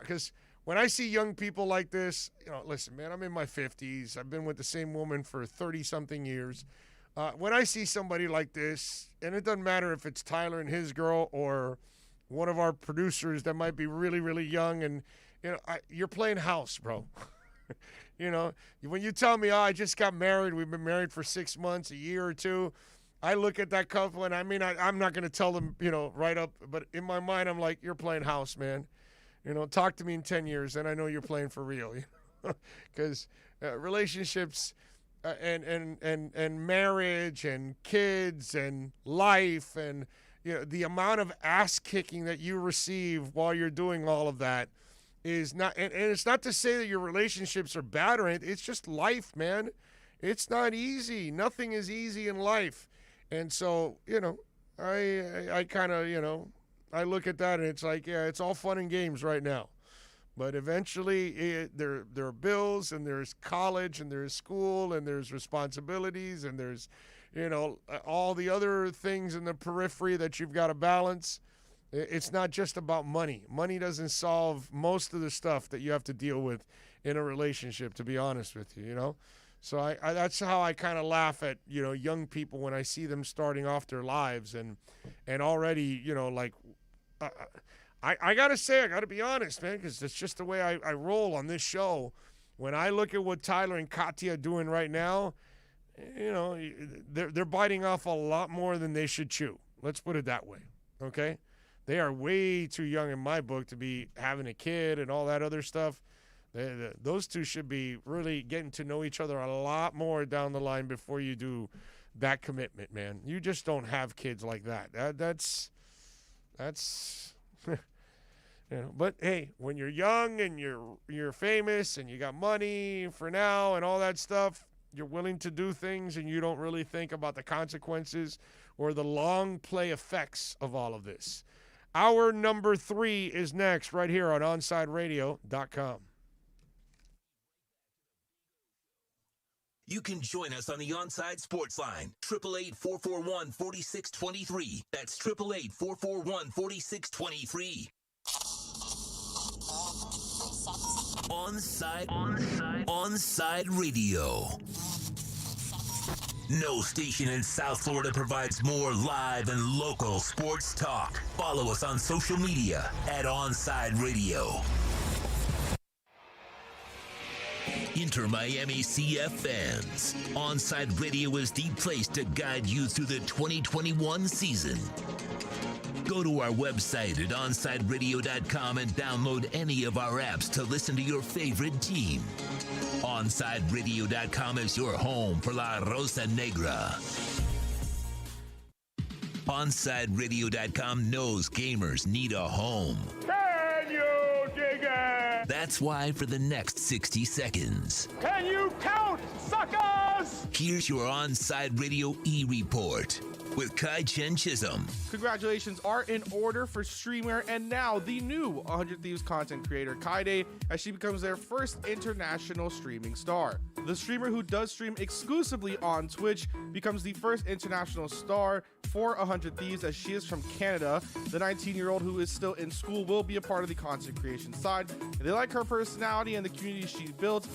Because when I see young people like this, listen, man, I'm in my 50s. I've been with the same woman for 30-something years. When I see somebody like this, and it doesn't matter if it's Tyler and his girl or one of our producers that might be really, really young, and you're playing house, bro. When you tell me, I just got married, we've been married for 6 months, a year or two, I look at that couple, and I mean, I'm not going to tell them, right up, but in my mind, I'm like, you're playing house, man. Talk to me in 10 years, and I know you're playing for real. Because relationships and marriage and kids and life and the amount of ass kicking that you receive while you're doing all of that is not, and it's not to say that your relationships are bad or anything. It's just life, man. It's not easy. Nothing is easy in life. And so, I kind of, I look at that and it's like, yeah, it's all fun and games right now. But eventually there are bills and there's college and there's school and there's responsibilities and there's, all the other things in the periphery that you've got to balance. It's not just about money. Money doesn't solve most of the stuff that you have to deal with in a relationship, to be honest with you, So I that's how I kind of laugh at, young people when I see them starting off their lives and already, I got to say, I got to be honest, man, because it's just the way I roll on this show. When I look at what Tyler and Katya are doing right now, they're biting off a lot more than they should chew. Let's put it that way, okay? They are way too young in my book to be having a kid and all that other stuff. Those two should be really getting to know each other a lot more down the line before you do that commitment, man. You just don't have kids like that. That's But hey, when you're young and you're famous and you got money for now and all that stuff, you're willing to do things and you don't really think about the consequences or the long play effects of all of this. Hour number 3 is next right here on OnsideRadio.com. You can join us on the Onside Sports Line, 888-441-4623. That's 888-441-4623. Onside Radio. No station in South Florida provides more live and local sports talk. Follow us on social media at Onside Radio. Inter Miami CF fans, Onside Radio is the place to guide you through the 2021 season. Go to our website at OnsideRadio.com and download any of our apps to listen to your favorite team. OnsideRadio.com is your home for La Rosa Negra. OnsideRadio.com knows gamers need a home. Can you dig it? That's why for the next 60 seconds, Can you count, suckers? here's your Onside Radio e-report. with Kai Chen Chisholm. Congratulations are in order for streamer and now the new 100 Thieves content creator Kaide, as she becomes their first international streaming star. The streamer, who does stream exclusively on Twitch, becomes the first international star for 100 Thieves, as she is from Canada. The 19-year-old, who is still in school, will be a part of the content creation side. And they like her personality and the community she built,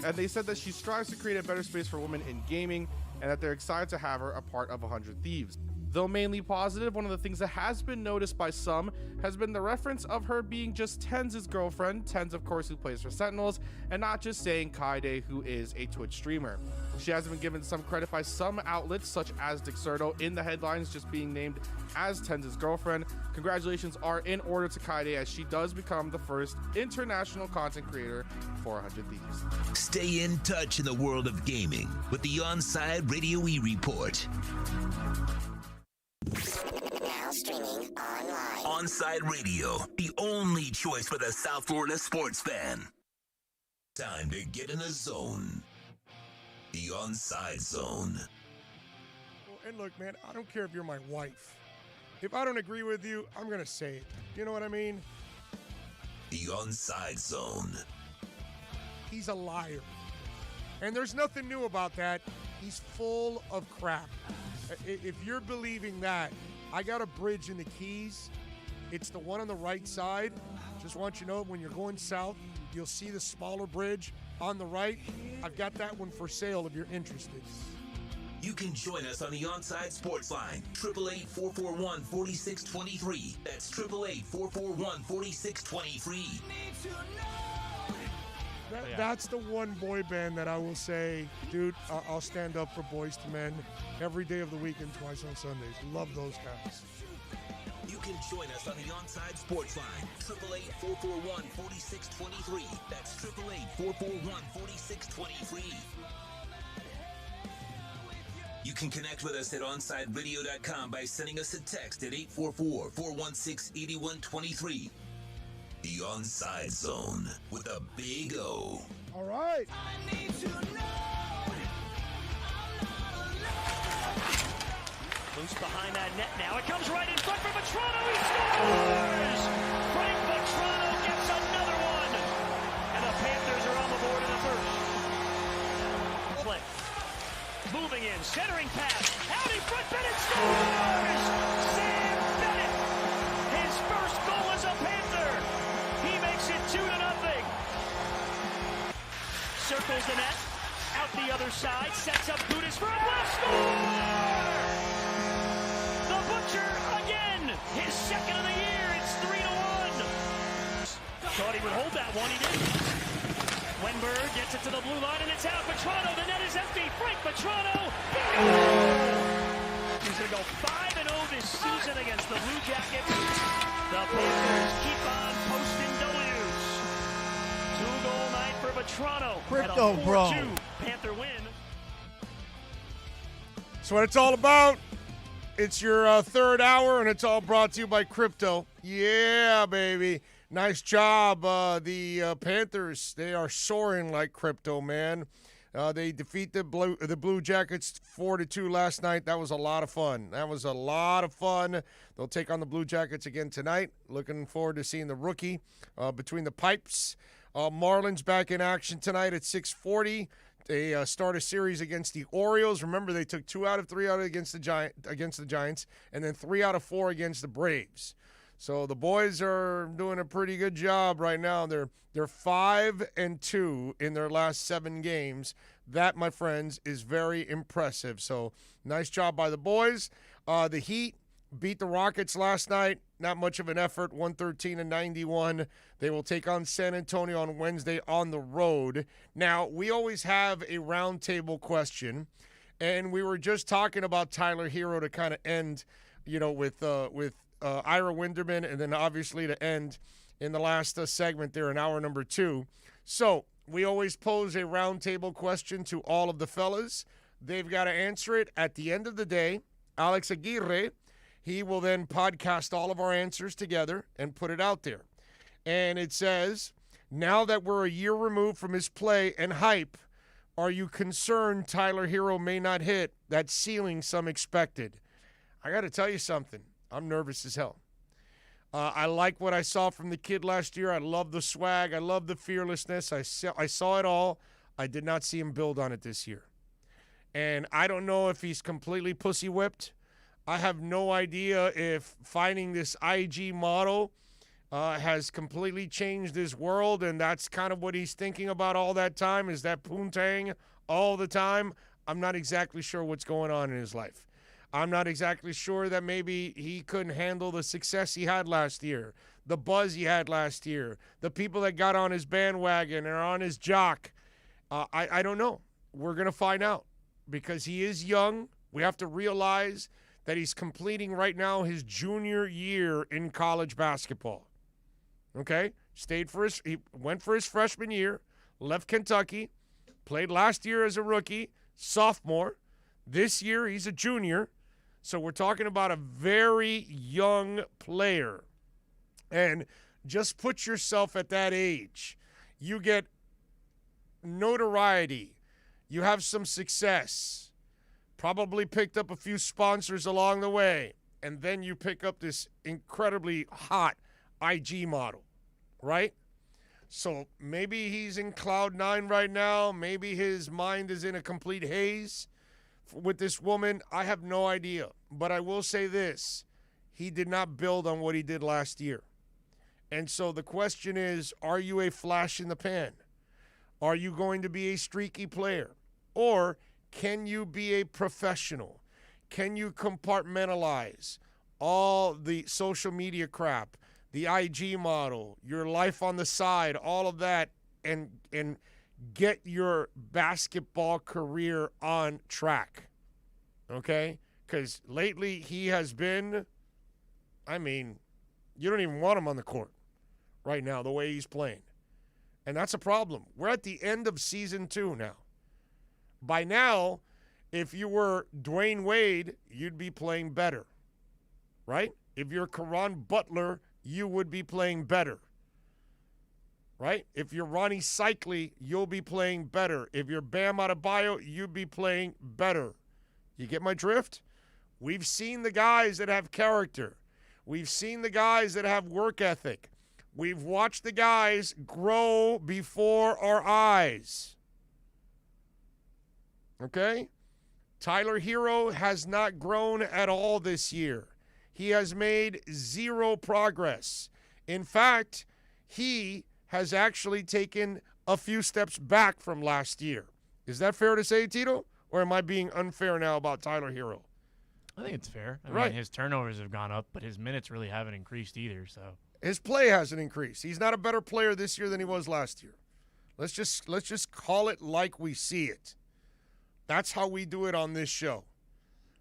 and they said that she strives to create a better space for women in gaming, and that they're excited to have her a part of 100 Thieves. Though mainly positive, one of the things that has been noticed by some has been the reference of her being just Tenz's girlfriend, Tenz of course who plays for Sentinels, and not just saying Kaide, who is a Twitch streamer. She has been given some credit by some outlets such as Dexerto in the headlines, just being named as Tenz's girlfriend. Congratulations are in order to Kaide, as she does become the first international content creator for 100 Thieves. Stay in touch in the world of gaming with the Onside Radio E Report. Now streaming online. Onside Radio, the only choice for the South Florida sports fan. Time to get in the zone. The Onside Zone. And look, man, I don't care if you're my wife. If I don't agree with you, I'm going to say it. You know what I mean? The Onside Zone. He's a liar. And there's nothing new about that. He's full of crap. If you're believing that, I got a bridge in the Keys. It's the one on the right side. Just want you to know, when you're going south, you'll see the smaller bridge on the right. I've got that one for sale if you're interested. You can join us on the Onside Sports Line, 888-441-4623. That's 888-441-4623. That's the one boy band that I will say, dude, I'll stand up for Boys to Men every day of the week and twice on Sundays. Love those guys. You can join us on the Onside Sports Line, 888-441-4623. That's 888-441-4623. You can connect with us at OnsideRadio.com by sending us a text at 844-416-8123. The Onside Zone with a big O. All right. Loose behind that net now. It comes right in front for Vetrano. He scores! Frank Vetrano gets another one. And the Panthers are on the board in the first. Play. Moving in. Centering pass. Out in front. Bennett scores! Sam Bennett. His first goal as a Panther. He makes it 2-0. Circles the net. Out the other side. Sets up Gudis for a blast. Score! The Butcher again. His second of the year. It's 3-1. Thought he would hold that one. He didn't. Wenberg gets it to the blue line and it's out. Vetrano. The net is empty. Frank Vetrano. He's going to go 5-0 this season against the Blue Jackets. The Panthers keep on posting W's. 2-goal night for Vetrano. Crypto, bro. 4-2 Panther win. That's what it's all about. It's your third hour, and it's all brought to you by Crypto. Yeah, baby. Nice job. The Panthers, they are soaring like crypto, man. They defeat the Blue Jackets 4-2 last night. That was a lot of fun. They'll take on the Blue Jackets again tonight. Looking forward to seeing the rookie between the pipes. Marlins back in action tonight at 6:40. They start a series against the Orioles. Remember, they took 2 out of 3 out against the Giants, and then 3 out of 4 against the Braves. So the boys are doing a pretty good job right now. They're 5-2 in their last 7 games. That, my friends, is very impressive. So nice job by the boys. The Heat beat the Rockets last night. Not much of an effort, 113-91. They will take on San Antonio on Wednesday on the road. Now, we always have a roundtable question, and we were just talking about Tyler Hero to kind of end, with Ira Winderman, and then obviously to end in the last segment there in hour number 2. So we always pose a roundtable question to all of the fellas. They've got to answer it. At the end of the day, Alex Aguirre, he will then podcast all of our answers together and put it out there. And it says, now that we're a year removed from his play and hype, are you concerned Tyler Hero may not hit that ceiling some expected? I got to tell you something. I'm nervous as hell. I like what I saw from the kid last year. I love the swag. I love the fearlessness. I saw it all. I did not see him build on it this year. And I don't know if he's completely pussy whipped. I have no idea if finding this IG model has completely changed his world, and that's kind of what he's thinking about all that time, is that poontang all the time. I'm not exactly sure what's going on in his life. I'm not exactly sure that maybe he couldn't handle the success he had last year, the buzz he had last year, the people that got on his bandwagon or on his jock. I don't know. We're going to find out because he is young. We have to realize that he's completing right now his junior year in college basketball. Okay? He went for his freshman year, left Kentucky, played last year as a rookie, sophomore. This year he's a junior. So we're talking about a very young player. And just put yourself at that age. You get notoriety. You have some success. Probably picked up a few sponsors along the way. And then you pick up this incredibly hot IG model, right? So maybe he's in cloud nine right now. Maybe his mind is in a complete haze with this woman. I have no idea. But I will say this. He did not build on what he did last year. And so the question is, are you a flash in the pan? Are you going to be a streaky player? Or can you be a professional? Can you compartmentalize all the social media crap, the IG model, your life on the side, all of that, and get your basketball career on track? Okay? Because lately he has been, you don't even want him on the court right now, the way he's playing. And that's a problem. We're at the end of season 2 now. By now, if you were Dwayne Wade, you'd be playing better, right? If you're Caron Butler, you would be playing better, right? If you're Ronnie Cycli, you'll be playing better. If you're Bam Adebayo, you'd be playing better. You get my drift? We've seen the guys that have character. We've seen the guys that have work ethic. We've watched the guys grow before our eyes. Okay? Tyler Hero has not grown at all this year. He has made zero progress. In fact, he has actually taken a few steps back from last year. Is that fair to say, Tito? Or am I being unfair now about Tyler Hero? I think it's fair. I mean, his turnovers have gone up, but his minutes really haven't increased either. So his play hasn't increased. He's not a better player this year than he was last year. Let's just call it like we see it. That's how we do it on this show.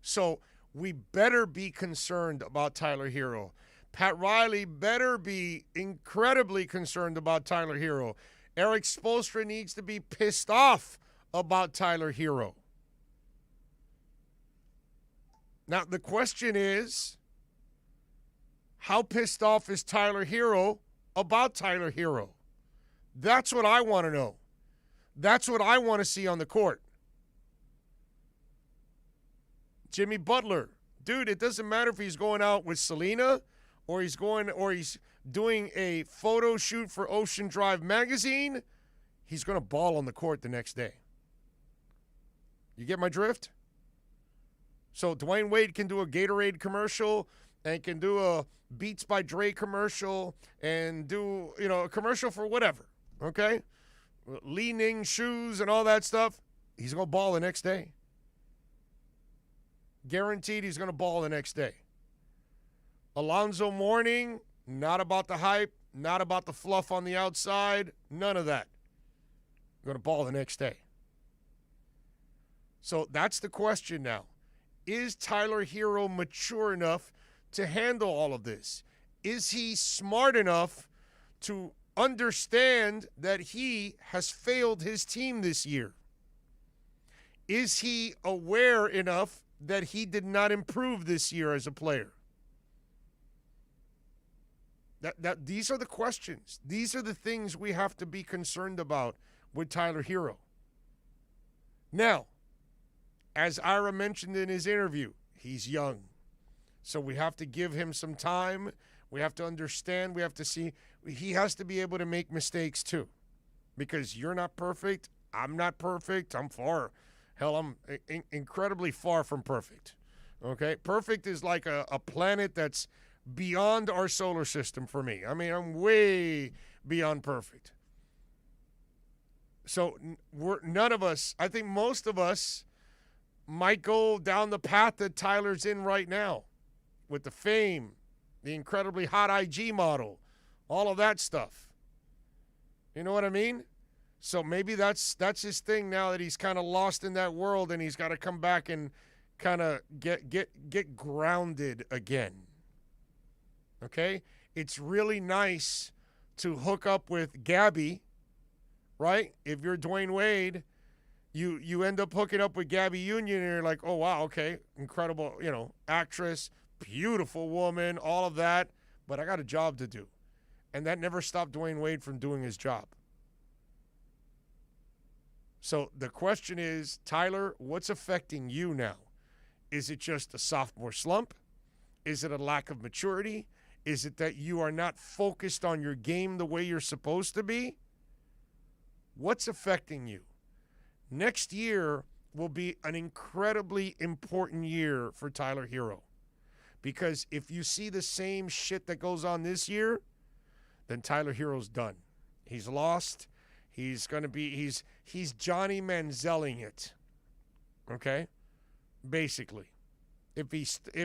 So we better be concerned about Tyler Hero. Pat Riley better be incredibly concerned about Tyler Hero. Eric Spoelstra needs to be pissed off about Tyler Hero. Now, the question is, how pissed off is Tyler Hero about Tyler Hero? That's what I want to know. That's what I want to see on the court. Jimmy Butler, dude, it doesn't matter if he's going out with Selena or he's doing a photo shoot for Ocean Drive magazine. He's going to ball on the court the next day. You get my drift? So Dwayne Wade can do a Gatorade commercial and can do a Beats by Dre commercial and do, a commercial for whatever, okay? Li Ning shoes and all that stuff. He's going to ball the next day. Guaranteed he's going to ball the next day. Alonzo Mourning, not about the hype, not about the fluff on the outside, none of that. Going to ball the next day. So that's the question now. Is Tyler Hero mature enough to handle all of this? Is he smart enough to understand that he has failed his team this year? Is he aware enough that he did not improve this year as a player? These are the questions. These are the things we have to be concerned about with Tyler Hero. Now, as Ira mentioned in his interview, he's young. So we have to give him some time. We have to understand. We have to see. He has to be able to make mistakes too, because you're not perfect. I'm not perfect. I'm incredibly far from perfect. Okay? Perfect is like a planet that's beyond our solar system for me. I mean, I'm way beyond perfect. So none of us, I think most of us might go down the path that Tyler's in right now with the fame, the incredibly hot IG model, all of that stuff. You know what I mean? So maybe that's his thing now that he's kind of lost in that world and he's got to come back and kind of get grounded again. Okay? It's really nice to hook up with Gabby, right? If you're Dwayne Wade, you end up hooking up with Gabby Union and you're like, oh, wow, okay, incredible, actress, beautiful woman, all of that, but I got a job to do. And that never stopped Dwayne Wade from doing his job. So the question is, Tyler, what's affecting you now? Is it just a sophomore slump? Is it a lack of maturity? Is it that you are not focused on your game the way you're supposed to be? What's affecting you? Next year will be an incredibly important year for Tyler Hero. Because if you see the same shit that goes on this year, then Tyler Hero's done. He's lost. He's going to be, he's Johnny Manziel-ing it. Okay? Basically. If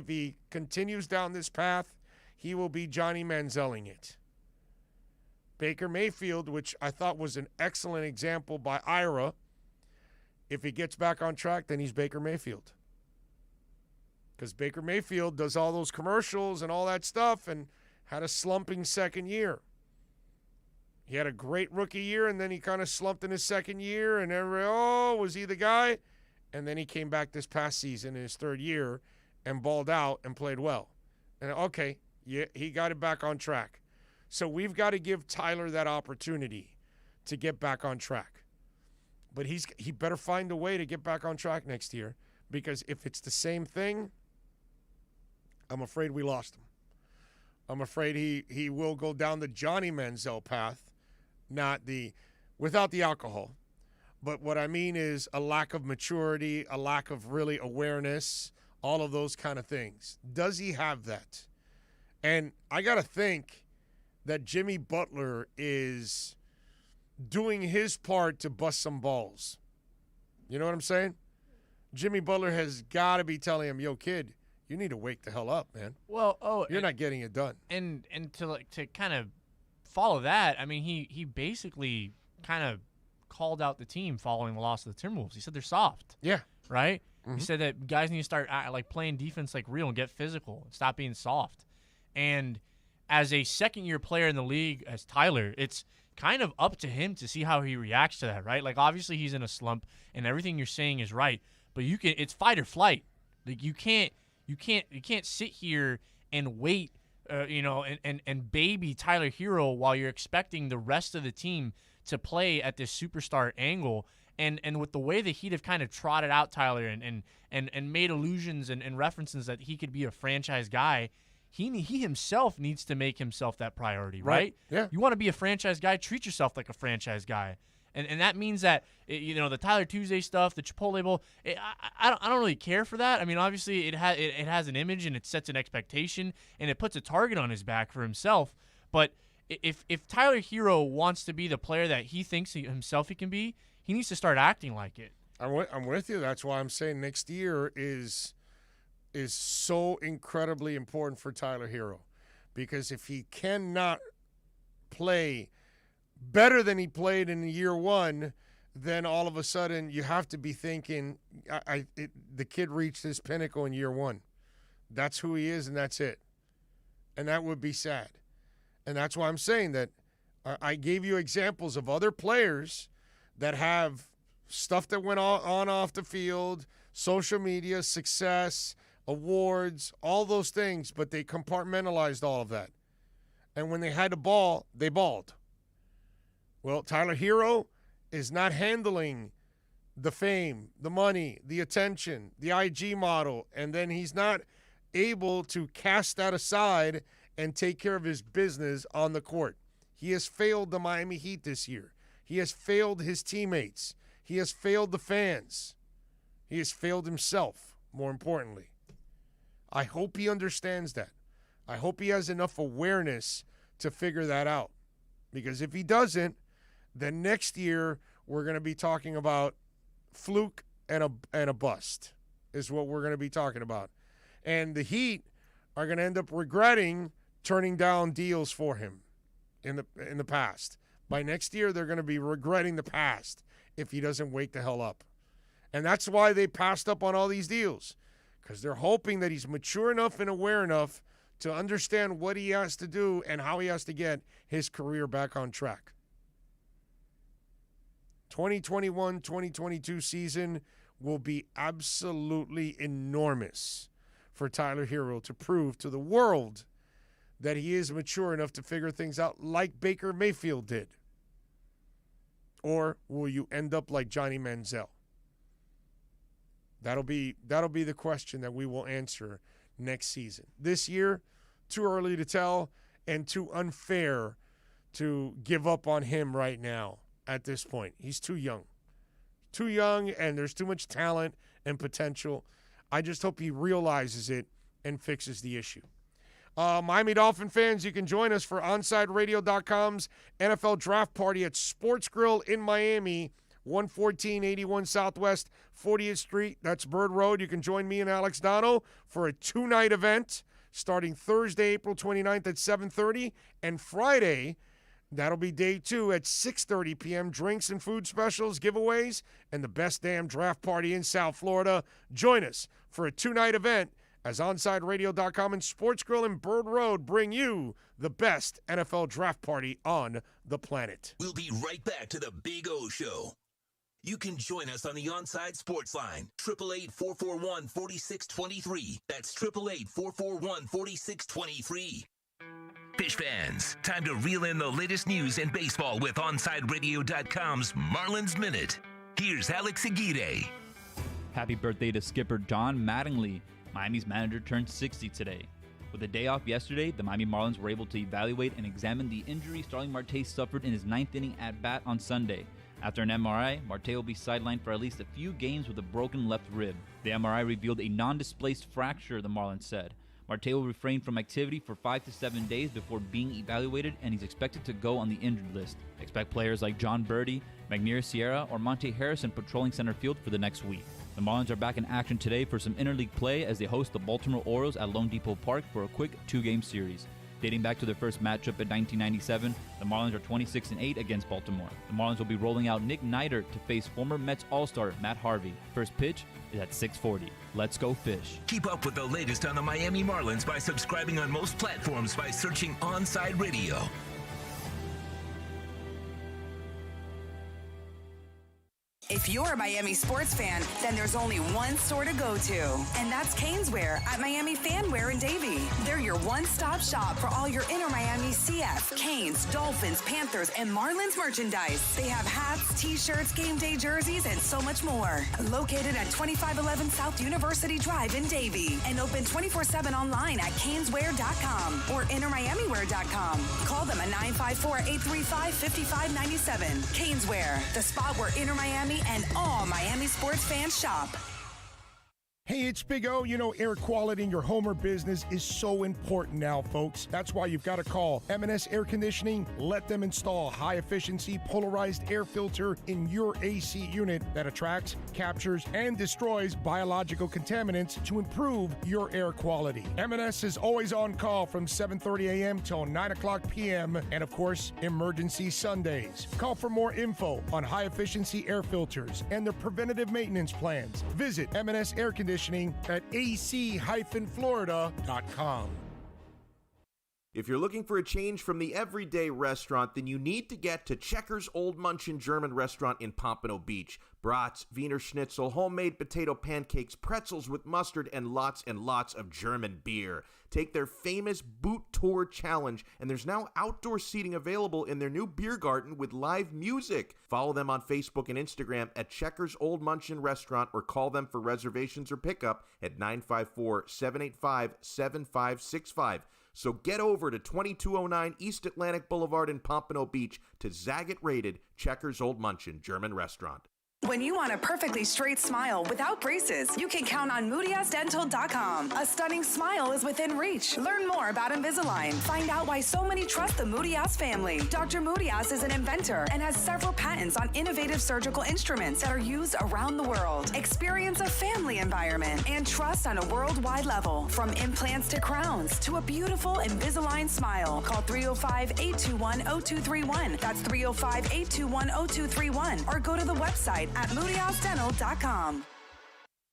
he continues down this path, he will be Johnny Manziel-ing it. Baker Mayfield, which I thought was an excellent example by Ira, if he gets back on track, then he's Baker Mayfield. Because Baker Mayfield does all those commercials and all that stuff and had a slumping second year. He had a great rookie year, and then he kind of slumped in his second year, and everybody, was he the guy? And then he came back this past season in his third year and balled out and played well. And okay, yeah, he got it back on track. So we've got to give Tyler that opportunity to get back on track. But he better find a way to get back on track next year, because if it's the same thing, I'm afraid we lost him. I'm afraid he will go down the Johnny Manziel path, without the alcohol. But what I mean is a lack of maturity, a lack of really awareness, all of those kind of things. Does he have that? And I got to think that Jimmy Butler is doing his part to bust some balls. You know what I'm saying? Jimmy Butler has got to be telling him, yo, kid, you need to wake the hell up, man. Well, you're not getting it done. And to kind of follow that, I mean, he basically kind of called out the team following the loss of the Timberwolves. He said they're soft. Yeah. Right? Mm-hmm. He said that guys need to start playing defense like real and get physical and stop being soft. And as a second-year player in the league, as Tyler, it's kind of up to him to see how he reacts to that, right? Like, obviously he's in a slump, and everything you're saying is right, but it's fight or flight. Like, you can't sit here and wait, and baby Tyler Hero while you're expecting the rest of the team to play at this superstar angle. And with the way the Heat have kind of trotted out Tyler and made allusions and references that he could be a franchise guy, he himself needs to make himself that priority, right? Yeah. You want to be a franchise guy, treat yourself like a franchise guy. And that means that, the Tyler Tuesday stuff, the Chipotle Bowl, I don't really care for that. I mean, obviously it has an image and it sets an expectation and it puts a target on his back for himself. But if Tyler Hero wants to be the player that he thinks himself he can be, he needs to start acting like it. I'm with you. That's why I'm saying next year is so incredibly important for Tyler Hero. Because if he cannot play better than he played in year one, then all of a sudden you have to be thinking, the kid reached his pinnacle in year one. That's who he is, and that's it. And that would be sad. And that's why I'm saying that I gave you examples of other players that have stuff that went on off the field, social media, success, awards, all those things, but they compartmentalized all of that. And when they had the ball, they balled. Well, Tyler Hero is not handling the fame, the money, the attention, the IG model, and then he's not able to cast that aside and take care of his business on the court. He has failed the Miami Heat this year. He has failed his teammates. He has failed the fans. He has failed himself, more importantly. I hope he understands that. I hope he has enough awareness to figure that out. Because if he doesn't, then next year we're going to be talking about fluke and a bust is what we're going to be talking about. And the Heat are going to end up regretting turning down deals for him in the past. By next year, they're going to be regretting the past if he doesn't wake the hell up. And that's why they passed up on all these deals, because they're hoping that he's mature enough and aware enough to understand what he has to do and how he has to get his career back on track. 2021-2022 season will be absolutely enormous for Tyler Hero to prove to the world that he is mature enough to figure things out like Baker Mayfield did. Or will you end up like Johnny Manziel? That'll be the question that we will answer next season. This year, too early to tell and too unfair to give up on him right now at this point. He's too young. Too young, and there's too much talent and potential. I just hope he realizes it and fixes the issue. Miami Dolphin fans, you can join us for OnsideRadio.com's NFL Draft Party at Sports Grill in Miami, 11481 Southwest 40th Street. That's Bird Road. You can join me and Alex Dono for a 2-night event starting Thursday, April 29th at 7:30, and Friday, that'll be day 2 at 6:30 p.m. Drinks and food specials, giveaways, and the best damn draft party in South Florida. Join us for a 2-night event as OnsideRadio.com and Sports Grill in Bird Road bring you the best NFL draft party on the planet. We'll be right back to the Big O Show. You can join us on the Onside Sports Line, 888-441-4623. That's 888-441-4623. Fish fans, time to reel in the latest news in baseball with OnsideRadio.com's Marlins Minute. Here's Alex Aguirre. Happy birthday to skipper John Mattingly. Miami's manager turned 60 today. With a day off yesterday, the Miami Marlins were able to evaluate and examine the injury Starling Marte suffered in his 9th inning at-bat on Sunday. After an MRI, Marte will be sidelined for at least a few games with a broken left rib. The MRI revealed a non-displaced fracture, the Marlins said. Marte will refrain from activity for 5 to 7 days before being evaluated, and he's expected to go on the injured list. Expect players like John Birdie, Magnier Sierra, or Monte Harrison patrolling center field for the next week. The Marlins are back in action today for some interleague play as they host the Baltimore Orioles at Lone Depot Park for a quick 2-game series. Dating back to their first matchup in 1997, the Marlins are 26-8 against Baltimore. The Marlins will be rolling out Nick Neidert to face former Mets All-Star Matt Harvey. First pitch is at 6:40. Let's go Fish. Keep up with the latest on the Miami Marlins by subscribing on most platforms by searching Onside Radio. If you're a Miami sports fan, then there's only one store to go to, and that's Caneswear at Miami Fanwear in Davie. They're your one-stop shop for all your inner Miami CF, Canes, Dolphins, Panthers, and Marlins merchandise. They have hats, t-shirts, game day jerseys, and so much more. Located at 2511 South University Drive in Davie, and open 24/7 online at caneswear.com or innermiamiwear.com. Call them at 954-835-5597. Caneswear, the spot where inner Miami and all Miami sports fans shop. Hey, it's Big O. You know, air quality in your home or business is so important now, folks. That's why you've got to call M&S Air Conditioning. Let them install a high-efficiency polarized air filter in your AC unit that attracts, captures, and destroys biological contaminants to improve your air quality. M&S is always on call from 7:30 a.m. till 9 o'clock p.m. and, of course, emergency Sundays. Call for more info on high-efficiency air filters and their preventative maintenance plans. Visit M&S Air Conditioning at ac-florida.com. If you're looking for a change from the everyday restaurant, then you need to get to Checkers Old Munchin German Restaurant in Pompano Beach. Brats, Wiener Schnitzel, homemade potato pancakes, pretzels with mustard, and lots of German beer. Take their famous Boot Tour Challenge, and there's now outdoor seating available in their new beer garden with live music. Follow them on Facebook and Instagram at Checkers Old Munchin Restaurant, or call them for reservations or pickup at 954-785-7565. So get over to 2209 East Atlantic Boulevard in Pompano Beach to Zagat-rated Checkers Old Munchin German Restaurant. When you want a perfectly straight smile without braces, you can count on MoodyAssDental.com. A stunning smile is within reach. Learn more about Invisalign. Find out why so many trust the Moody Ass family. Dr. Moody Ass is an inventor and has several patents on innovative surgical instruments that are used around the world. Experience a family environment and trust on a worldwide level. From implants to crowns to a beautiful Invisalign smile. Call 305-821-0231. That's 305-821-0231. Or go to the website at MoodyAssDental.com.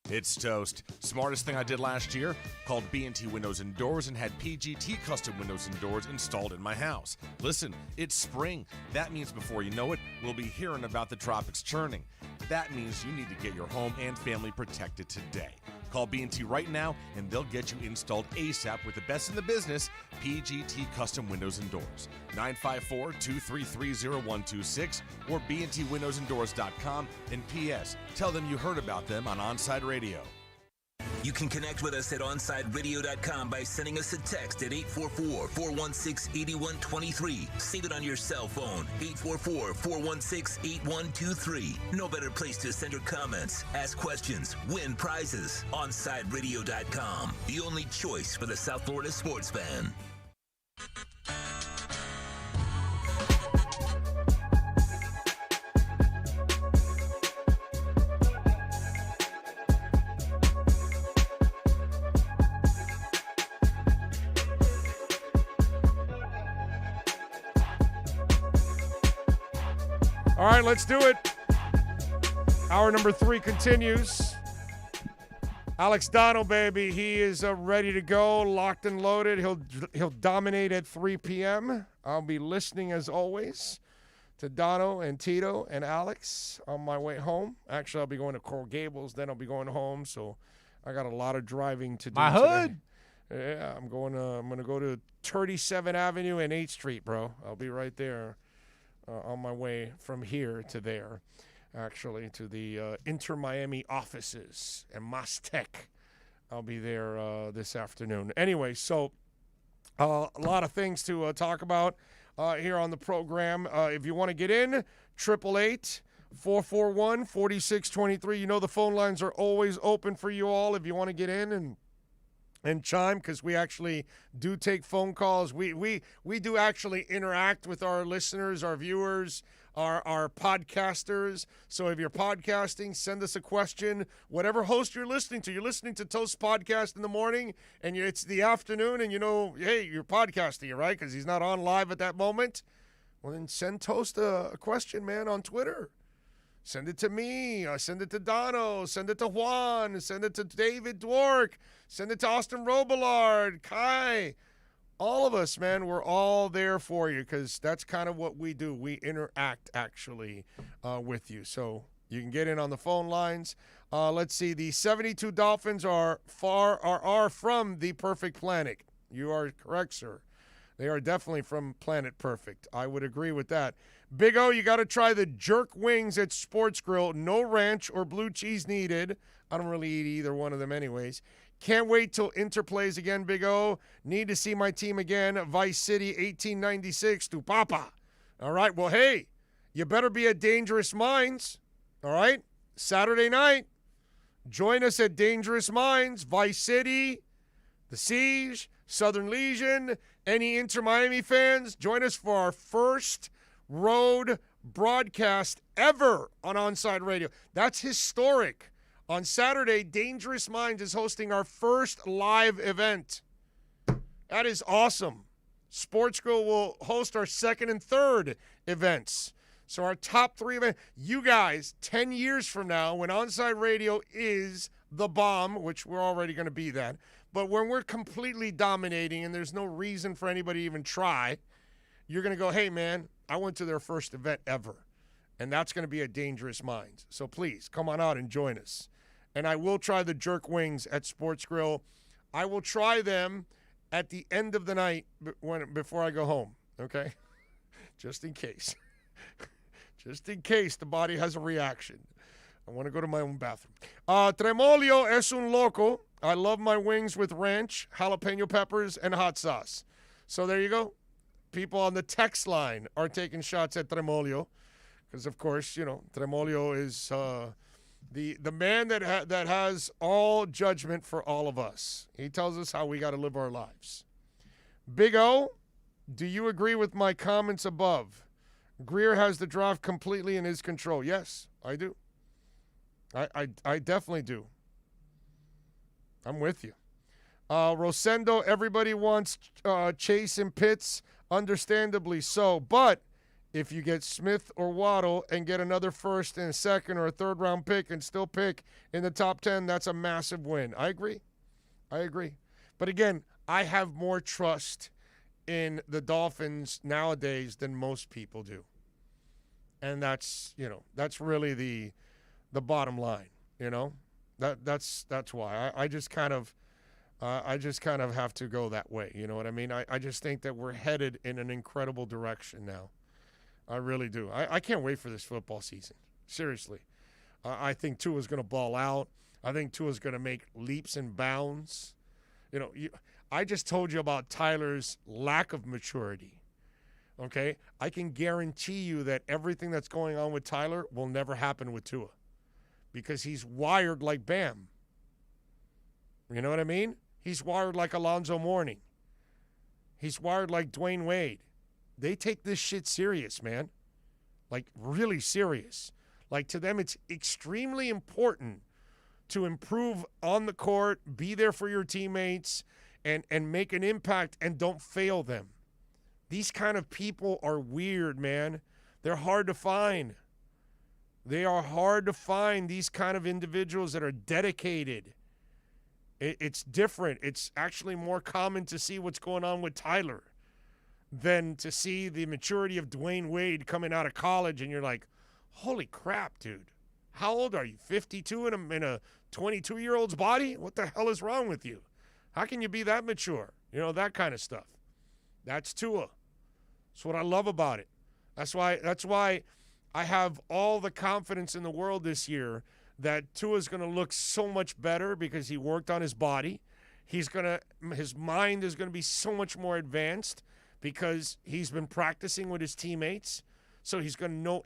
It's toast. Smartest thing I did last year? Called B&T Windows and Doors and had PGT custom windows and doors installed in my house. Listen, it's spring. That means before you know it, we'll be hearing about the tropics churning. That means you need to get your home and family protected today. Call B&T right now, and they'll get you installed ASAP with the best in the business, PGT Custom Windows and Doors. 954-233-0126 or bntwindowsanddoors.com. And P.S. Tell them you heard about them on Onside Radio. You can connect with us at OnsideRadio.com by sending us a text at 844-416-8123. Save it on your cell phone, 844-416-8123. No better place to send your comments, ask questions, win prizes. OnsideRadio.com, the only choice for the South Florida sports fan. All right, let's do it. Hour number 3 continues. Alex Donald, baby, he is ready to go, locked and loaded. He'll dominate at 3 p.m. I'll be listening, as always, to Dono and Tito and Alex on my way home. Actually, I'll be going to Coral Gables, then I'll be going home, so I got a lot of driving to do My today. hood. Yeah, I'm going to go to 37th Avenue and 8th Street, bro. I'll be right there. On my way from here to there, actually, to the Inter-Miami offices and Mastech. I'll be there this afternoon. Anyway, so a lot of things to talk about here on the program. If you want to get in, 888-441-4623. You know the phone lines are always open for you all if you want to get in and chime, because we actually do take phone calls. We do actually interact with our listeners, our viewers, our podcasters. So if you're podcasting, send us a question. Whatever host you're listening to Toast Podcast in the morning, and it's the afternoon, and hey, you're podcasting, right? Because he's not on live at that moment. Well, then send Toast a question, man, on Twitter. Send it to me. Send it to Dono. Send it to Juan. Send it to David Dwork. Send it to Austin Robillard, Kai. All of us, man, we're all there for you, because that's kind of what we do. We interact, actually, with you. So you can get in on the phone lines. Let's see. The 72 Dolphins are from the perfect planet. You are correct, sir. They are definitely from Planet Perfect. I would agree with that. Big O, you got to try the jerk wings at Sports Grill. No ranch or blue cheese needed. I don't really eat either one of them anyways. Can't wait till Inter plays again, Big O. Need to see my team again. Vice City, 1896 to Papa. All right, well, hey, you better be at Dangerous Minds. All right, Saturday night. Join us at Dangerous Minds, Vice City, the Siege, Southern Legion. Any Inter-Miami fans, join us for our first road broadcast ever on Onside Radio. That's historic. On Saturday, Dangerous Minds is hosting our first live event. That is awesome. Sports Grill will host our second and third events. So our top 3 events. You guys, 10 years from now, when Onside Radio is the bomb, which we're already going to be that, But when we're completely dominating and there's no reason for anybody to even try, you're going to go, hey, man, I went to their first event ever. And that's going to be a dangerous mind. So please, come on out and join us. And I will try the jerk wings at Sports Grill. I will try them at the end of the night before I go home, okay? Just in case. Just in case the body has a reaction. I want to go to my own bathroom. Tremolio es un loco. I love my wings with ranch, jalapeno peppers, and hot sauce. So there you go. People on the text line are taking shots at Tremolio because, of course, you know, Tremolio is the man that has all judgment for all of us. He tells us how we got to live our lives. Big O, do you agree with my comments above? Greer has the draft completely in his control. Yes, I do. I definitely do. I'm with you. Rosendo, everybody wants Chase and Pitts, understandably so. But if you get Smith or Waddle and get another first and a second or a third round pick and still pick in the top 10, that's a massive win. I agree. But again, I have more trust in the Dolphins nowadays than most people do. And that's really the bottom line, you know? That's why. I just kind of have to go that way, you know what I mean? I just think that we're headed in an incredible direction now. I really do. I can't wait for this football season. Seriously. I think Tua's going to ball out. I think Tua's going to make leaps and bounds. You know, I just told you about Tyler's lack of maturity. Okay? I can guarantee you that everything that's going on with Tyler will never happen with Tua because he's wired like Bam. You know what I mean? He's wired like Alonzo Mourning. He's wired like Dwayne Wade. They take this shit serious, man. Like, really serious. Like, to them, it's extremely important to improve on the court, be there for your teammates, and make an impact and don't fail them. These kind of people are weird, man. They're hard to find. They are hard to find, these kind of individuals that are dedicated. It's different. It's actually more common to see what's going on with Tyler than to see the maturity of Dwayne Wade coming out of college, and you're like, holy crap, dude. How old are you, 52 in a 22-year-old's body? What the hell is wrong with you? How can you be that mature? You know, that kind of stuff. That's Tua. That's what I love about it. That's why I have all the confidence in the world this year that Tua's going to look so much better because he worked on his body. His mind is going to be so much more advanced because he's been practicing with his teammates. So he's going to know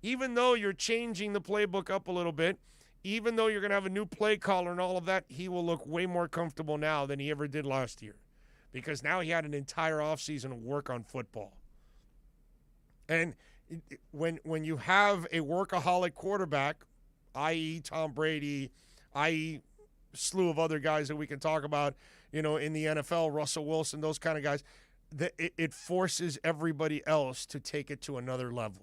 even though you're changing the playbook up a little bit, even though you're going to have a new play caller and all of that, he will look way more comfortable now than he ever did last year because now he had an entire offseason to work on football. And when you have a workaholic quarterback, i.e. Tom Brady, i.e. slew of other guys that we can talk about, you know, in the NFL, Russell Wilson, those kind of guys, it forces everybody else to take it to another level.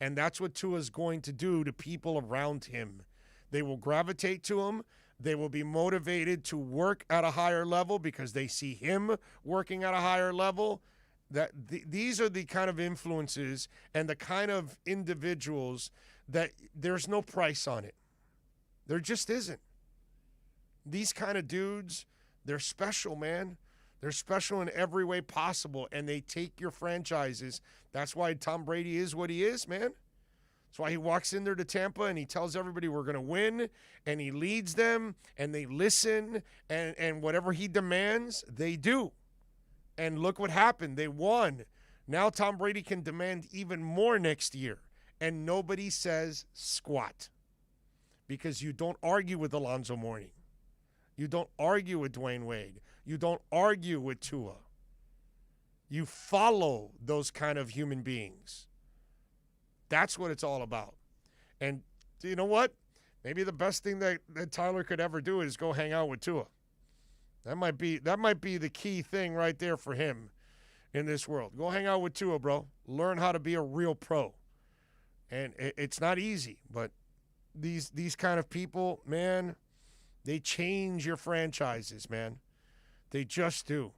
And that's what Tua's going to do to people around him. They will gravitate to him. They will be motivated to work at a higher level because they see him working at a higher level. These are the kind of influences and the kind of individuals that there's no price on it. There just isn't. These kind of dudes, they're special, man. They're special in every way possible, and they take your franchises. That's why Tom Brady is what he is, man. That's why he walks in there to Tampa and he tells everybody we're going to win, and he leads them, and they listen, and whatever he demands, they do. And look what happened. They won. Now Tom Brady can demand even more next year, and nobody says squat because you don't argue with Alonzo Mourning. You don't argue with Dwayne Wade. You don't argue with Tua. You follow those kind of human beings. That's what it's all about. And you know what? Maybe the best thing that Tyler could ever do is go hang out with Tua. That might be the key thing right there for him in this world. Go hang out with Tua, bro. Learn how to be a real pro. And it's not easy, but these kind of people, man, they change your franchises, man. They just do.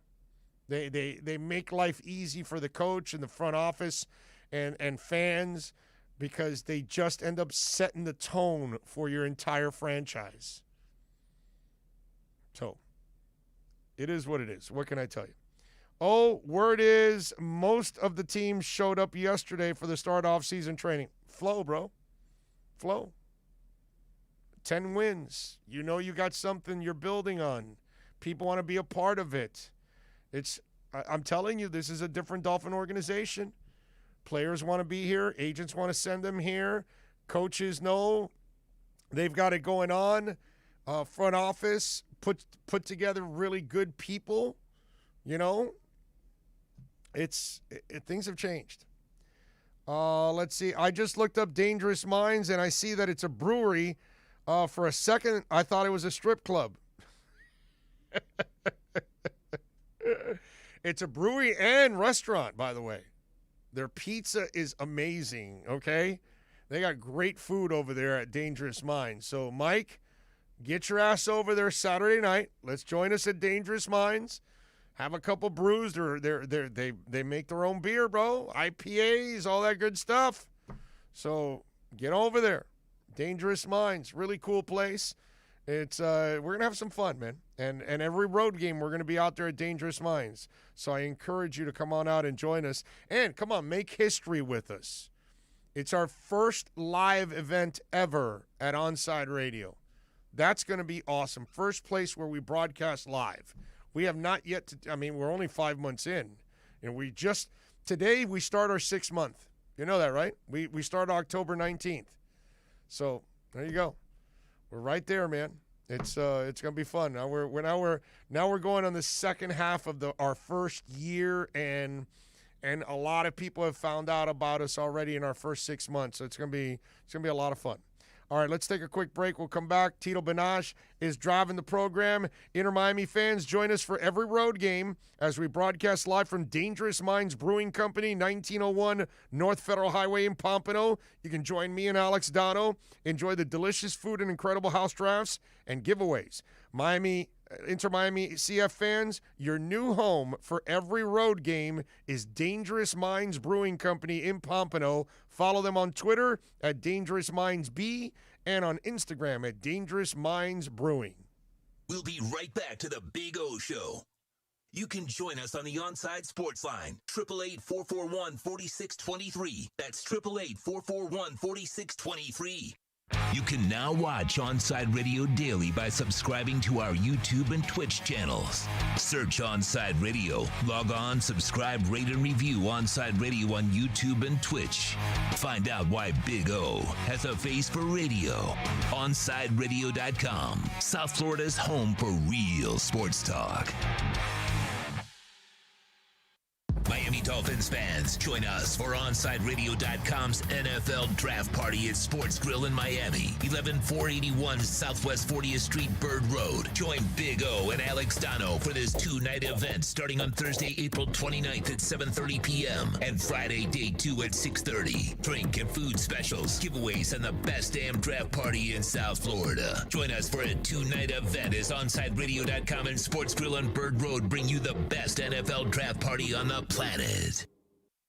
They make life easy for the coach and the front office and fans because they just end up setting the tone for your entire franchise. So, it is what it is. What can I tell you? Oh, word is most of the teams showed up yesterday for the start off-season training. Flow, bro. Flow. 10 wins. You know you got something you're building on. People want to be a part of it. I'm telling you, this is a different Dolphin organization. Players want to be here. Agents want to send them here. Coaches know they've got it going on. Front office put together really good people. You know, things have changed. Let's see. I just looked up Dangerous Minds, and I see that it's a brewery. For a second, I thought it was a strip club. It's a brewery and restaurant, by the way. Their pizza is amazing, okay? They got great food over there at Dangerous Minds. So, Mike, get your ass over there Saturday night. Let's join us at Dangerous Minds. Have a couple brews. They make their own beer, bro. IPAs, all that good stuff. So, get over there. Dangerous Minds, really cool place. It's we're gonna have some fun, man. And every road game we're gonna be out there at Dangerous Minds. So I encourage you to come on out and join us. And come on, make history with us. It's our first live event ever at Onside Radio. That's gonna be awesome. First place where we broadcast live. We have not yet we're only 5 months in. And today we start our 6th month. You know that, right? We start October 19th. So there you go. We're right there, man. It's gonna be fun. Now we're going on the second half of our first year, and a lot of people have found out about us already in our first 6 months. So it's gonna be a lot of fun. All right, let's take a quick break. We'll come back. Tito Benash is driving the program. Inter Miami fans, join us for every road game as we broadcast live from Dangerous Minds Brewing Company, 1901 North Federal Highway in Pompano. You can join me and Alex Dono. Enjoy the delicious food and incredible house drafts and giveaways. Inter Miami CF fans, your new home for every road game is Dangerous Minds Brewing Company in Pompano. Follow them on Twitter at Dangerous Minds B and on Instagram at Dangerous Minds Brewing. We'll be right back to the Big O Show. You can join us on the Onside Sports Line, 888-441-4623. That's 888-441-4623. You can now watch Onside Radio daily by subscribing to our YouTube and Twitch channels. Search Onside Radio. Log on, subscribe, rate, and review Onside Radio on YouTube and Twitch. Find out why Big O has a face for radio. OnsideRadio.com, South Florida's home for real sports talk. Miami Dolphins fans, join us for OnsideRadio.com's NFL Draft Party at Sports Grill in Miami, 11481 Southwest 40th Street, Bird Road. Join Big O and Alex Dono for this 2-night event starting on Thursday, April 29th at 7:30 p.m. and Friday, day 2 at 6:30. Drink and food specials, giveaways, and the best damn draft party in South Florida. Join us for a 2-night event as OnsideRadio.com and Sports Grill on Bird Road bring you the best NFL draft party on the planet.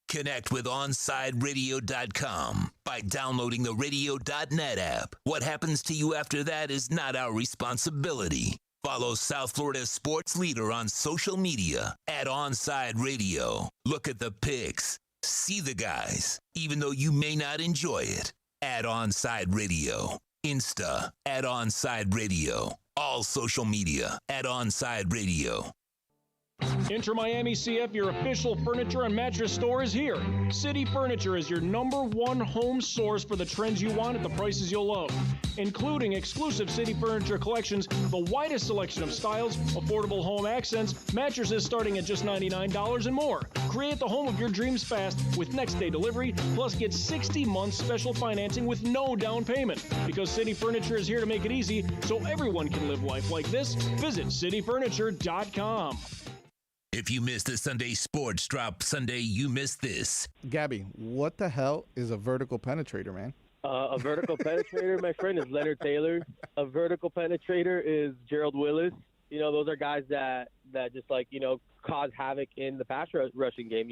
Connect with OnsideRadio.com by downloading the Radio.net app. What happens to you after that is not our responsibility. Follow South Florida sports leader on social media at Onside Radio. Look at the pics. See the guys, even though you may not enjoy it. At Onside Radio. Insta at Onside Radio. All social media at Onside Radio. Inter Miami CF, your official furniture and mattress store, is here. City Furniture is your #1 home source for the trends you want at the prices you'll love, including exclusive City Furniture collections, the widest selection of styles, affordable home accents, mattresses starting at just $99 and more. Create the home of your dreams fast with next-day delivery, plus get 60 months special financing with no down payment. Because City Furniture is here to make it easy so everyone can live life like this, visit cityfurniture.com. If you missed the Sunday Sports Drop Sunday, you missed this. Gabby, what the hell is a vertical penetrator, man? A vertical penetrator, my friend, is Leonard Taylor. A vertical penetrator is Gerald Willis. You know, those are guys that that just cause havoc in the pass rushing game.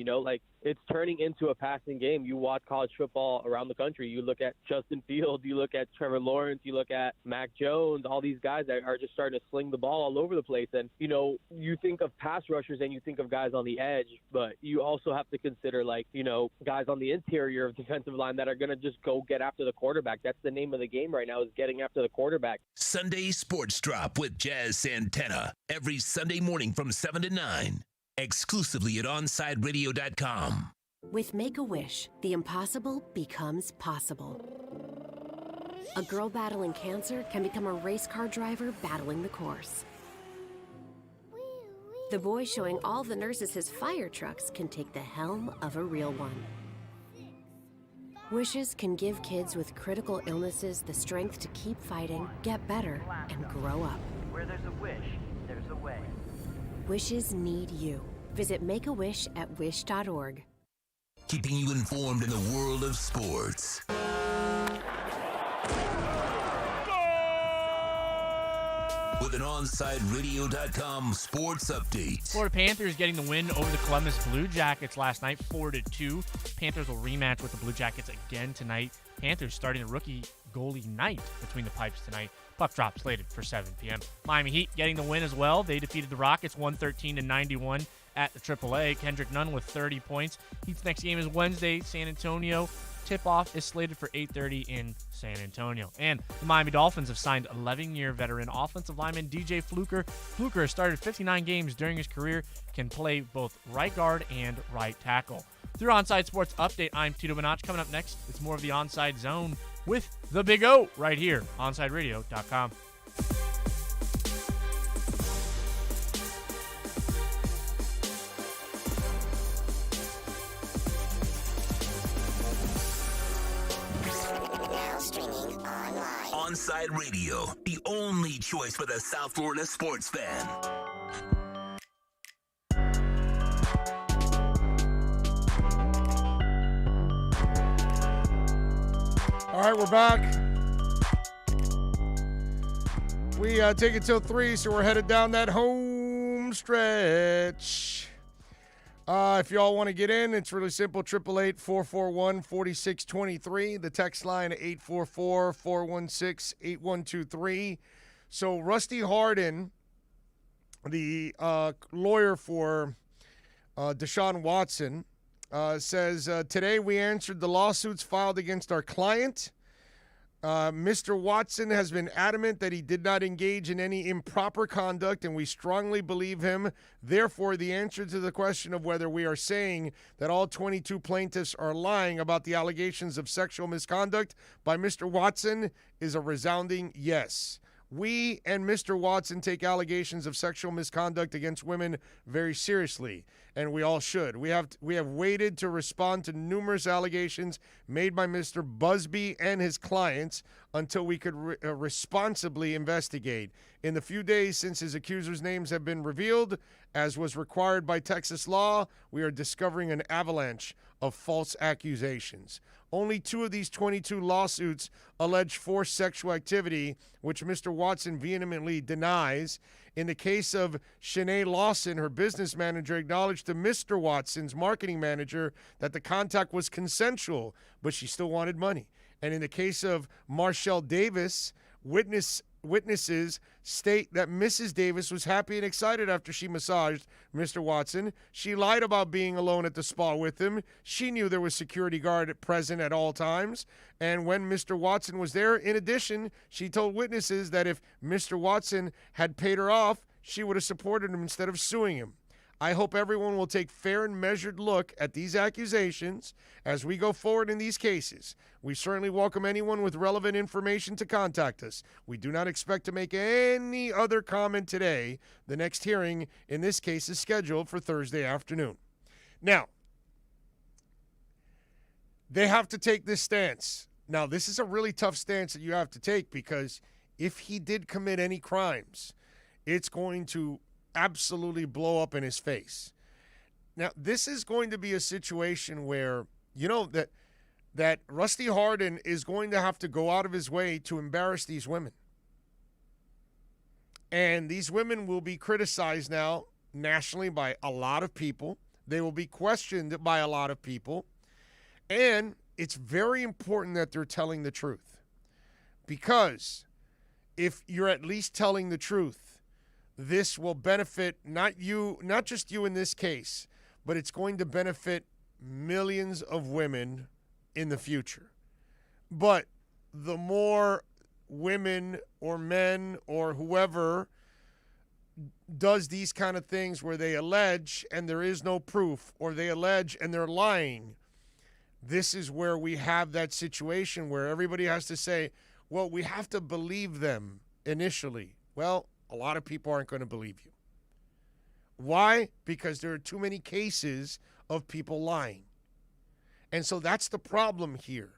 It's turning into a passing game. You watch college football around the country. You look at Justin Fields, you look at Trevor Lawrence, you look at Mac Jones, all these guys that are just starting to sling the ball all over the place. And, you think of pass rushers and you think of guys on the edge, but you also have to consider, guys on the interior of defensive line that are going to just go get after the quarterback. That's the name of the game right now, is getting after the quarterback. Sunday Sports Drop with Jazz Santana every Sunday morning from 7 to 9. Exclusively at OnsideRadio.com. With Make-A-Wish, the impossible becomes possible. A girl battling cancer can become a race car driver battling the course. The boy showing all the nurses his fire trucks can take the helm of a real one. Wishes can give kids with critical illnesses the strength to keep fighting, get better, and grow up. Where there's a wish, there's a way. Wishes need you. Visit Make-A-Wish at wish.org. Keeping you informed in the world of sports. With an OnsideRadio.com sports update. Florida Panthers getting the win over the Columbus Blue Jackets last night, 4-2. Panthers will rematch with the Blue Jackets again tonight. Panthers starting the rookie goalie night between the pipes tonight. Puck drop slated for 7 p.m. Miami Heat getting the win as well. They defeated the Rockets 113-91 at the AAA. Kendrick Nunn with 30 points. Heat's next game is Wednesday, San Antonio. Tip-off is slated for 8:30 in San Antonio. And the Miami Dolphins have signed 11-year veteran offensive lineman DJ Fluker. Fluker has started 59 games during his career, can play both right guard and right tackle. Through Onside Sports Update, I'm Tito Bonacci. Coming up next, it's more of the Onside Zone with the Big O right here, OnsideRadio.com. Onside Radio, the only choice for the South Florida sports fan. All right, we're back. We take it till 3, so we're headed down that home stretch. If y'all want to get in, it's really simple. 888-441-4623. The text line at 844-416-8123. So Rusty Hardin, the lawyer for Deshaun Watson, says, today we answered the lawsuits filed against our client. Mr. Watson has been adamant that he did not engage in any improper conduct, and we strongly believe him. Therefore, the answer to the question of whether we are saying that all 22 plaintiffs are lying about the allegations of sexual misconduct by Mr. Watson is a resounding yes. We and Mr. Watson take allegations of sexual misconduct against women very seriously, and we all should. We have waited to respond to numerous allegations made by Mr. Busby and his clients until we could responsibly investigate. In the few days since his accusers' names have been revealed, as was required by Texas law, we are discovering an avalanche of false accusations. Only 2 of these 22 lawsuits allege forced sexual activity, which Mr. Watson vehemently denies. In the case of Shanae Lawson, her business manager acknowledged to Mr. Watson's marketing manager that the contact was consensual, but she still wanted money. And in the case of Marshall Davis, witnesses state that Mrs. Davis was happy and excited after she massaged Mr. Watson. She lied about being alone at the spa with him. She knew there was security guard present at all times. And when Mr. Watson was there, in addition, she told witnesses that if Mr. Watson had paid her off, she would have supported him instead of suing him. I hope everyone will take fair and measured look at these accusations as we go forward in these cases. We certainly welcome anyone with relevant information to contact us. We do not expect to make any other comment today. The next hearing in this case is scheduled for Thursday afternoon. Now, they have to take this stance. Now, this is a really tough stance that you have to take because if he did commit any crimes, it's going to absolutely blow up in his face. Now, this is going to be a situation where, that Rusty Hardin is going to have to go out of his way to embarrass these women. And these women will be criticized now nationally by a lot of people. They will be questioned by a lot of people. And it's very important that they're telling the truth. Because if you're at least telling the truth, this will benefit not just you in this case, but it's going to benefit millions of women in the future. But the more women or men or whoever does these kind of things where they allege and there is no proof, or they allege and they're lying, this is where we have that situation where everybody has to say, well, we have to believe them initially. Well, a lot of people aren't going to believe you. Why? Because there are too many cases of people lying. And so that's the problem here.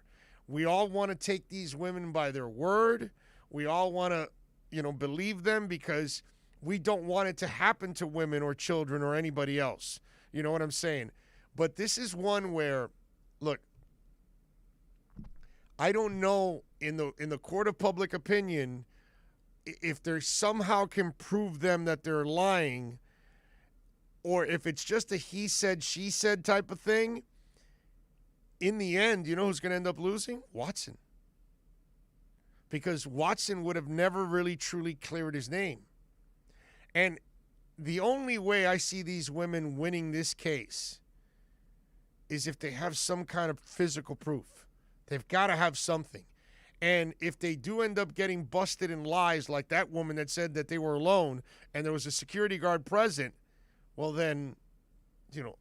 We all want to take these women by their word. We all want to, believe them because we don't want it to happen to women or children or anybody else. You know what I'm saying? But this is one where, look, I don't know in the court of public opinion if they somehow can prove them that they're lying, or if it's just a he said, she said type of thing. In the end, you know who's going to end up losing? Watson. Because Watson would have never really truly cleared his name. And the only way I see these women winning this case is if they have some kind of physical proof. They've got to have something. And if they do end up getting busted in lies like that woman that said that they were alone and there was a security guard present, well then,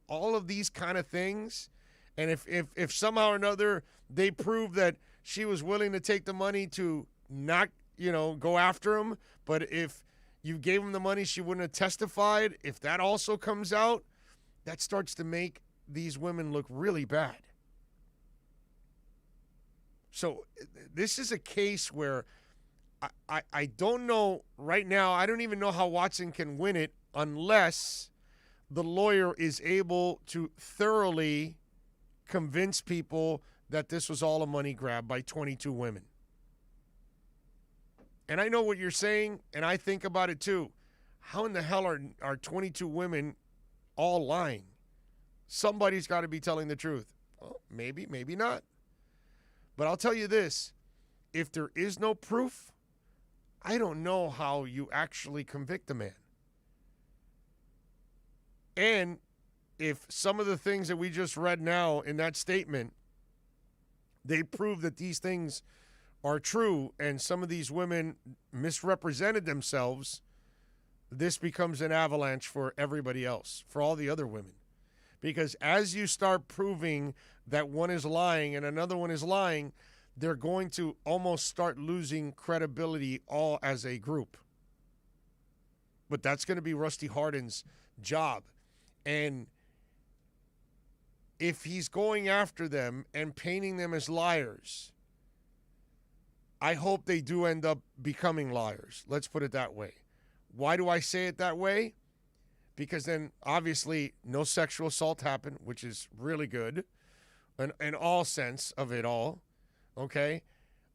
all of these kind of things. And if somehow or another they prove that she was willing to take the money to not, go after him, but if you gave him the money, she wouldn't have testified. If that also comes out, that starts to make these women look really bad. So this is a case where I don't know right now. I don't even know how Watson can win it unless the lawyer is able to thoroughly convince people that this was all a money grab by 22 women. And I know what you're saying, and I think about it too. How in the hell are 22 women all lying? Somebody's got to be telling the truth. Well, maybe, maybe not. But I'll tell you this, if there is no proof, I don't know how you actually convict a man. And if some of the things that we just read now in that statement, they prove that these things are true and some of these women misrepresented themselves, this becomes an avalanche for everybody else, for all the other women. Because as you start proving that one is lying and another one is lying, they're going to almost start losing credibility all as a group. But that's going to be Rusty Hardin's job. And if he's going after them and painting them as liars, I hope they do end up becoming liars. Let's put it that way. Why do I say it that way? Because then, obviously, no sexual assault happened, which is really good in all sense of it all, okay?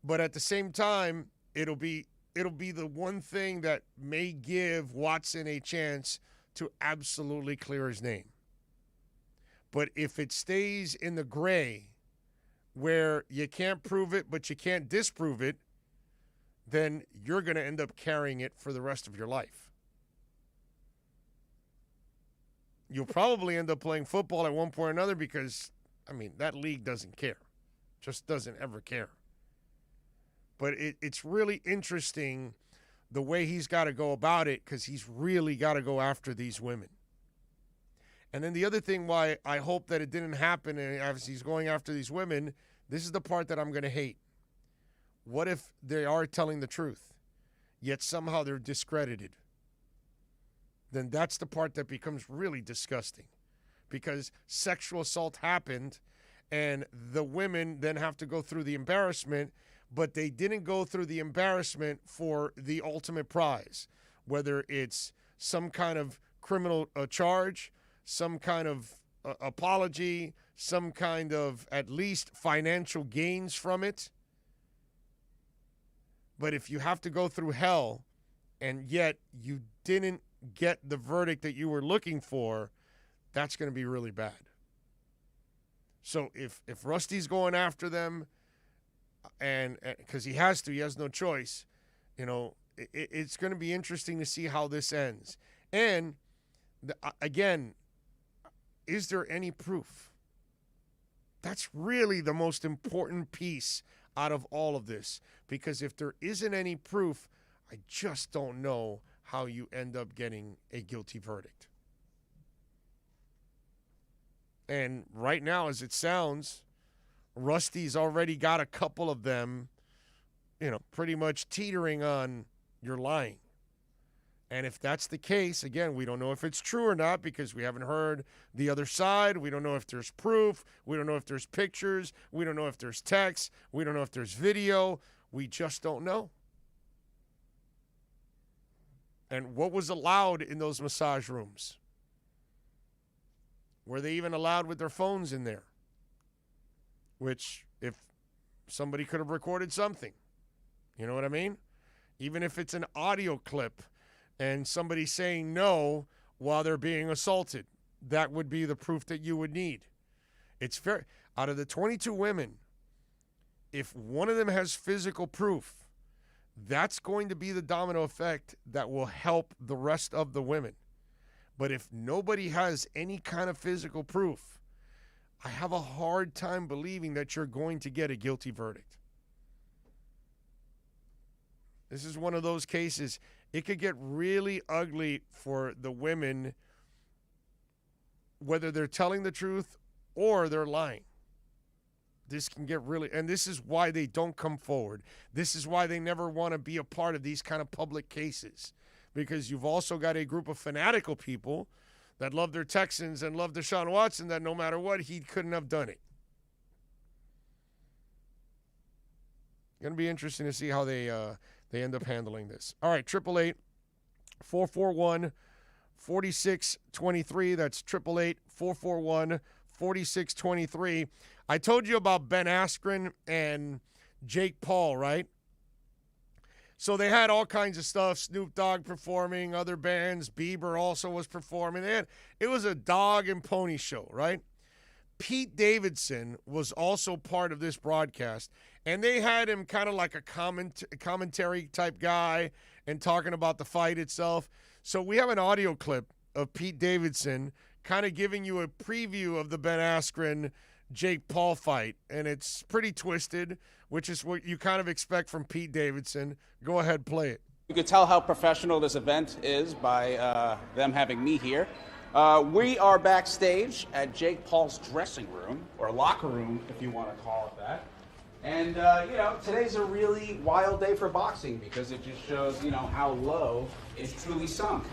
But at the same time, it'll be the one thing that may give Watson a chance to absolutely clear his name. But if it stays in the gray, where you can't prove it, but you can't disprove it, then you're going to end up carrying it for the rest of your life. You'll probably end up playing football at one point or another because, that league doesn't care. Just doesn't ever care. But it's really interesting the way he's got to go about it because he's really got to go after these women. And then the other thing why I hope that it didn't happen, and as he's going after these women, this is the part that I'm going to hate. What if they are telling the truth, yet somehow they're discredited? Then that's the part that becomes really disgusting because sexual assault happened and the women then have to go through the embarrassment, but they didn't go through the embarrassment for the ultimate prize, whether it's some kind of criminal charge, some kind of apology, some kind of at least financial gains from it. But if you have to go through hell and yet you didn't get the verdict that you were looking for, that's going to be really bad. So if Rusty's going after them, and because he has no choice, it's going to be interesting to see how this ends. And again, is there any proof? That's really the most important piece out of all of this, because if there isn't any proof, I just don't know how you end up getting a guilty verdict. And right now, as it sounds, Rusty's already got a couple of them, pretty much teetering on you're lying. And if that's the case, again, we don't know if it's true or not because we haven't heard the other side. We don't know if there's proof. We don't know if there's pictures. We don't know if there's text. We don't know if there's video. We just don't know. And what was allowed in those massage rooms? Were they even allowed with their phones in there? Which, if somebody could have recorded something, you know what I mean? Even if it's an audio clip and somebody saying no while they're being assaulted, that would be the proof that you would need. It's fair. Out of the 22 women, if one of them has physical proof, that's going to be the domino effect that will help the rest of the women. But if nobody has any kind of physical proof, I have a hard time believing that you're going to get a guilty verdict. This is one of those cases. It could get really ugly for the women, whether they're telling the truth or they're lying. This can get really, and this is why they don't come forward. This is why they never want to be a part of these kind of public cases, because you've also got a group of fanatical people that love their Texans and love Deshaun Watson that no matter what, he couldn't have done it. Going to be interesting to see how they end up handling this. All right, 888-441-4623. That's 888-441-4623. I told you about Ben Askren and Jake Paul, right? So they had all kinds of stuff, Snoop Dogg performing, other bands, Bieber also was performing. It was a dog and pony show, right? Pete Davidson was also part of this broadcast, and they had him kind of like a commentary type guy and talking about the fight itself. So we have an audio clip of Pete Davidson kind of giving you a preview of the Ben Askren Jake Paul fight, and it's pretty twisted, which is what you kind of expect from Pete Davidson. Go ahead, play it. You could tell how professional this event is by them having me here. We are backstage at Jake Paul's dressing room, or locker room, if you want to call it that. And, today's a really wild day for boxing because it just shows, how low it's truly sunk.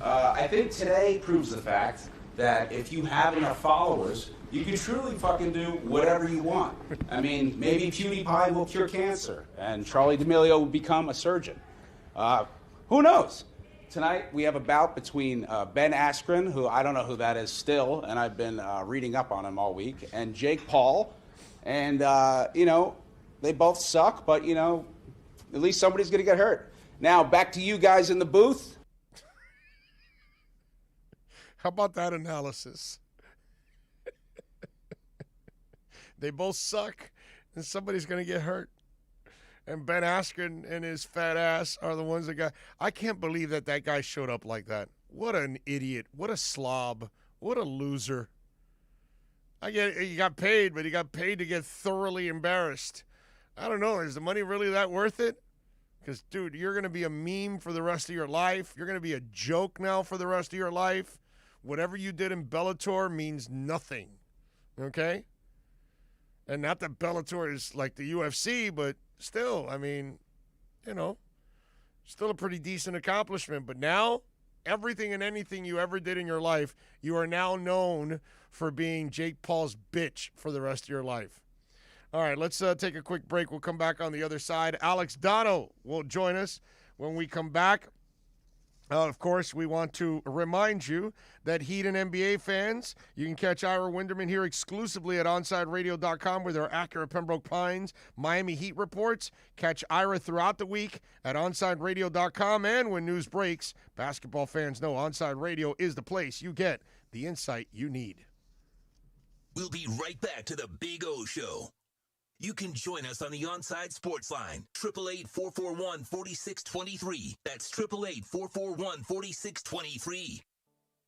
I think today proves the fact that if you have enough followers, you can truly fucking do whatever you want. I mean, maybe PewDiePie will cure cancer and Charlie D'Amelio will become a surgeon. Who knows? Tonight we have a bout between Ben Askren, who I don't know who that is still, and I've been reading up on him all week, and Jake Paul. And, they both suck, but, at least somebody's going to get hurt. Now, back to you guys in the booth. How about that analysis? They both suck, and somebody's going to get hurt. And Ben Askren and his fat ass are the ones that got... I can't believe that guy showed up like that. What an idiot. What a slob. What a loser. I get he got paid, but he got paid to get thoroughly embarrassed. I don't know. Is the money really that worth it? Because, dude, you're going to be a meme for the rest of your life. You're going to be a joke now for the rest of your life. Whatever you did in Bellator means nothing. Okay? And not that Bellator is like the UFC, but still, I mean, still a pretty decent accomplishment. But now, everything and anything you ever did in your life, you are now known for being Jake Paul's bitch for the rest of your life. All right, let's take a quick break. We'll come back on the other side. Alex Dono will join us when we come back. Of course, we want to remind you that Heat and NBA fans, you can catch Ira Winderman here exclusively at OnsideRadio.com with our accurate Pembroke Pines Miami Heat reports. Catch Ira throughout the week at OnsideRadio.com, and when news breaks, basketball fans know Onside Radio is the place you get the insight you need. We'll be right back to the Big O Show. You can join us on the Onside Sports Line, 888-441-4623. That's 888-441-4623.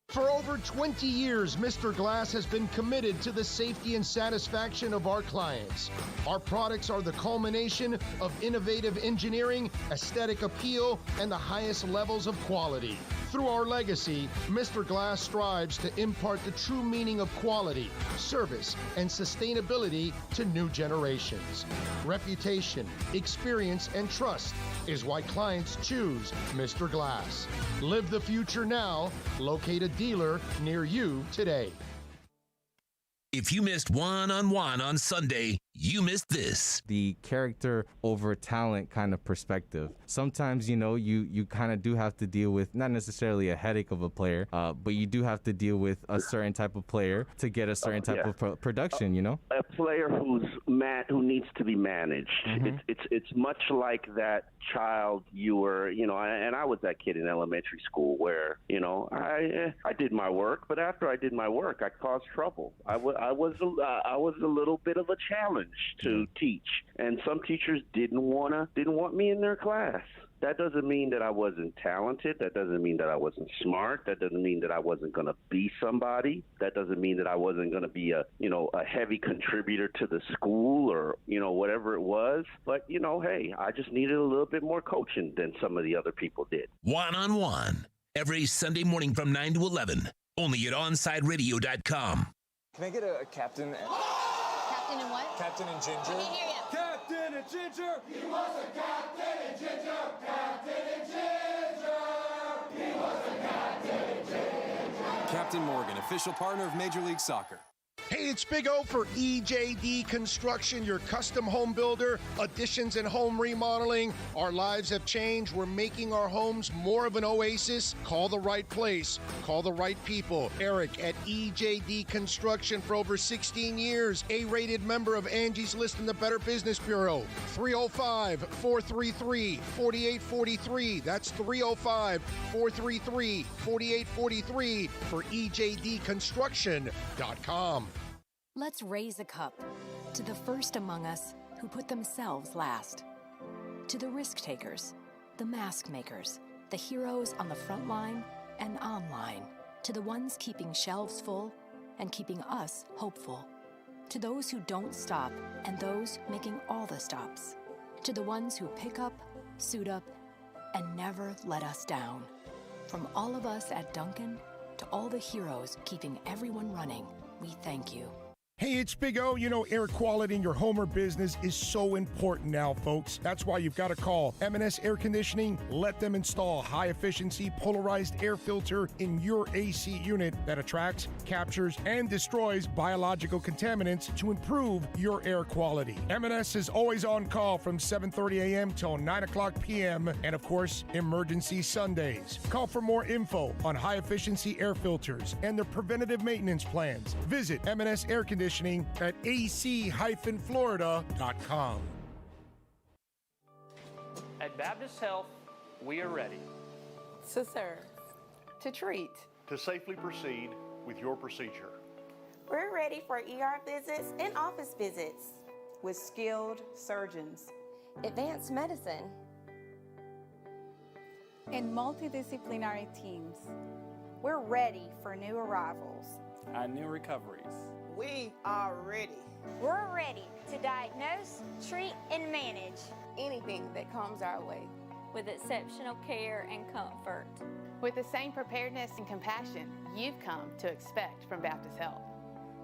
For over 20 years, Mr. Glass has been committed to the safety and satisfaction of our clients. Our products are the culmination of innovative engineering, aesthetic appeal, and the highest levels of quality. Through our legacy, Mr. Glass strives to impart the true meaning of quality, service, and sustainability to new generations. Reputation, experience, and trust is why clients choose Mr. Glass. Live the future now. Locate a dealer near you today. If you missed one-on-one on Sunday, you missed this. The character over talent kind of perspective. Sometimes, you kind of do have to deal with not necessarily a headache of a player, but you do have to deal with a certain type of player to get a certain type of production, A player who needs to be managed. Mm-hmm. It's much like that child you were, and I was that kid in elementary school where, I did my work, but after I did my work, I caused trouble. I was a little bit of a challenge to teach, and some teachers didn't want me in their class. That doesn't mean that I wasn't talented. That doesn't mean that I wasn't smart. That doesn't mean that I wasn't going to be somebody. That doesn't mean that I wasn't going to be a heavy contributor to the school or, whatever it was. But, hey, I just needed a little bit more coaching than some of the other people did. One-on-one, every Sunday morning from 9 to 11, only at OnsideRadio.com. Can I get a captain? Captain and what? Captain and Ginger. I can't hear you. Captain and Ginger! He was a Captain and Ginger! Captain and Ginger! He was a Captain and Ginger! Captain Morgan, official partner of Major League Soccer. Hey, it's Big O for EJD Construction, your custom home builder, additions and home remodeling. Our lives have changed. We're making our homes more of an oasis. Call the right place. Call the right people. Eric at EJD Construction for over 16 years. A-rated member of Angie's List and the Better Business Bureau. 305-433-4843. That's 305-433-4843 for EJDconstruction.com. Let's raise a cup to the first among us who put themselves last. To the risk takers, the mask makers, the heroes on the front line and online. To the ones keeping shelves full and keeping us hopeful. To those who don't stop and those making all the stops. To the ones who pick up, suit up, and never let us down. From all of us at Duncan to all the heroes keeping everyone running, we thank you. Hey, it's Big O. Air quality in your home or business is so important now, folks. That's why you've got to call M&S Air Conditioning. Let them install high-efficiency polarized air filter in your AC unit that attracts, captures, and destroys biological contaminants to improve your air quality. M&S is always on call from 7:30 a.m. till 9 o'clock p.m. and, of course, emergency Sundays. Call for more info on high-efficiency air filters and their preventative maintenance plans. Visit M&S Air Conditioning at ac-florida.com. At Baptist Health, we are ready. To serve. To treat. To safely proceed with your procedure. We're ready for ER visits and office visits with skilled surgeons. Advanced medicine. And multidisciplinary teams. We're ready for new arrivals. And new recoveries. We are ready. We're ready to diagnose, treat, and manage anything that comes our way with exceptional care and comfort. With the same preparedness and compassion you've come to expect from Baptist Health.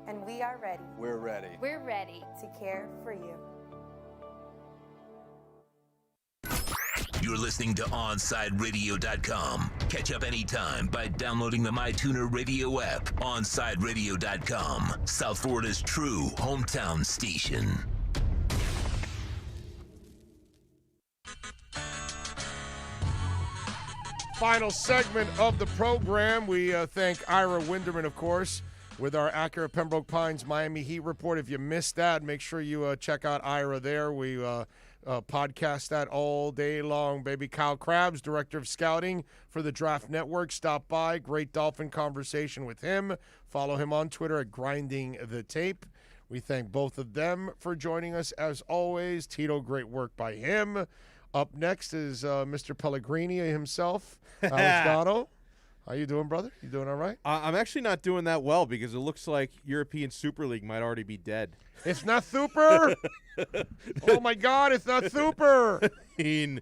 And we are ready. We're ready. We're ready to care for you. You're listening to OnsideRadio.com. Catch up anytime by downloading the MyTuner Radio app. OnsideRadio.com, South Florida's true hometown station. Final segment of the program. We thank Ira Winderman, of course, with our accurate Pembroke Pines Miami Heat report. If you missed that, make sure you check out Ira there. We podcast that all day long, baby. Kyle Krabs, Director of Scouting for the Draft Network, stopped by. Great Dolphin conversation with him. Follow him on Twitter at Grinding the Tape. We thank both of them for joining us, as always. Tito, great work by him. Up next is Mr. Pellegrini himself, Alex Gatto. How you doing, brother? You doing all right? I'm actually not doing that well because it looks like European Super League might already be dead. It's not super. Oh my God, it's not super. I mean,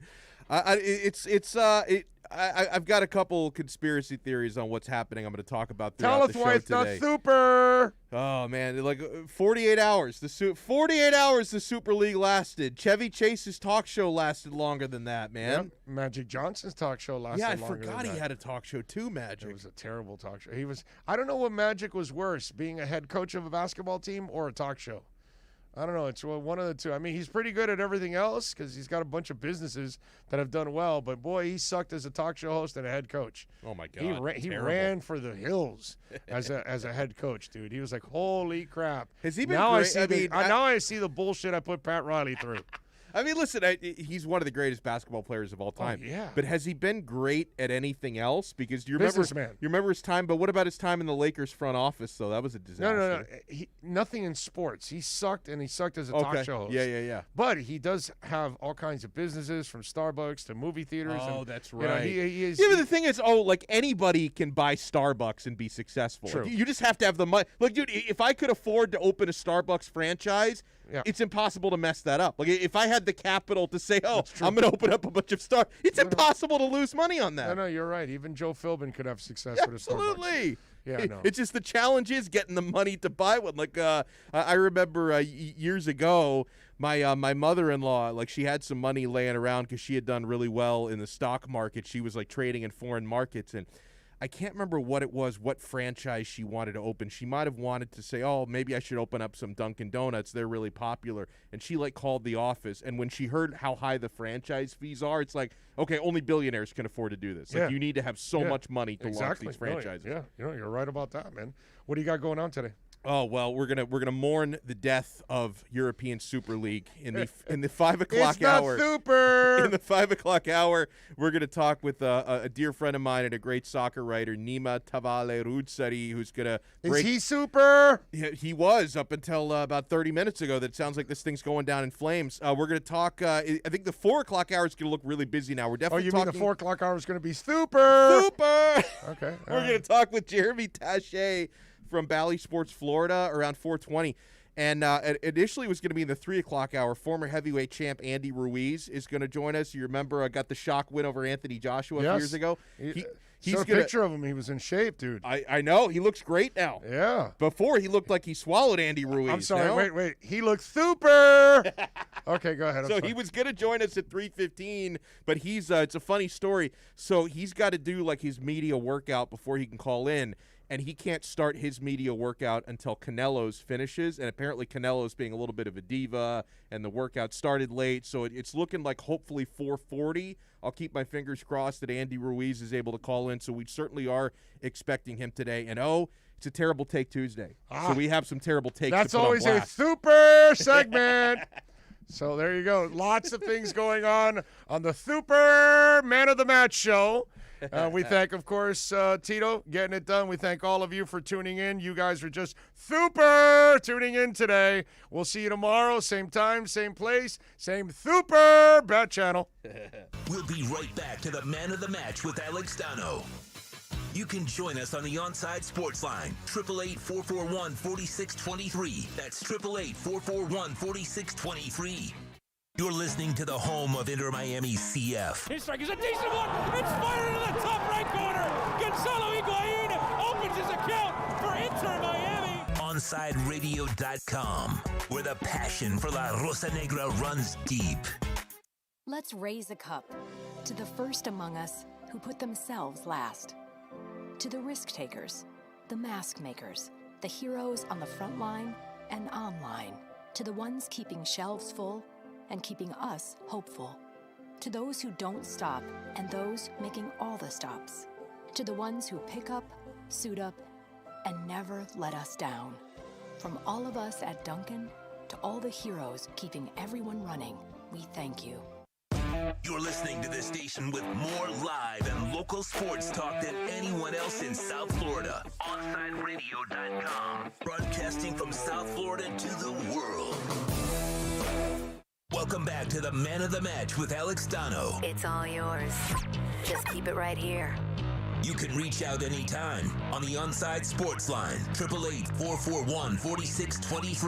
I've got a couple conspiracy theories on what's happening. I'm going to talk about throughout the show today. Tell us why it's not super. Oh man, like 48 hours. 48 hours the Super League lasted. Chevy Chase's talk show lasted longer than that, man. Yep. Magic Johnson's talk show lasted longer than that. Yeah, I forgot he had a talk show too, Magic. It was a terrible talk show. I don't know what Magic was worse, being a head coach of a basketball team or a talk show. I don't know. It's one of the two. I mean, he's pretty good at everything else because he's got a bunch of businesses that have done well. But, boy, he sucked as a talk show host and a head coach. Oh, my God. He ran for the hills as a head coach, dude. He was like, holy crap. Has he been now great? Now I see the bullshit I put Pat Riley through. I mean, listen, he's one of the greatest basketball players of all time. Oh, yeah. But has he been great at anything else? Because you remember his time, but what about his time in the Lakers front office, though? That was a disaster. No. Nothing in sports. He sucked, and he sucked as a talk show host. Yeah. But he does have all kinds of businesses, from Starbucks to movie theaters. Oh, that's right. He is. Yeah, but the thing is, like anybody can buy Starbucks and be successful. True. Like, you just have to have the money. Like, dude, if I could afford to open a Starbucks franchise, it's impossible to mess that up. Like, if I had the capital to say, I'm going to open up a bunch of Starbucks, it's impossible to lose money on that. No, you're right. Even Joe Philbin could have success with a Starbucks. Absolutely. Yeah, I know. It's just the challenge is getting the money to buy one. Like, I remember years ago, my mother-in-law, like, she had some money laying around because she had done really well in the stock market. She was like trading in foreign markets, and I can't remember what it was, what franchise she wanted to open. She might have wanted to say, maybe I should open up some Dunkin' Donuts. They're really popular. And she, like, called the office. And when she heard how high the franchise fees are, it's like, okay, only billionaires can afford to do this. Like, you need to have so much money to launch these franchises. You're right about that, man. What do you got going on today? Oh, well, we're gonna mourn the death of European Super League in the 5 o'clock hour. It's not super. In the 5 o'clock hour, we're gonna talk with a dear friend of mine and a great soccer writer, Nima Tavale Rudsari, who's gonna break. Is he super? Yeah, he was up until about 30 minutes ago. That sounds like this thing's going down in flames. We're gonna talk. I think the 4 o'clock hour is gonna look really busy now. We're definitely. You mean the 4 o'clock hour is gonna be super? Super. Okay. We're gonna talk with Jeremy Taché from Bally Sports, Florida, around 4:20. And initially it was going to be in the 3 o'clock hour. Former heavyweight champ Andy Ruiz is going to join us. You remember I got the shock win over Anthony Joshua a few years ago? He's a picture of him. He was in shape, dude. I know. He looks great now. Yeah. Before, he looked like he swallowed Andy Ruiz. I'm sorry. Wait. He looked super. Okay, go ahead. He was going to join us at 3:15, but he's it's a funny story. So he's got to do like his media workout before he can call in. And he can't start his media workout until Canelo's finishes. And apparently Canelo's being a little bit of a diva, and the workout started late. So it's looking like hopefully 4:40. I'll keep my fingers crossed that Andy Ruiz is able to call in. So we certainly are expecting him today. And, it's a Terrible Take Tuesday. So we have some terrible takes. That's to put always on a blast. super segment. So there you go. Lots of things going on the Super Man of the Match show. We thank, of course, Tito getting it done. We thank all of you for tuning in. You guys are just super tuning in today. We'll see you tomorrow, same time, same place, same super bat channel. We'll be right back to the Man of the Match with Alex Dano. You can join us on the Onside Sports Line, 888-441-4623. That's 888-441-4623. You're listening to the home of Inter Miami CF. His strike is a decent one. It's fired into the top right corner. Gonzalo Higuain opens his account for Inter Miami. OnsideRadio.com, where the passion for La Rosa Negra runs deep. Let's raise a cup to the first among us who put themselves last. To the risk takers, the mask makers, the heroes on the front line and online. To the ones keeping shelves full and keeping us hopeful. To those who don't stop and those making all the stops. To the ones who pick up, suit up, and never let us down. From all of us at Dunkin' to all the heroes keeping everyone running, we thank you. You're listening to the station with more live and local sports talk than anyone else in South Florida. OnsideRadio.com. Broadcasting from South Florida to the world. Welcome back to the Man of the Match with Alex Dano. It's all yours. Just keep it right here. You can reach out anytime on the Onside Sports Line, 888-441-4623.